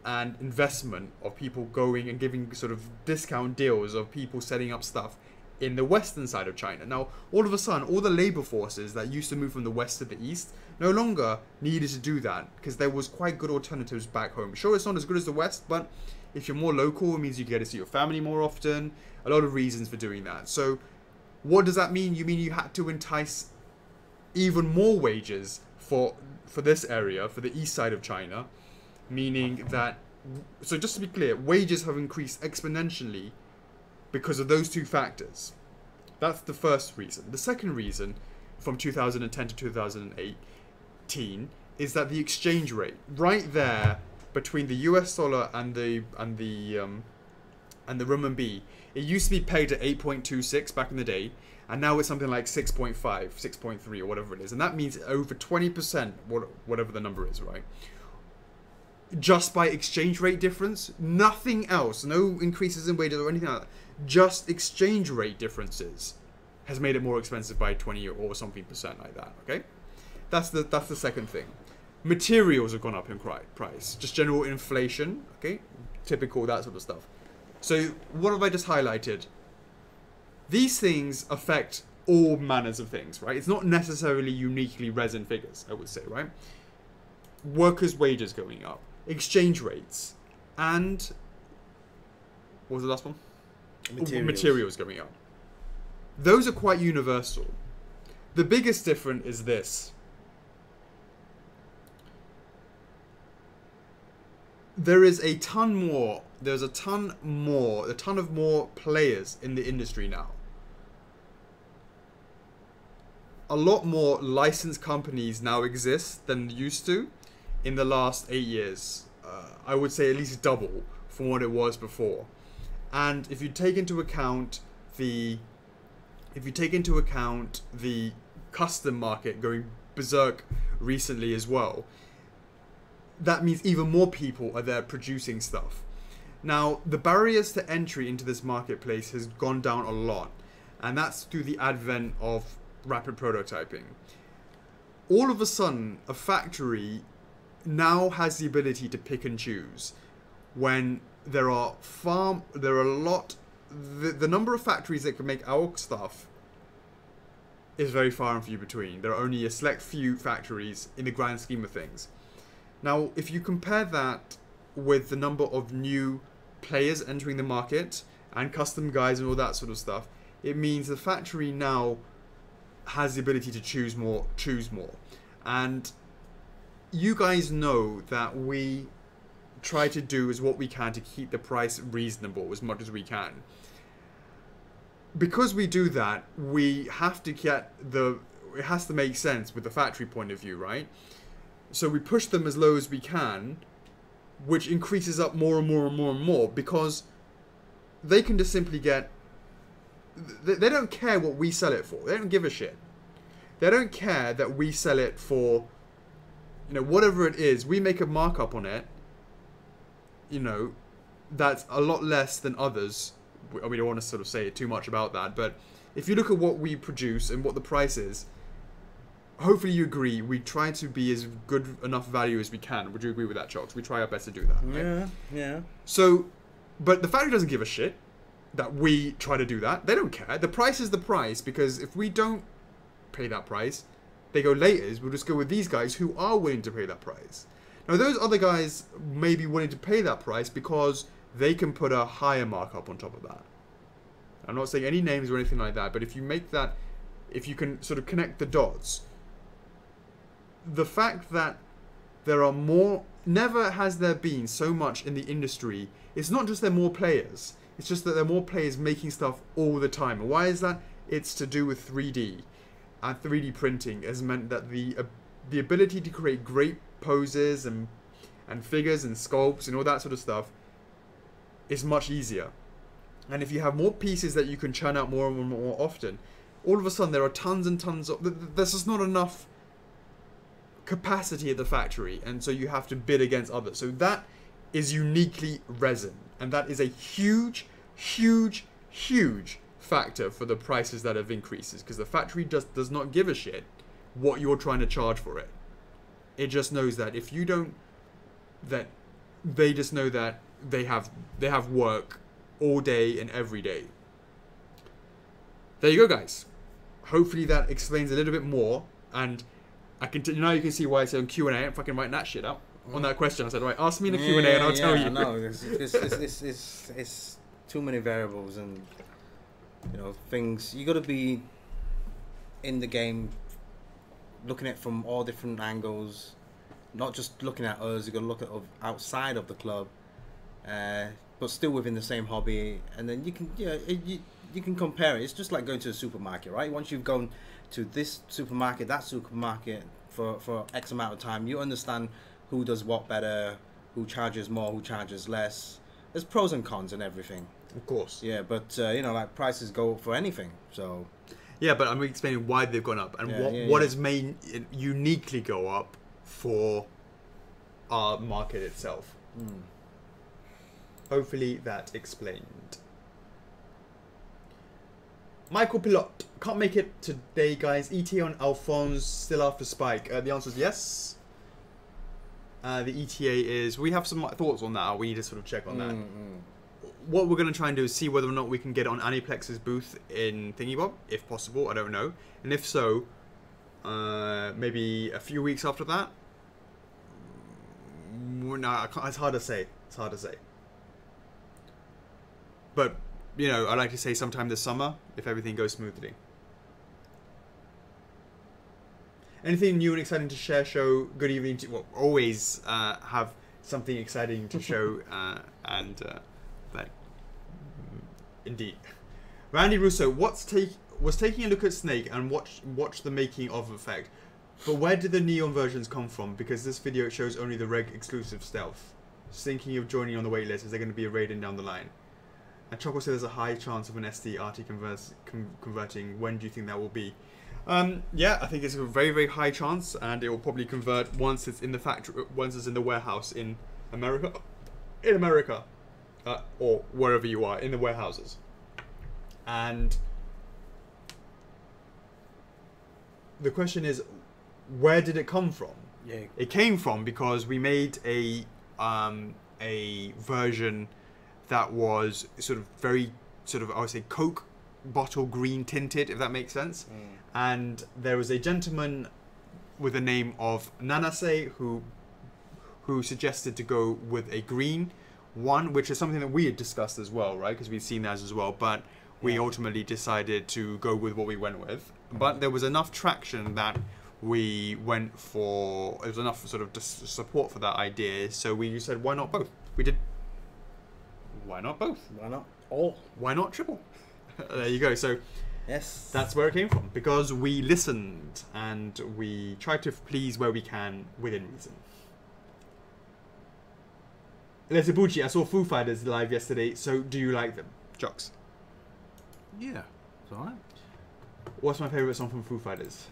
and investment of people going and giving sort of discount deals of people setting up stuff in the western side of China. Now, all of a sudden, all the labor forces that used to move from the west to the east no longer needed to do that because there was quite good alternatives back home. Sure, it's not as good as the west, but if you're more local, it means you get to see your family more often. A lot of reasons for doing that. So what does that mean? You mean you had to entice even more wages for this area, for the east side of China, meaning that, so just to be clear, wages have increased exponentially because of those two factors. That's the first reason. The second reason, from 2010 to 2018, is that the exchange rate, right there between the US dollar and the renminbi, it used to be pegged at 8.26 back in the day, and now it's something like 6.5, 6.3, or whatever it is, and that means over 20%, whatever the number is, right? Just by exchange rate difference, nothing else, no increases in wages or anything like that. Just exchange rate differences has made it more expensive by 20 or something percent like that. Okay, that's the second thing. Materials have gone up in price, just general inflation. Okay, typical, that sort of stuff. So what have I just highlighted? These things affect all manners of things, right? It's not necessarily uniquely resin figures, I would say, right? Workers' wages going up, exchange rates, and what was the last one? Materials going up. Those are quite universal. The biggest difference is this. There's a ton of more players in the industry now. A lot more licensed companies now exist than used to in the last 8 years. I would say at least double from what it was before. And if you take into account the custom market going berserk recently as well, that means even more people are there producing stuff. Now, the barriers to entry into this marketplace has gone down a lot, and that's through the advent of rapid prototyping. All of a sudden, a factory now has the ability to pick and choose when the number of factories that can make our stuff is very far and few between. There are only a select few factories in the grand scheme of things. Now, if you compare that with the number of new players entering the market and custom guys and all that sort of stuff, it means the factory now has the ability to choose more. And you guys know that we try to do is what we can to keep the price reasonable as much as we can. Because we do that, we have to it has to make sense with the factory point of view, right? So we push them as low as we can, which increases up more and more and more and more, because they can just simply get... They don't care what we sell it for. They don't give a shit. They don't care that we sell it for, you know, whatever it is. We make a markup on it, you know, that's a lot less than others. We don't want to sort of say too much about that, but if you look at what we produce and what the price is, hopefully you agree, we try to be as good enough value as we can. Would you agree with that, Chocks? We try our best to do that, right? Yeah. So, but the factory doesn't give a shit that we try to do that. They don't care. The price is the price, because if we don't pay that price, they go laters, we'll just go with these guys who are willing to pay that price. Now, those other guys may be willing to pay that price because they can put a higher markup on top of that. I'm not saying any names or anything like that, but if you make that, if you can sort of connect the dots, the fact that there are more, never has there been so much in the industry, it's not just there are more players, it's just that there are more players making stuff all the time. And why is that? It's to do with 3D. And 3D printing has meant that the ability to create great poses and figures and sculpts and all that sort of stuff is much easier. And if you have more pieces that you can churn out more and more often, all of a sudden there are tons and tons of... There's just not enough capacity at the factory, and so you have to bid against others. So that is uniquely resin, and that is a huge, huge, huge factor for the prices that have increases, because the factory just does not give a shit what you're trying to charge for it. It just knows that if you don't, that they just know that they have work all day and every day. There you go, guys. Hopefully that explains a little bit more, and I can now you can see why I said on Q&A. I'm fucking writing that shit up on that question. I said, right, ask me in a Q&A and I'll tell you. No, it's too many variables, and you know, things. You got to be in the game, looking at it from all different angles, not just looking at us. You got to look at outside of the club, but still within the same hobby, and then you can you can compare it. It's just like going to a supermarket, right? Once you've gone to this supermarket, that supermarket for X amount of time, you understand who does what better, who charges more, who charges less. There's pros and cons and everything. Of course. Yeah, but you know, like prices go up for anything. So. Yeah, but I'm explaining why they've gone up and what has made it uniquely go up for our market itself. Hopefully that explained. Michael Pilot, can't make it today, guys. ETA on Alphonse still after Spike. The answer is yes. The ETA is, we have some thoughts on that. We need to sort of check on that. What we're going to try and do is see whether or not we can get it on Aniplex's booth in Thingybob, if possible. I don't know. And if so, maybe a few weeks after that. No, it's hard to say. It's hard to say. But, you know, I'd like to say sometime this summer, if everything goes smoothly. Anything new and exciting to share, show? Good evening to... Well, always have something exciting to show. But indeed. Randy Russo, was taking a look at Snake and watch the making of Effect. But where did the Neon versions come from? Because this video shows only the reg exclusive stealth. Just thinking of joining on the waitlist. Is there going to be a raid in down the line? And Choco said there's a high chance of an SD-RT converting. When do you think that will be? Yeah, I think it's a very, very high chance, and it will probably convert once it's in the factory, once it's in the warehouse in America, or wherever you are, in the warehouses. And the question is, where did it come from? Yeah. It came from because we made a version that was sort of very, sort of, I would say, Coke bottle green tinted, if that makes sense. And there was a gentleman with the name of Nanase who suggested to go with a green one, which is something that we had discussed as well, right? Because we'd seen that as well, but we ultimately decided to go with what we went with. But there was enough traction that we went for, there was enough sort of support for that idea, so we said, why not both? We did. Why not both? Why not all? Why not triple? There you go. So yes, that's where it came from, because we listened and we tried to please where we can within reason. Lesibuchi, I saw Foo Fighters live yesterday, so do you like them? Chocks. Yeah, it's alright. What's my favourite song from Foo Fighters?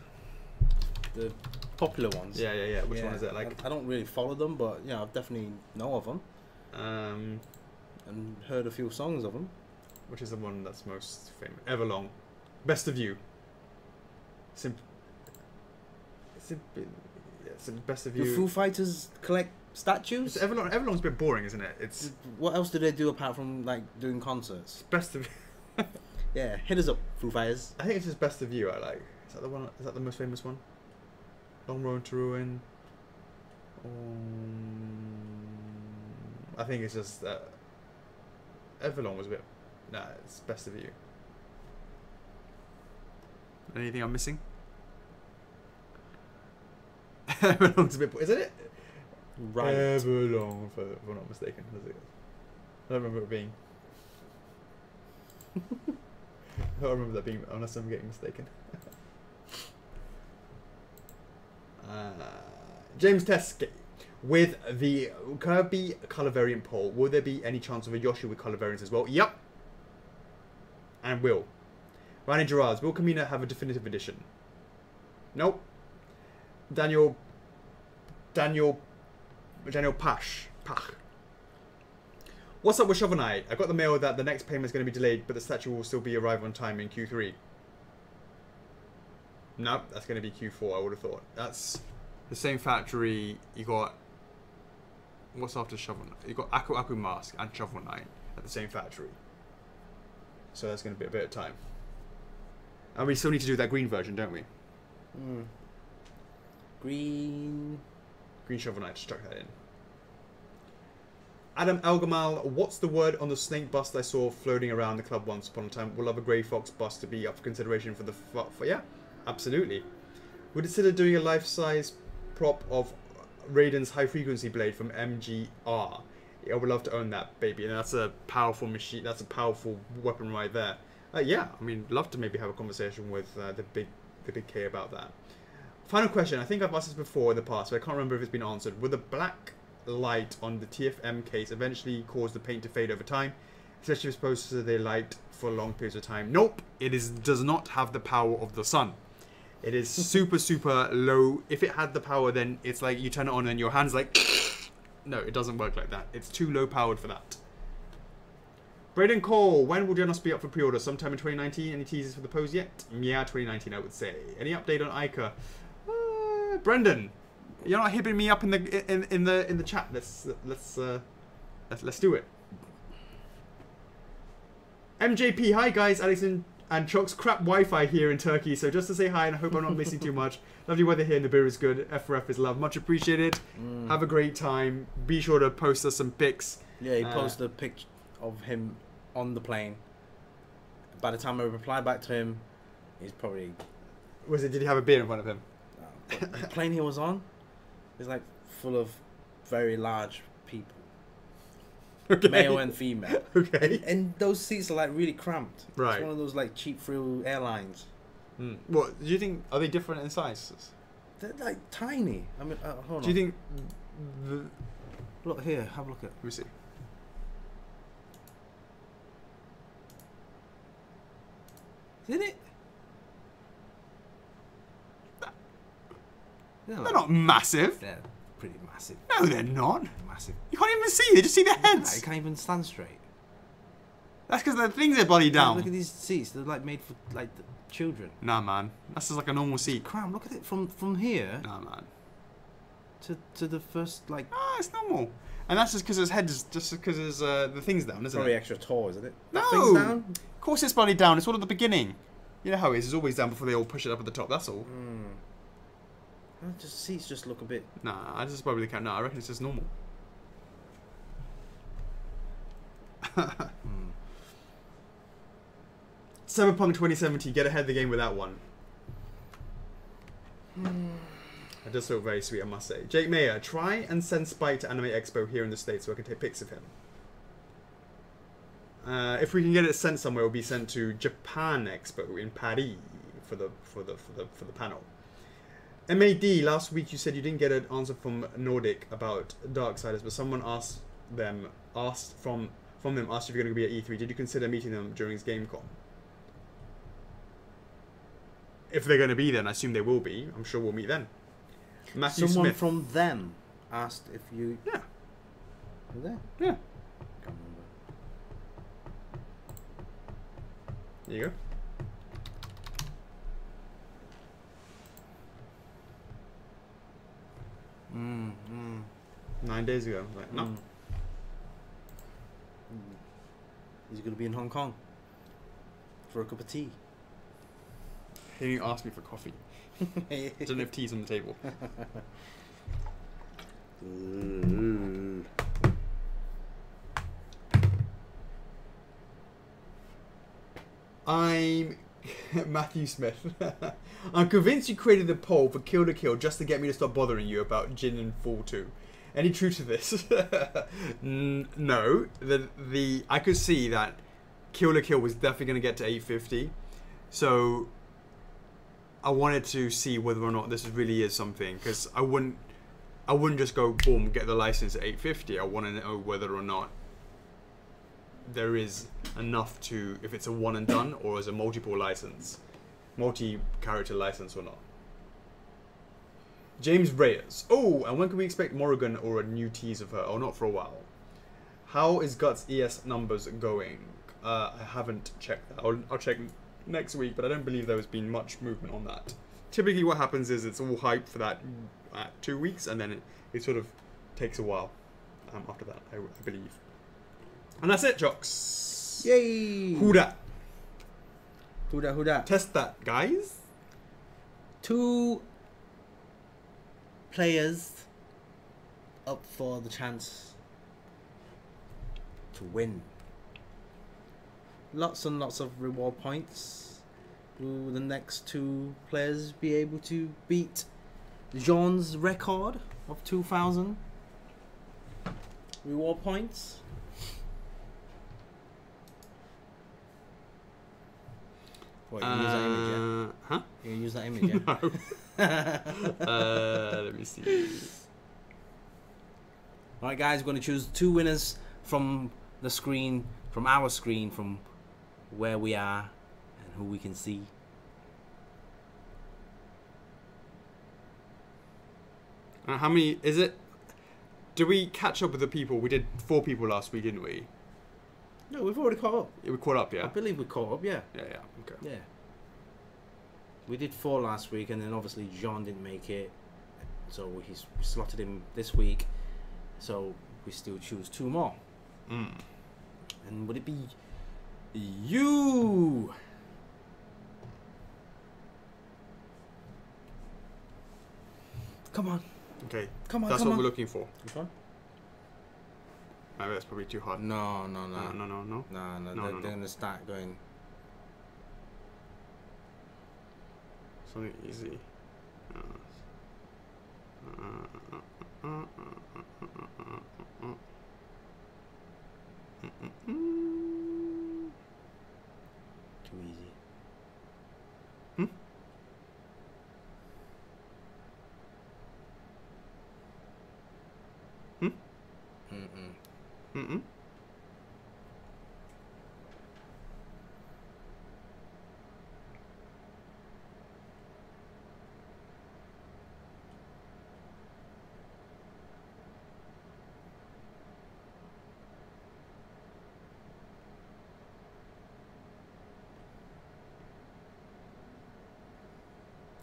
The popular ones. Yeah. Which one is it? Like, I don't really follow them, but yeah, I've definitely know of them. And heard a few songs of them. Which is the one that's most famous? Everlong. Best of You. Best of You. Do Foo Fighters collect statues? Everlong's a bit boring, isn't it? It's what else do they do apart from like doing concerts? Best of You. Yeah, hit us up, Foo Fighters. I think it's just Best of You I like. Is that the one? Is that the most famous one? Long Road to Ruin. I think it's just Everlong was a bit. Nah, it's Best of You. Anything I'm missing? Everlong's a bit. Isn't it? Right. Everlong, if I'm not mistaken. I don't remember it being. I don't remember that being, unless I'm getting mistaken. James Teske. With the Kirby color variant poll, will there be any chance of a Yoshi with color variants as well? Yep. And will. Rani Gerards, will Kamina have a definitive edition? Nope. Daniel Pach. What's up with Shovel Knight? I got the mail that the next payment is going to be delayed, but the statue will still be arrive on time in Q3. Nope, that's going to be Q4, I would have thought. That's the same factory. You got... What's after Shovel Knight? You got Aku Aku Mask and Shovel Knight at the same factory. So that's going to be a bit of time. And we still need to do that green version, don't we? Green Shovel Knight, just chuck that in. Adam Elgamal, what's the word on the snake bust I saw floating around the club once upon a time? We'll have a grey fox bust to be up for consideration for the... yeah, absolutely. Would consider doing a life-size prop of Raiden's high-frequency blade from MGR. Yeah, I would love to own that, baby. And that's a powerful machine. That's a powerful weapon right there. Yeah, I mean, love to maybe have a conversation with the big K about that. Final question. I think I've asked this before in the past, but I can't remember if it's been answered. Would the black light on the TFM case eventually cause the paint to fade over time, especially if it's supposed to stay light for long periods of time? Nope. It does not have the power of the sun. It is super low. If it had the power, then it's like you turn it on and your hand's like... No, it doesn't work like that. It's too low powered for that. Braden Cole, when will Genos be up for pre-order? Sometime in 2019. Any teasers for the pose yet? Yeah, 2019 I would say. Any update on Ica? Brendan, you're not hitting me up in the chat. Let's do it. MJP, hi guys, Alex and Chocks. Crap Wi-Fi here in Turkey, so just to say hi and I hope I'm not missing too much. Lovely weather here and the beer is good. F4F is love, much appreciated. Have a great time. Be sure to post us some pics. Yeah, he posted a picture of him on the plane. By the time I reply back to him, he's probably... Did he have a beer in front of him? The plane he was on is like full of very large people. Okay. Male and female. Okay. And those seats are like really cramped. Right. It's one of those like cheap thrill airlines. What do you think? Are they different in sizes? They're like tiny. I mean, hold on. Do you think? Look here. Have a look at. Let me see. Did it? They're not massive. They're pretty massive. No, they're not. Massive. You can't even see. They just see their Nah, you heads. can't even stand straight. That's because the things are bloody down. Look at these seats. They're like made for like the children. Nah, man. That's just like a normal seat. Cram, look at it from here Nah, man. to the first like. Ah, it's normal. And that's just because his head is just because his the thing's down, isn't Probably it? extra tall, isn't it? No. That thing's down. Of course it's bloody down. It's all at the beginning. You know how it is. It's always down before they all push it up at the top. That's all. Just seats just look a bit. Nah, I just probably can't. No, I reckon it's just normal. Cyberpunk 2070, get ahead of the game with that one. It does look very sweet, I must say. Jake Mayer, try and send Spike to Anime Expo here in the States so I can take pics of him. If we can get it sent somewhere, it will be sent to Japan Expo in Paris for the panel. MAD, last week you said you didn't get an answer from Nordic about Darksiders, but someone asked if you're going to be at E3. Did you consider meeting them during his GameCom? If they're going to be then, I assume they will be. I'm sure we'll meet then. Matthew Someone Smith. from them asked if you. Yeah. Were there? Yeah. Can't remember. There you go. 9 days ago. Like, no. Is he going to be in Hong Kong for a cup of tea? He didn't ask me for coffee. Don't know if tea's on the table. I'm Matthew Smith. I'm convinced you created the poll for Kill to Kill just to get me to stop bothering you about Jin and Fall 2. Any truth to this? No. I could see that Kill to Kill was definitely going to get to 850. So I wanted to see whether or not this really is something, because I wouldn't just go boom get the license at 850. I want to know whether or not there is enough to, if it's a one and done or as a multi-character license or not. James Reyes. Oh, and when can we expect Morrigan or a new tease of her? Oh, not for a while. How is Guts ES numbers going? I haven't checked that. I'll check next week, but I don't believe there has been much movement on that. Typically what happens is it's all hyped for that 2 weeks, and then it sort of takes a while after that, I believe. And that's it, Chocks. Yay! Who dat? Who dat? Test that, guys. 2 players up for the chance to win. Lots and lots of reward points. Will the next 2 players be able to beat Jean's record of 2,000 reward points? What, you use that image, yeah? Huh? You use that image, yeah? No. Let me see. Alright guys, we're going to choose 2 winners from the screen, from our screen, from where we are and who we can see. How many is it? Do we catch up with the people? We did 4 people last week, didn't we? No, we've already caught up. We caught up, yeah? I believe we caught up, yeah. Yeah, okay. Yeah. We did 4 last week, and then obviously Jean didn't make it, so we slotted him this week. So we still choose 2 more. And would it be you? Come on. Okay. Come on, That's come what on. we're looking for. Which one? Maybe that's probably too hard. No. No. No, they're going to start going. Something easy. Too easy.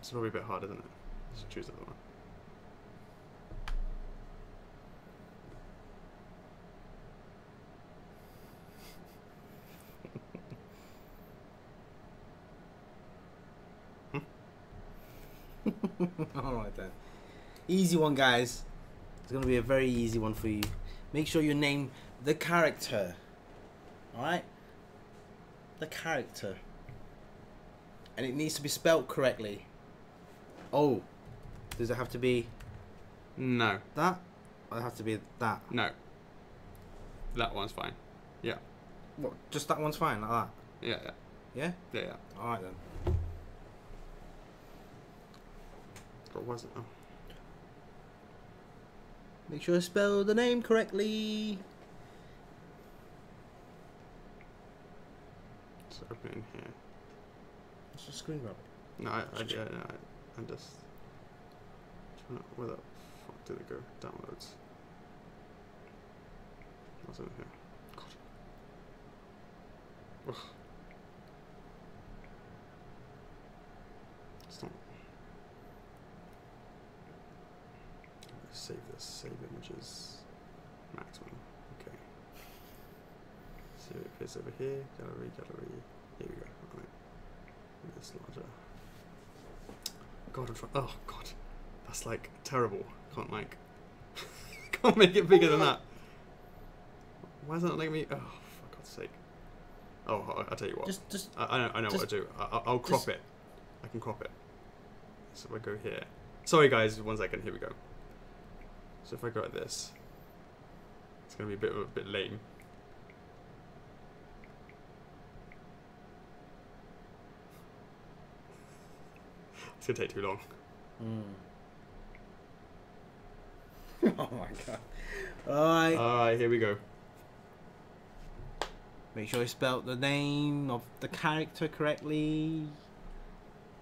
It's probably a bit hard, isn't it? Let's choose the other one. Alright then. Easy one, guys. It's going to be a very easy one for you. Make sure you name the character. Alright? The character. And it needs to be spelt correctly. Oh. Does it have to be No. that? Or it has to be that? No. That one's fine. Yeah. What? Just that one's fine, like that? Yeah, yeah. Yeah? Yeah, yeah. Alright then. What was it? Oh. Make sure to spell the name correctly. Let's open it in here. It's just screen grab. No, I'm just... Where the fuck did it go? Downloads. What's in here? God. Ugh. It's not... Save this. Save images. Maximum. Okay. So it appears over here. Gallery, gallery. Here we go. Alright. Make this larger. God, I'm trying. Oh, God. That's like terrible. Can't like. Can't make it bigger than that. Why is that not letting me? Oh, for God's sake. Oh, I'll tell you what. I know what to do. I'll crop it. I can crop it. So if I go here. Sorry, guys. 1 second. Here we go. So if I go like this, it's going to be a bit lame. It's going to take too long. Oh my god. Alright. Alright, here we go. Make sure you spell the name of the character correctly.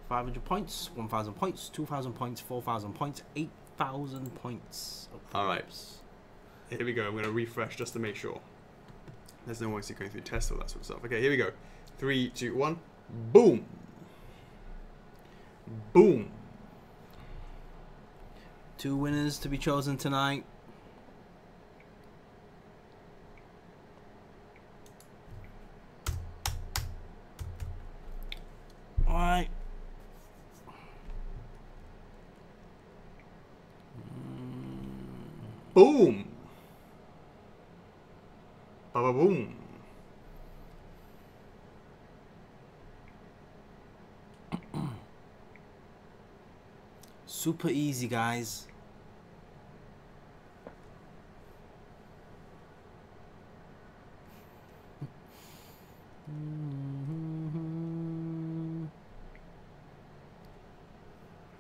500 points, 1,000 points, 2,000 points, 4,000 points, 8,000 points. Alright. Here we go. I'm going to refresh just to make sure. There's no way going through tests or that sort of stuff. Okay, here we go. 3, 2, 1. Boom. Boom. 2 winners to be chosen tonight. Alright. Boom. Ba boom. Super easy, guys.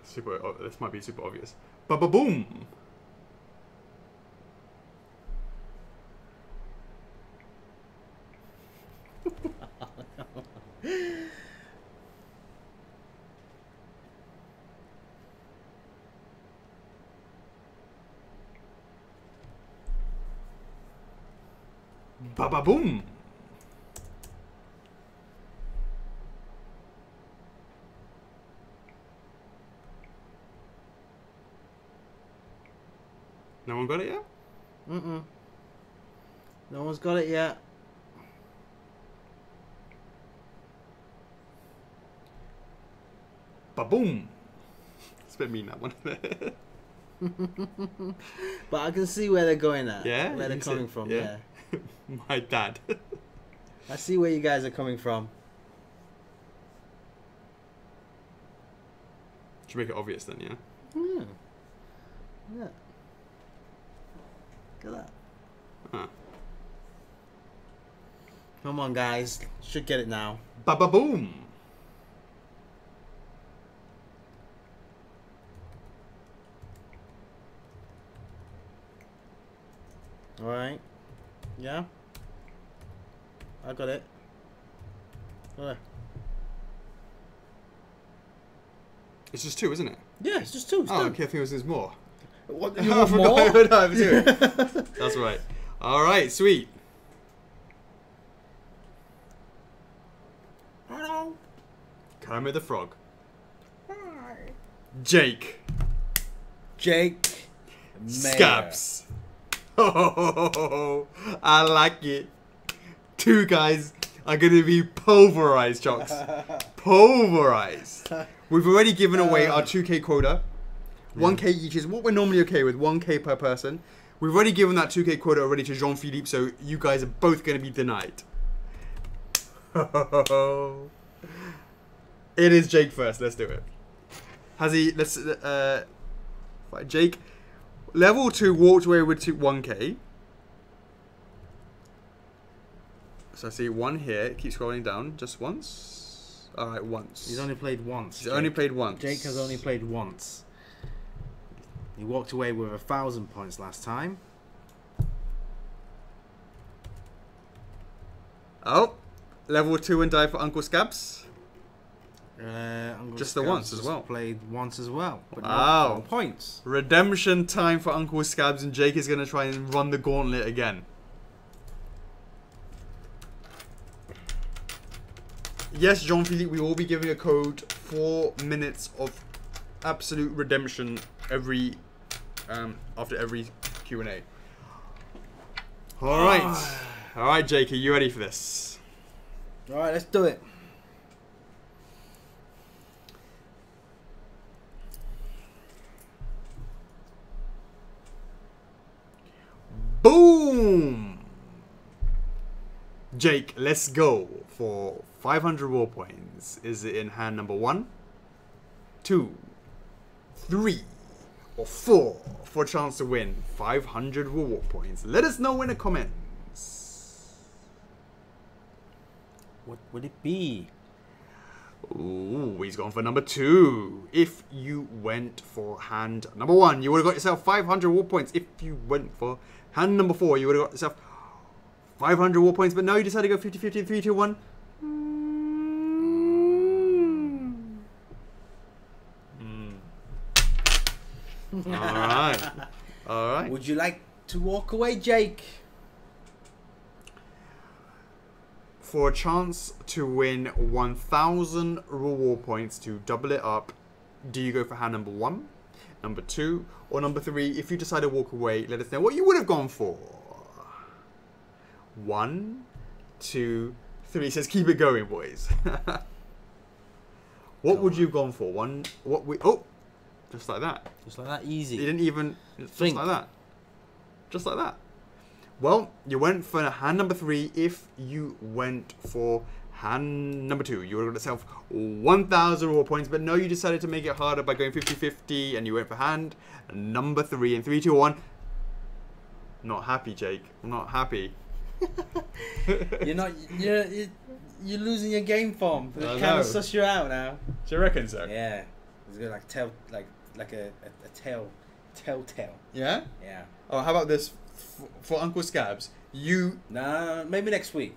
Super. Oh, this might be super obvious. Ba boom. Ba ba boom. No one got it yet? No one's got it yet. Ba boom. It's a bit mean, that one. But I can see where they're going at. Yeah? Where they're coming from, yeah. My dad. I see where you guys are coming from. Should make it obvious then, yeah? Yeah. Look at that. Huh. Come on, guys. Should get it now. Ba ba boom. Alright. Yeah? I got it. There. It's just 2, isn't it? Yeah, it's just 2. It's oh, done. okay, I think there's more. What, you want more? That's right. Alright, sweet. Hello. Kermit the Frog. Hi. Jake. Jake. Scabs. Oh, I like it. Two guys are going to be pulverized, Chocks. Pulverized. We've already given away our 2k quota. 1k each is what we're normally okay with. 1k per person. We've already given that 2k quota already to Jean-Philippe, so you guys are both going to be denied. It is Jake first. Let's do it. Has he... Let's... Fight Jake. Level 2 walked away with 1k. So I see 1 here. Keep scrolling down. Just once. Alright, once. He's only played once. He's only played once. Jake has only played once. He walked away with 1,000 points last time. Oh. Level 2 and die for Uncle Scabs. Uncle Just the Scabs once as just well. Played once as well. But Wow. no points. Redemption time for Uncle Scabs, and Jake is going to try and run the gauntlet again. Yes, Jean-Philippe, we will be giving a code 4 minutes of absolute redemption every after every Q&A. All right. All right, Jake, are you ready for this? All right, let's do it. Boom! Jake, let's go for 500 war points. Is it in hand number 1, 2, 3, or 4 for a chance to win 500 war points? Let us know in the comments. What would it be? Ooh, he's gone for number 2. If you went for hand number 1, you would have got yourself 500 war points. If you went for hand number 4, you would have got yourself 500 war points. But no, you decided to go 50-50, 3, 2, 1. Alright. Alright. Would you like to walk away, Jake? For a chance to win 1,000 reward points to double it up, do you go for hand number 1, number 2, or number 3? If you decide to walk away, let us know what you would have gone for. 1, 2, 3. It says keep it going, boys. What would you have gone for? Oh, just like that. Just like that, easy. You didn't even just think. like that. Just like that. Well, you went for hand number 3. If you went for hand number 2, you would have got yourself 1,000 reward points. But no, you decided to make it harder by going 50-50, and you went for hand number 3. And 3, 2, 1. Not happy, Jake. I'm not happy. You're losing your game form. They I kind know. of suss you out now. Do you reckon so? Yeah, it's good like a telltale. Yeah? Yeah. Oh, how about this for Uncle Scabs? You Nah, maybe next week.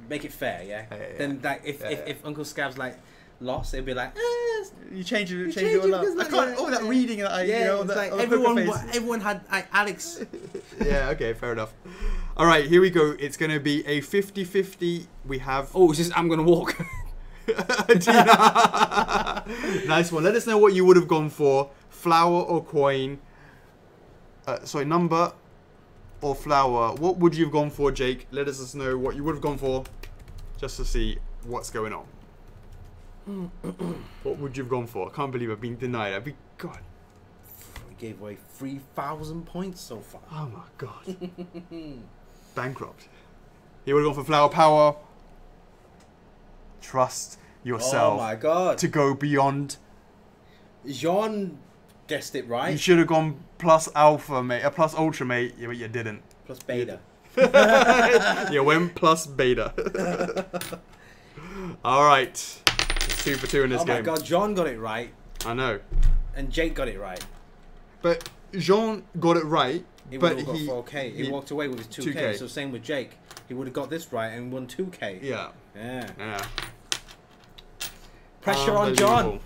Make it fair, yeah. Yeah. Then like if Uncle Scabs like lost, it'd be like you change it change all it up. because, I like, can't. yeah, Oh, that yeah. reading that I. yeah, You know, it's that, like on the poker face. everyone had Alex. Yeah, okay, fair enough. All right, here we go. It's going to be a 50-50. We have... Oh, it's just I'm gonna walk. Nice one. Let us know what you would have gone for. Flower or coin. Sorry, number or flower. What would you have gone for, Jake? Let us know what you would have gone for, just to see what's going on. What would you have gone for? I can't believe I've been denied. I'd be... God. We gave away 3,000 points so far. Oh my God. Bankrupt. He would have gone for flower power. Trust yourself. Oh my God. To go beyond. Jean guessed it right. You should have gone plus alpha, mate. Plus ultra, mate. Yeah, but you didn't. Plus beta. You went plus beta. All right. It's 2 for 2 in this game. Oh my God, Jean got it right. I know. And Jake got it right. But Jean got it right. He but would have got 4K. He walked away with his 2K. So same with Jake. He would have got this right and won 2K. Yeah. Yeah. Yeah. Pressure on John.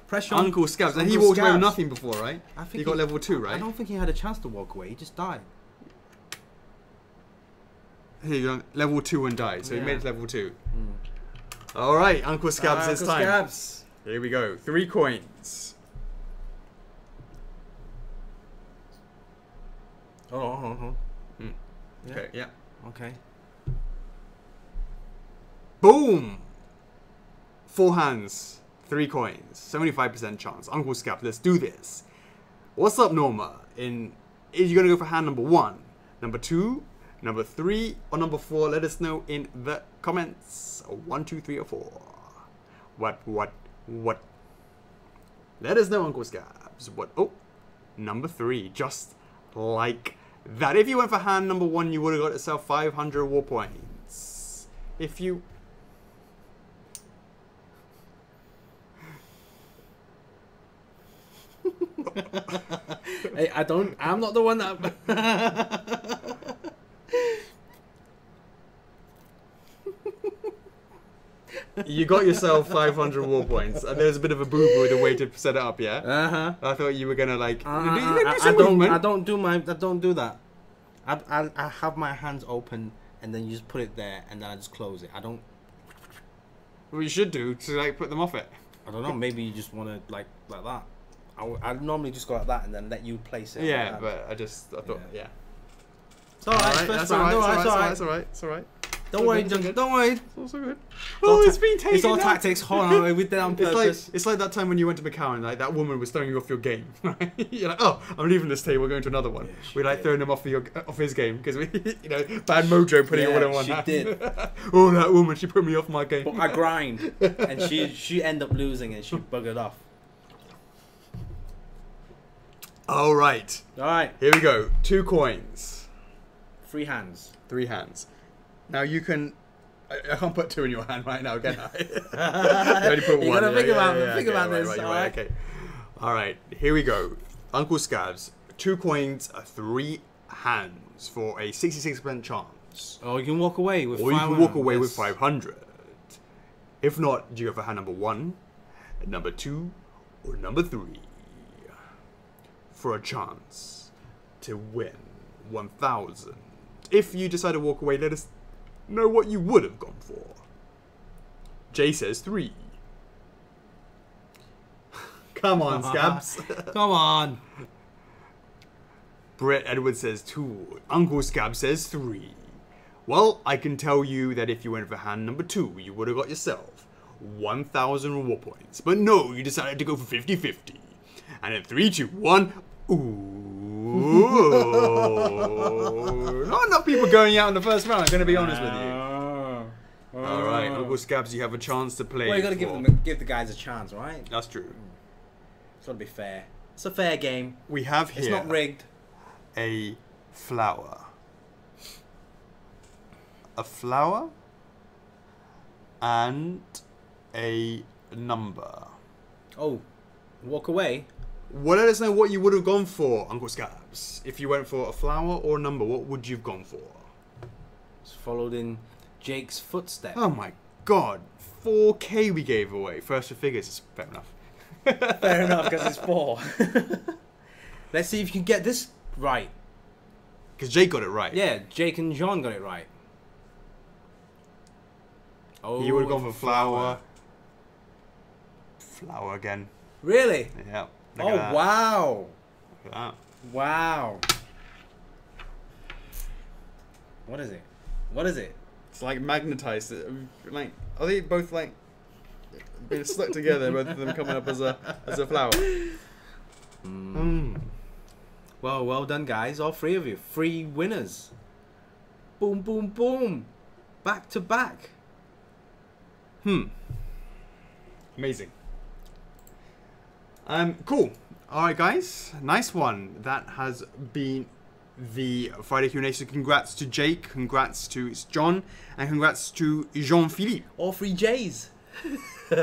Pressure on Uncle Scabs. And Uncle he walked away with Scabs. nothing before, right? I think He got level 2, right? I don't think he had a chance to walk away. He just died. Here you go. Level 2 and died. So he Yeah. made it level 2. All right, Uncle Scabs this Uncle time. Scabs. Here we go. 3 coins. Oh. Okay, yeah. Okay. Boom! 4 hands, 3 coins, 75% chance. Uncle Scab, let's do this. What's up, Norma? Is you gonna go for hand number 1, number 2, number 3, or number 4? Let us know in the comments. 1, 2, 3, or 4. What? Let us know, Uncle Scabs. What? Oh, number 3, just like that. If you went for hand number 1, you would have got yourself 500 war points. If you... Hey, I'm not the one that... You got yourself 500 war points, and there's a bit of a boo-boo with the way to set it up, yeah? Uh-huh. I thought you were gonna like... I don't do that. I have my hands open, and then you just put it there, and then I just close it. I don't... Well, you should do to like put them off it. I don't know, maybe you just want to like that. I normally just go like that and then let you place it. Yeah, like but I thought, yeah. It's alright, That's alright. It's alright. Don't worry, don't worry. It's also good. Oh, it's been taken. It's all tactics. Hold on, we did that on purpose. It's like that time when you went to Macau and like that woman was throwing you off your game. Right? You're like, oh, I'm leaving this table, we're going to another one. Yeah, we like throwing him off his game because we, bad mojo putting it all in one hand. She did. Oh, that woman, she put me off my game. But I grind, and she ended up losing and she buggered off. All right. Here we go. 2 coins. 3 hands. 3 hands. Now you can... I can't put 2 in your hand right now, can I? You only put 1. You gotta think about this. Right, okay. Alright, here we go. Uncle Scabs. 2 coins, 3 hands for a 66% chance. Oh, you can walk away with 500. Or you can walk away with 500. If not, do you go for hand number 1, number 2, or number 3? For a chance to win 1,000. If you decide to walk away, let us know what you would have gone for. Jay says 3. Come on, Scabs. Come on. Brett Edwards says 2. Uncle Scab says 3. Well, I can tell you that if you went for hand number 2, you would have got yourself 1,000 reward points. But no, you decided to go for 50-50. And in 3, 2, 1... Ooh. Not enough people going out in the first round, I'm going to be honest with you. Alright, Uncle Scabs, you have a chance to play. Well, you got to give the guys a chance, right? That's true. It's got to be fair. It's a fair game. We have here... It's not rigged. A flower. A flower and a number. Oh, walk away. Well, let us know what you would have gone for, Uncle Scabs. If you went for a flower or a number, what would you have gone for? It's followed in Jake's footsteps. Oh my god. 4K we gave away. First for figures is fair enough. Fair enough, because it's 4. Let's see if you can get this right. Because Jake got it right. Yeah, Jake and John got it right. Oh, you would have gone for flower. Flower again. Really? Yeah. Oh, wow. Look at that. Wow. What is it? What is it? It's like magnetized. Like, are they both like being stuck together? Both of them coming up as a flower. Well done, guys. All 3 of you. 3 winners. Boom, boom, boom. Back to back. Amazing. Cool. Alright, guys. Nice one. That has been the Friday Q&A. So congrats to Jake, congrats to John, and congrats to Jean-Philippe. All 3 J's. Hey,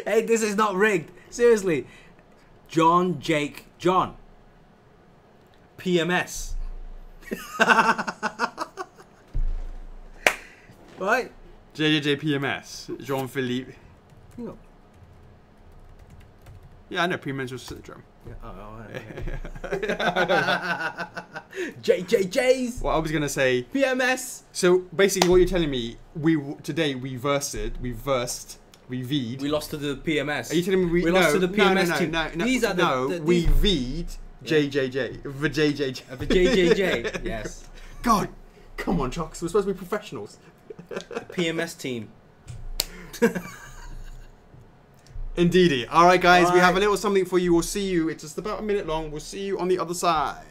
this is not rigged. Seriously. John, Jake, John. PMS. Right? JJJPMS. Jean-Philippe. No. Yeah, I know, premenstrual syndrome. Yeah. JJJ's. Well, I was gonna say PMS. So basically, what you're telling me, today we V'd. We lost to the PMS. Are you telling me we lost to the PMS team? No. These are we V'd JJJ. The JJJ. The JJJ. Yes. God, come on, Chocks. We're supposed to be professionals. The PMS team. Indeedy. All right, guys. All We have right. a little something for you. We'll see you. It's just about a minute long. We'll see you on the other side.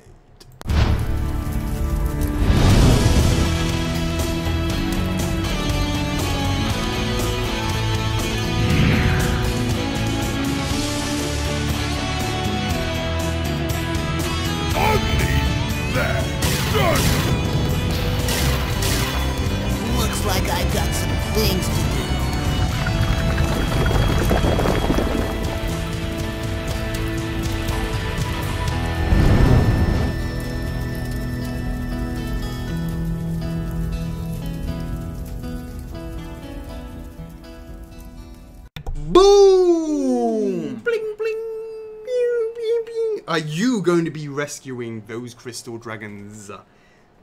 Looks like I got some things to do. Boom! Bling bling. Pew, pew, pew. Are you going to be rescuing those crystal dragons?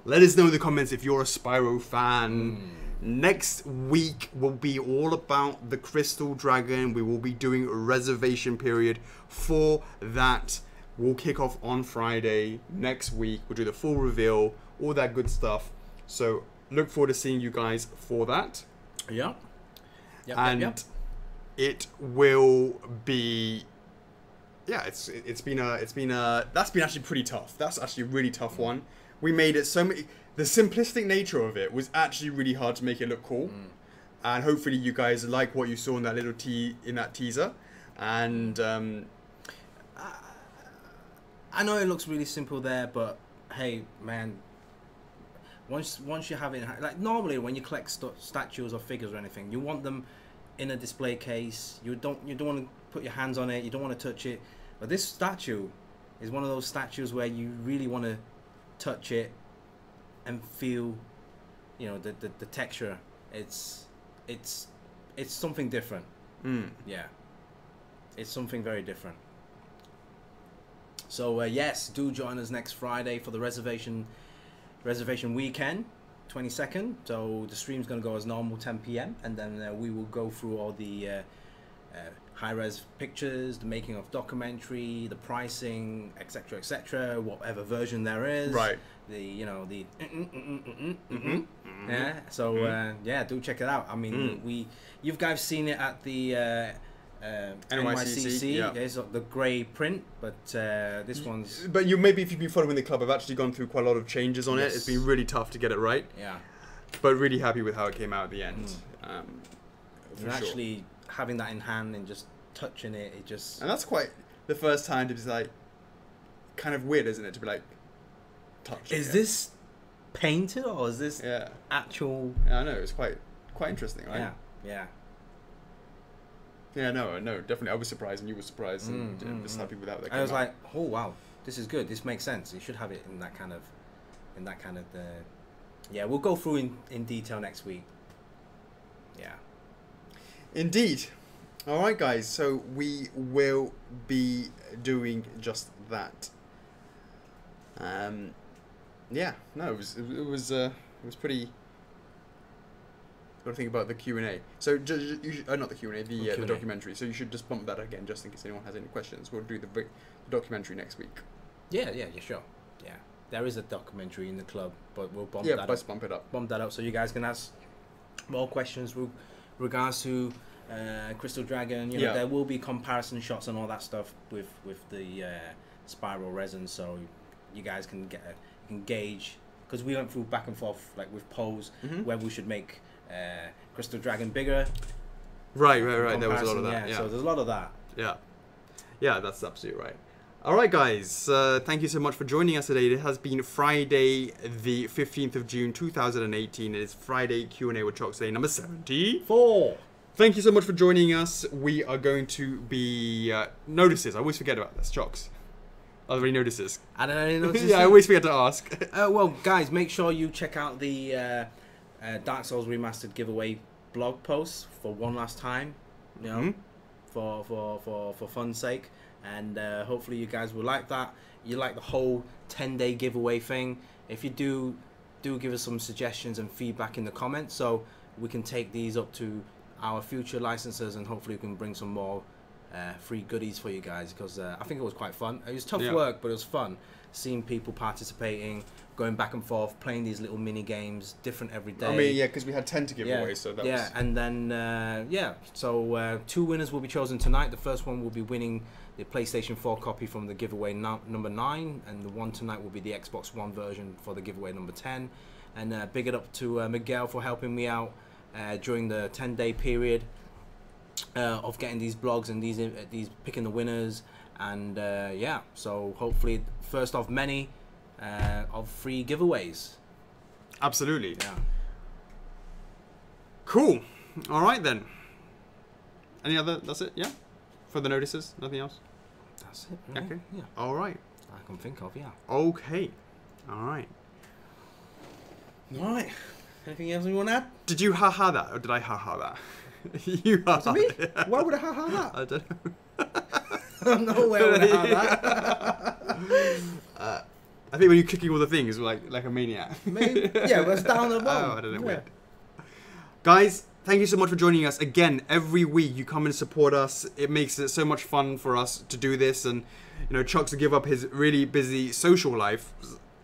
Let us know in the comments if you're a Spyro fan. Next week will be all about the crystal dragon. We will be doing a reservation period for that. We'll kick off on Friday next week. We'll do the full reveal, all that good stuff. So look forward to seeing you guys for that. Yep. And it will be, yeah, that's been actually pretty tough. That's actually a really tough one. We made it so many, the simplistic nature of it was actually really hard to make it look cool. And hopefully you guys like what you saw in that little teaser. And I know it looks really simple there, but hey, man, once you have it, like normally when you collect statues or figures or anything, you want them in a display case. You don't want to put your hands on it. You don't want to touch it. But this statue is one of those statues where you really want to touch it and feel, you know, the texture. It's something different. Yeah, it's something very different. So yes, do join us next Friday for the reservation weekend, 22nd. So the stream's going to go as normal, 10 p.m. and then we will go through all the high-res pictures, the making of documentary, the pricing, etc., whatever version there is. Right. Yeah. So yeah, do check it out. I mean, you guys seen it at the NYCC. Yeah. There's the grey print, but this one's. But maybe if you've been following the club, I've actually gone through quite a lot of changes on it. Yes. It's been really tough to get it right. Yeah. But really happy with how it came out at the end. And actually having that in hand and just touching it, it just. And that's quite the first time to be like, kind of weird, isn't it? To be like, touching Is it. this painted or is this actual? Yeah, I know. It's quite interesting, right? Yeah. Yeah, no, definitely. I was surprised, and you were surprised, and just happy with how that came out. I was like, oh wow, this is good. This makes sense. You should have it in that kind of, yeah. We'll go through in detail next week. Yeah. Indeed. All right, guys. So we will be doing just that. Yeah. No, it was pretty. Got to think about the Q&A. So, not the Q&A, the documentary. So you should just bump that again, just in case anyone has any questions. We'll do the documentary next week. Yeah, sure. Yeah, there is a documentary in the club, but we'll bump that up. Let's bump it up. Bump that up so you guys can ask more questions with regards to Crystal Dragon. You know, there will be comparison shots and all that stuff with the spiral resin, so you guys can gauge, because we went through back and forth like with polls where we should make Crystal Dragon bigger. Right. There was a lot of that. Yeah. So there's a lot of that. Yeah, that's absolutely right. All right, guys. Thank you so much for joining us today. It has been Friday, the 15th of June, 2018. It is Friday Q&A with Chocks A number 74. Thank you so much for joining us. We are going to be notices. I always forget about this, Chocks. Are there any notices? I don't know any notices. Yeah, I always forget to ask. Well, guys, make sure you check out the Dark Souls Remastered giveaway blog post for one last time, you know, for fun's sake, and hopefully you guys will like that. You like the whole 10-day giveaway thing. If you do give us some suggestions and feedback in the comments, so we can take these up to our future licensors, and hopefully we can bring some more free goodies for you guys, because I think it was quite fun. It was tough Yeah. work, but it was fun. Seeing people participating, going back and forth, playing these little mini games, different every day. I mean, yeah, because we had 10 to give Yeah, away, so that yeah, was... and then so 2 winners will be chosen tonight. The first one will be winning the PlayStation 4 copy from the giveaway number 9, and the one tonight will be the Xbox One version for the giveaway number 10. And big it up to Miguel for helping me out during the 10-day period of getting these blogs and these picking the winners. And yeah, so hopefully first of many of free giveaways. Absolutely. Yeah. Cool. All right, then. Any other... That's it? Yeah? Further notices? Nothing else? That's it. Really. Okay. Yeah. All right. I can think of, yeah. Okay. All right. All right. Anything else you want to add? Did you ha-ha that, or did I ha-ha that? You ha-ha. Me? Yeah. Why would I have that? I don't know. No way would I have that. I think when you're clicking all the things, like a maniac. Maybe. Yeah, but it's down the bottom. Oh, I don't know. Yeah. Weird. Guys, thank you so much for joining us. Again, every week you come and support us. It makes it so much fun for us to do this. And, you know, Chocks to give up his really busy social life,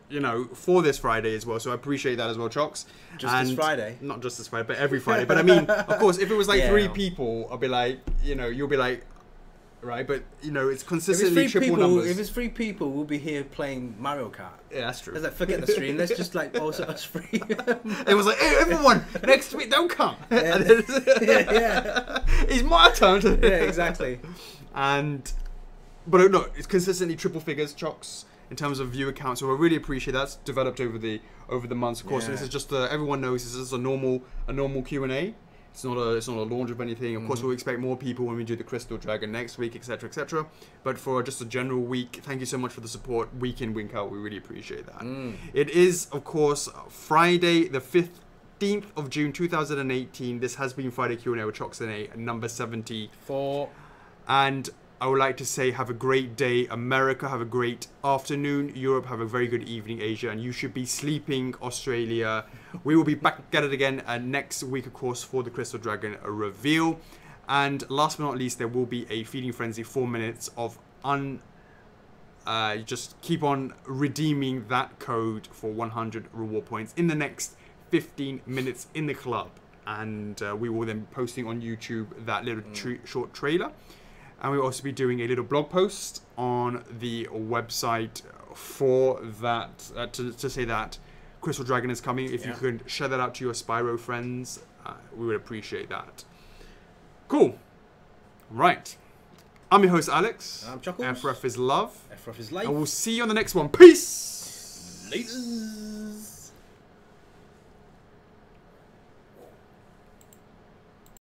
you know, for this Friday as well. So I appreciate that as well, Chocks. Just this Friday? Not just this Friday, but every Friday. But I mean, of course, if it was like Yeah. 3 people, I'll be like, you know, you'll be like, right? But, you know, it's consistently If it's 3 triple people, numbers. if it's 3 people, we'll be here playing Mario Kart. Yeah, that's true. It's like, forget the stream. Let's just like post us free. It was like, hey, everyone, next week, don't come. Yeah. And then- Yeah. It's my turn. Yeah, exactly. But no, it's consistently triple figures, Chocks, in terms of viewer count. So I really appreciate that's developed over the months. Of course, Yeah. this is just everyone knows this is a normal Q&A. It's not a launch of anything. Of course, we'll expect more people when we do the Crystal Dragon next week, etc., etc. But for just a general week, thank you so much for the support, week in, week out. We really appreciate that. It is, of course, Friday, the 15th of June, 2018. This has been Friday Q&A with Chocks A, number 74. And I would like to say have a great day, America. Have a great afternoon, Europe. Have a very good evening, Asia. And you should be sleeping, Australia. We will be back at it again next week, of course, for the Crystal Dragon reveal. And last but not least, there will be a Feeding Frenzy 4 minutes of just keep on redeeming that code for 100 reward points in the next 15 minutes in the club. And we will then be posting on YouTube that little short trailer. And we'll also be doing a little blog post on the website for that, to say that Crystal Dragon is coming. If you could share that out to your Spyro friends, we would appreciate that. Cool. Right. I'm your host, Alex. I'm Chuckles. F4F is love. F4F is life. And we'll see you on the next one. Peace! Later.